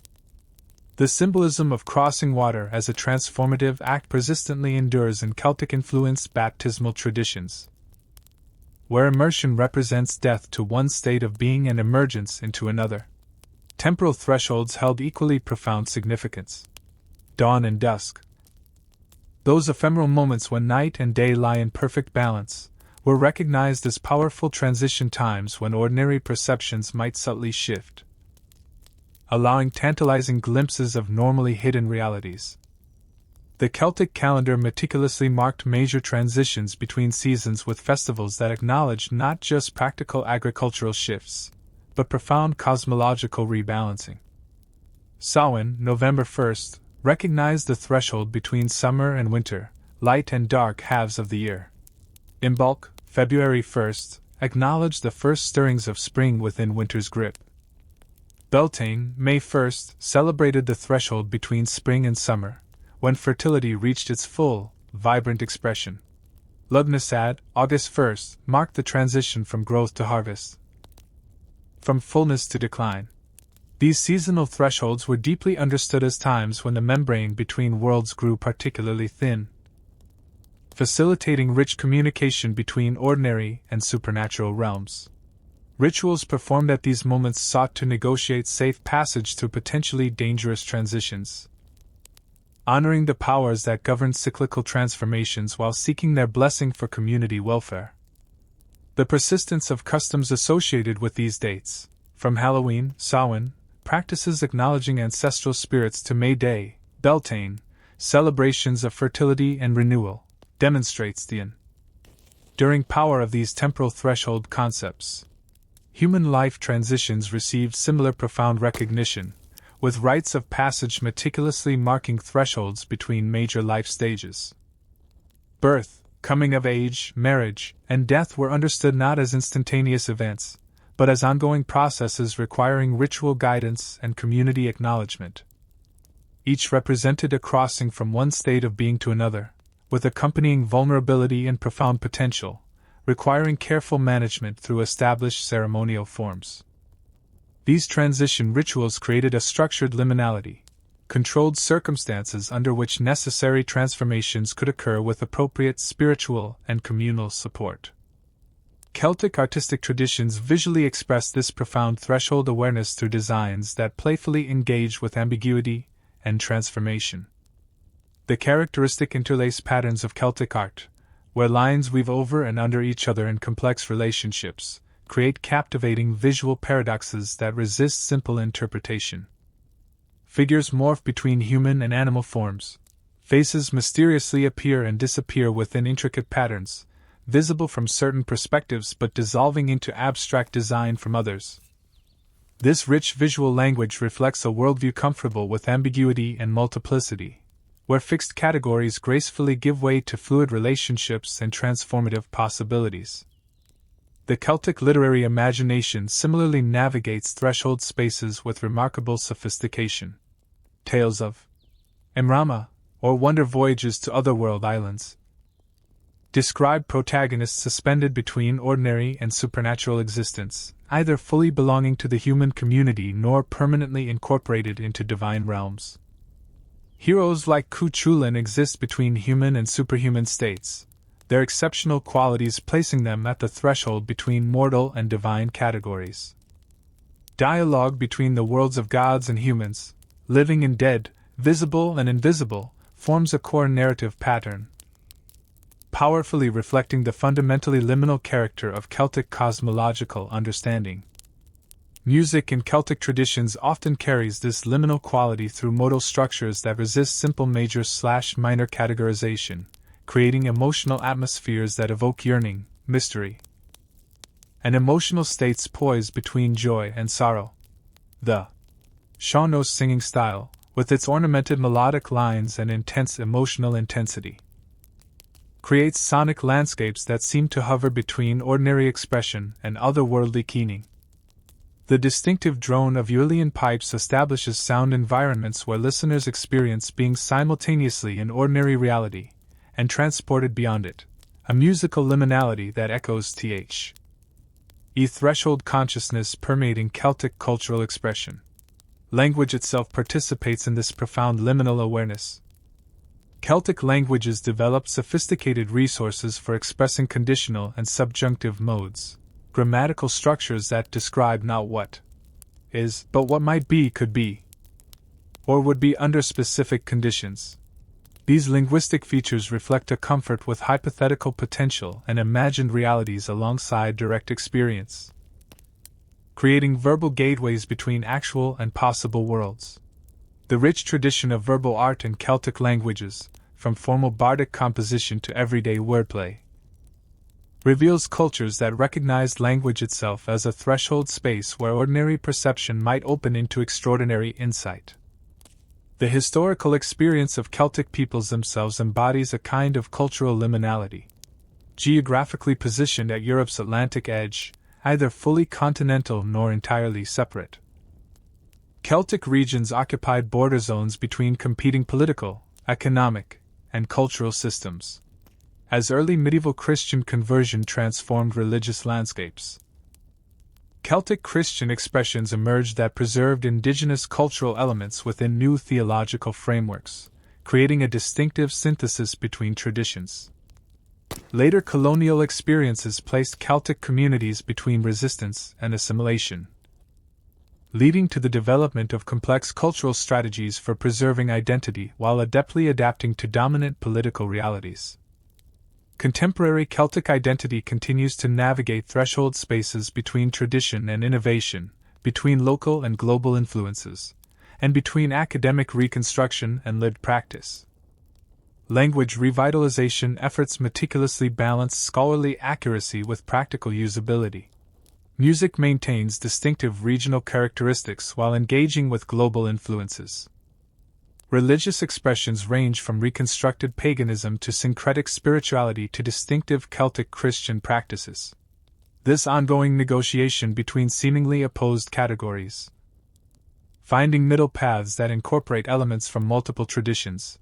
The symbolism of crossing water as a transformative act persistently endures in Celtic-influenced baptismal traditions, where immersion represents death to one state of being and emergence into another. Temporal thresholds held equally profound significance. Dawn and dusk, those ephemeral moments when night and day lie in perfect balance, were recognized as powerful transition times when ordinary perceptions might subtly shift, allowing tantalizing glimpses of normally hidden realities. The Celtic calendar meticulously marked major transitions between seasons with festivals that acknowledged not just practical agricultural shifts, but profound cosmological rebalancing. Samhain, November 1st, recognized the threshold between summer and winter, light and dark halves of the year. Imbolc, February 1st, acknowledged the first stirrings of spring within winter's grip. Beltane, May 1st, celebrated the threshold between spring and summer, when fertility reached its full, vibrant expression. Lugnasad, August 1st, marked the transition from growth to harvest, from fullness to decline. These seasonal thresholds were deeply understood as times when the membrane between worlds grew particularly thin, facilitating rich communication between ordinary and supernatural realms. Rituals performed at these moments sought to negotiate safe passage through potentially dangerous transitions, honoring the powers that govern cyclical transformations while seeking their blessing for community welfare. The persistence of customs associated with these dates, from Halloween, Samhain, practices acknowledging ancestral spirits to May Day, Beltane, celebrations of fertility and renewal, demonstrates the enduring power of these temporal threshold concepts. Human life transitions received similar profound recognition, with rites of passage meticulously marking thresholds between major life stages. Birth, coming of age, marriage, and death were understood not as instantaneous events, but as ongoing processes requiring ritual guidance and community acknowledgement. Each represented a crossing from one state of being to another, with accompanying vulnerability and profound potential, requiring careful management through established ceremonial forms. These transition rituals created a structured liminality, controlled circumstances under which necessary transformations could occur with appropriate spiritual and communal support. Celtic artistic traditions visually express this profound threshold awareness through designs that playfully engage with ambiguity and transformation. The characteristic interlaced patterns of Celtic art, where lines weave over and under each other in complex relationships, create captivating visual paradoxes that resist simple interpretation. Figures morph between human and animal forms. Faces mysteriously appear and disappear within intricate patterns, visible from certain perspectives but dissolving into abstract design from others. This rich visual language reflects a worldview comfortable with ambiguity and multiplicity, where fixed categories gracefully give way to fluid relationships and transformative possibilities. The Celtic literary imagination similarly navigates threshold spaces with remarkable sophistication. Tales of Imrama, or wonder voyages to otherworld islands, describe protagonists suspended between ordinary and supernatural existence, either fully belonging to the human community nor permanently incorporated into divine realms. Heroes like Cuchulainn exist between human and superhuman states, their exceptional qualities placing them at the threshold between mortal and divine categories. Dialogue between the worlds of gods and humans, living and dead, visible and invisible, forms a core narrative pattern, powerfully reflecting the fundamentally liminal character of Celtic cosmological understanding. Music in Celtic traditions often carries this liminal quality through modal structures that resist simple major/minor categorization, creating emotional atmospheres that evoke yearning, mystery, and emotional states poised between joy and sorrow. The Sean-Nós singing style, with its ornamented melodic lines and intense emotional intensity, creates sonic landscapes that seem to hover between ordinary expression and otherworldly keening. The distinctive drone of Uilleann pipes establishes sound environments where listeners experience being simultaneously in ordinary reality and transported beyond it, a musical liminality that echoes the threshold consciousness permeating Celtic cultural expression. Language itself participates in this profound liminal awareness. Celtic languages develop sophisticated resources for expressing conditional and subjunctive modes, grammatical structures that describe not what is, but what might be, could be, or would be under specific conditions. These linguistic features reflect a comfort with hypothetical potential and imagined realities alongside direct experience, creating verbal gateways between actual and possible worlds. The rich tradition of verbal art in Celtic languages, from formal bardic composition to everyday wordplay, reveals cultures that recognized language itself as a threshold space where ordinary perception might open into extraordinary insight. The historical experience of Celtic peoples themselves embodies a kind of cultural liminality, geographically positioned at Europe's Atlantic edge, either fully continental nor entirely separate. Celtic regions occupied border zones between competing political, economic, and cultural systems. As early medieval Christian conversion transformed religious landscapes, Celtic Christian expressions emerged that preserved indigenous cultural elements within new theological frameworks, creating a distinctive synthesis between traditions. Later colonial experiences placed Celtic communities between resistance and assimilation, leading to the development of complex cultural strategies for preserving identity while adeptly adapting to dominant political realities. Contemporary Celtic identity continues to navigate threshold spaces between tradition and innovation, between local and global influences, and between academic reconstruction and lived practice. Language revitalization efforts meticulously balance scholarly accuracy with practical usability. Music maintains distinctive regional characteristics while engaging with global influences. Religious expressions range from reconstructed paganism to syncretic spirituality to distinctive Celtic Christian practices. This ongoing negotiation between seemingly opposed categories, finding middle paths that incorporate elements from multiple traditions,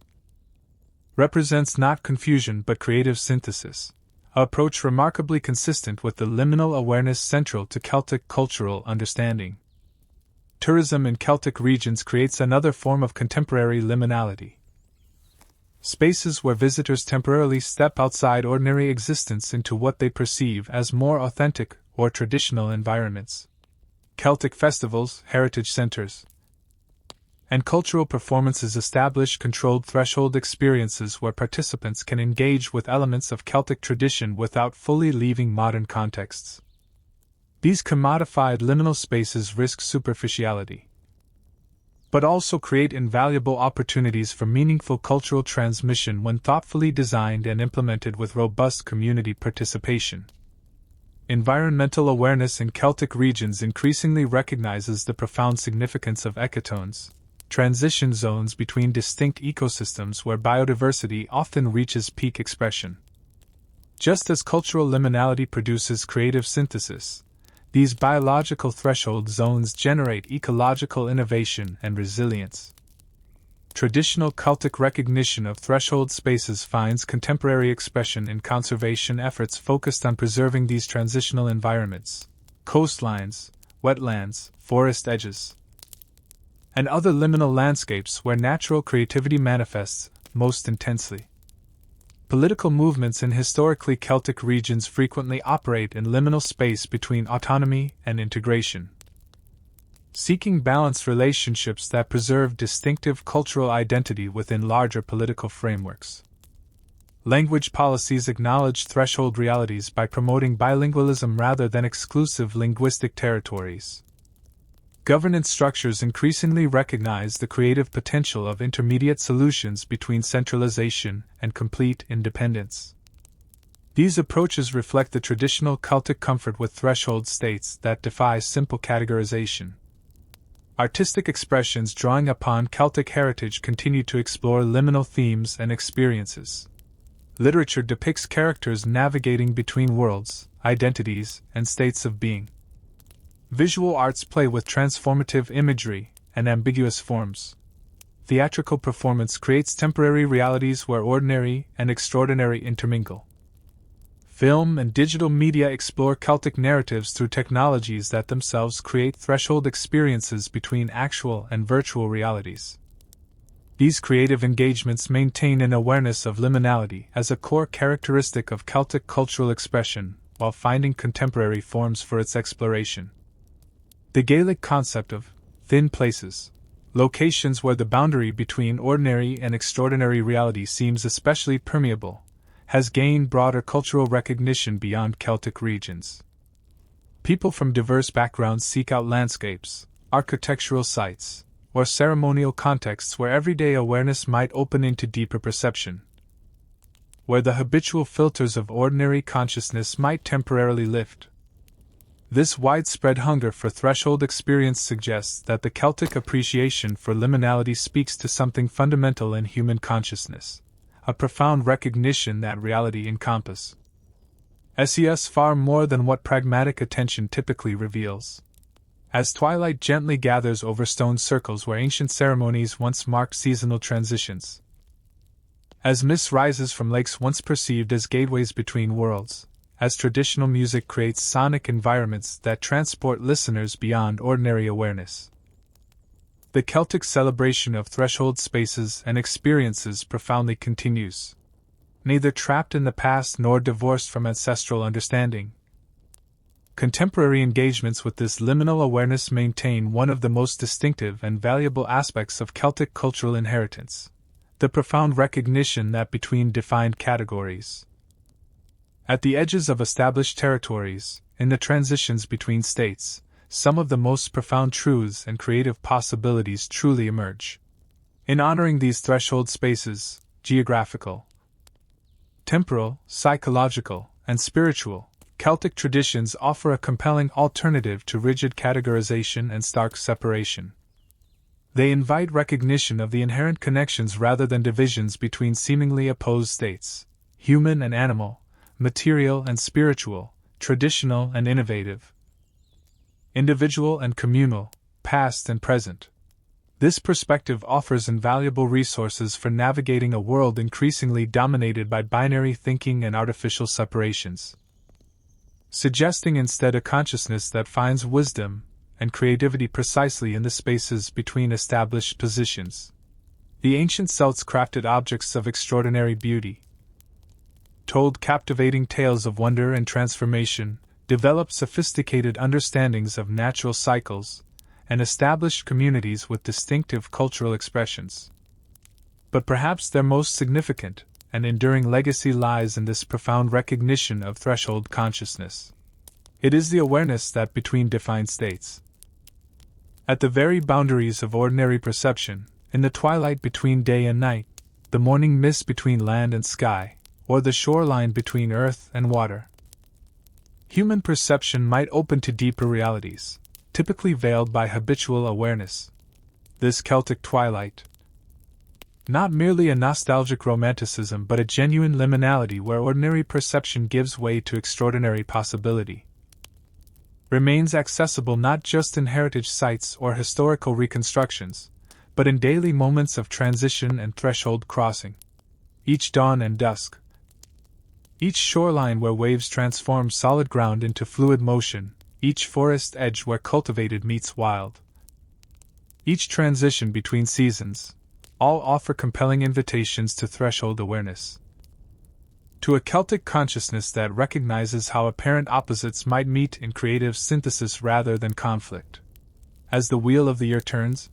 represents not confusion but creative synthesis, an approach remarkably consistent with the liminal awareness central to Celtic cultural understanding. Tourism in Celtic regions creates another form of contemporary liminality. Spaces where visitors temporarily step outside ordinary existence into what they perceive as more authentic or traditional environments. Celtic festivals, heritage centers, and cultural performances establish controlled threshold experiences where participants can engage with elements of Celtic tradition without fully leaving modern contexts. These commodified liminal spaces risk superficiality, but also create invaluable opportunities for meaningful cultural transmission when thoughtfully designed and implemented with robust community participation. Environmental awareness in Celtic regions increasingly recognizes the profound significance of ecotones, transition zones between distinct ecosystems where biodiversity often reaches peak expression. Just as cultural liminality produces creative synthesis, these biological threshold zones generate ecological innovation and resilience. Traditional Celtic recognition of threshold spaces finds contemporary expression in conservation efforts focused on preserving these transitional environments, coastlines, wetlands, forest edges, and other liminal landscapes where natural creativity manifests most intensely. Political movements in historically Celtic regions frequently operate in liminal space between autonomy and integration, seeking balanced relationships that preserve distinctive cultural identity within larger political frameworks. Language policies acknowledge threshold realities by promoting bilingualism rather than exclusive linguistic territories. Governance structures increasingly recognize the creative potential of intermediate solutions between centralization and complete independence. These approaches reflect the traditional Celtic comfort with threshold states that defy simple categorization. Artistic expressions drawing upon Celtic heritage continue to explore liminal themes and experiences. Literature depicts characters navigating between worlds, identities, and states of being. Visual arts play with transformative imagery and ambiguous forms. Theatrical performance creates temporary realities where ordinary and extraordinary intermingle. Film and digital media explore Celtic narratives through technologies that themselves create threshold experiences between actual and virtual realities. These creative engagements maintain an awareness of liminality as a core characteristic of Celtic cultural expression, while finding contemporary forms for its exploration. The Gaelic concept of thin places, locations where the boundary between ordinary and extraordinary reality seems especially permeable, has gained broader cultural recognition beyond Celtic regions. People from diverse backgrounds seek out landscapes, architectural sites, or ceremonial contexts where everyday awareness might open into deeper perception, where the habitual filters of ordinary consciousness might temporarily lift. This widespread hunger for threshold experience suggests that the Celtic appreciation for liminality speaks to something fundamental in human consciousness, a profound recognition that reality encompasses far more than what pragmatic attention typically reveals. As twilight gently gathers over stone circles where ancient ceremonies once marked seasonal transitions, as mist rises from lakes once perceived as gateways between worlds, as traditional music creates sonic environments that transport listeners beyond ordinary awareness, the Celtic celebration of threshold spaces and experiences profoundly continues. Neither trapped in the past nor divorced from ancestral understanding, contemporary engagements with this liminal awareness maintain one of the most distinctive and valuable aspects of Celtic cultural inheritance: the profound recognition that between defined categories, at the edges of established territories, in the transitions between states, some of the most profound truths and creative possibilities truly emerge. In honoring these threshold spaces, geographical, temporal, psychological, and spiritual, Celtic traditions offer a compelling alternative to rigid categorization and stark separation. They invite recognition of the inherent connections rather than divisions between seemingly opposed states: human and animal, material and spiritual, traditional and innovative, individual and communal, past and present. This perspective offers invaluable resources for navigating a world increasingly dominated by binary thinking and artificial separations, suggesting instead a consciousness that finds wisdom and creativity precisely in the spaces between established positions. The ancient Celts crafted objects of extraordinary beauty, told captivating tales of wonder and transformation, developed sophisticated understandings of natural cycles, and established communities with distinctive cultural expressions. But perhaps their most significant and enduring legacy lies in this profound recognition of threshold consciousness. It is the awareness that between defined states, at the very boundaries of ordinary perception, in the twilight between day and night, the morning mist between land and sky, or the shoreline between earth and water, human perception might open to deeper realities, typically veiled by habitual awareness. This Celtic twilight, not merely a nostalgic romanticism but a genuine liminality where ordinary perception gives way to extraordinary possibility, remains accessible not just in heritage sites or historical reconstructions, but in daily moments of transition and threshold crossing. Each dawn and dusk, each shoreline where waves transform solid ground into fluid motion, each forest edge where cultivated meets wild, each transition between seasons, all offer compelling invitations to threshold awareness, to a Celtic consciousness that recognizes how apparent opposites might meet in creative synthesis rather than conflict. As the wheel of the year turns,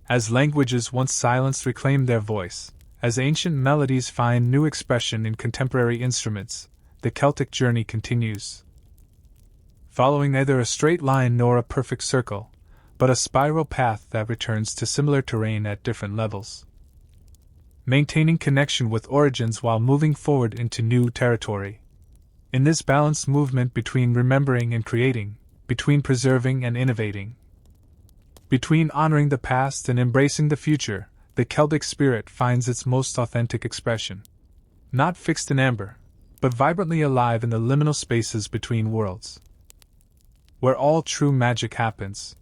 as languages once silenced reclaim their voice, as ancient melodies find new expression in contemporary instruments, the Celtic journey continues, following neither a straight line nor a perfect circle, but a spiral path that returns to similar terrain at different levels, maintaining connection with origins while moving forward into new territory. In this balanced movement between remembering and creating, between preserving and innovating, between honoring the past and embracing the future, the Celtic spirit finds its most authentic expression. Not fixed in amber, but vibrantly alive in the liminal spaces between worlds, where all true magic happens.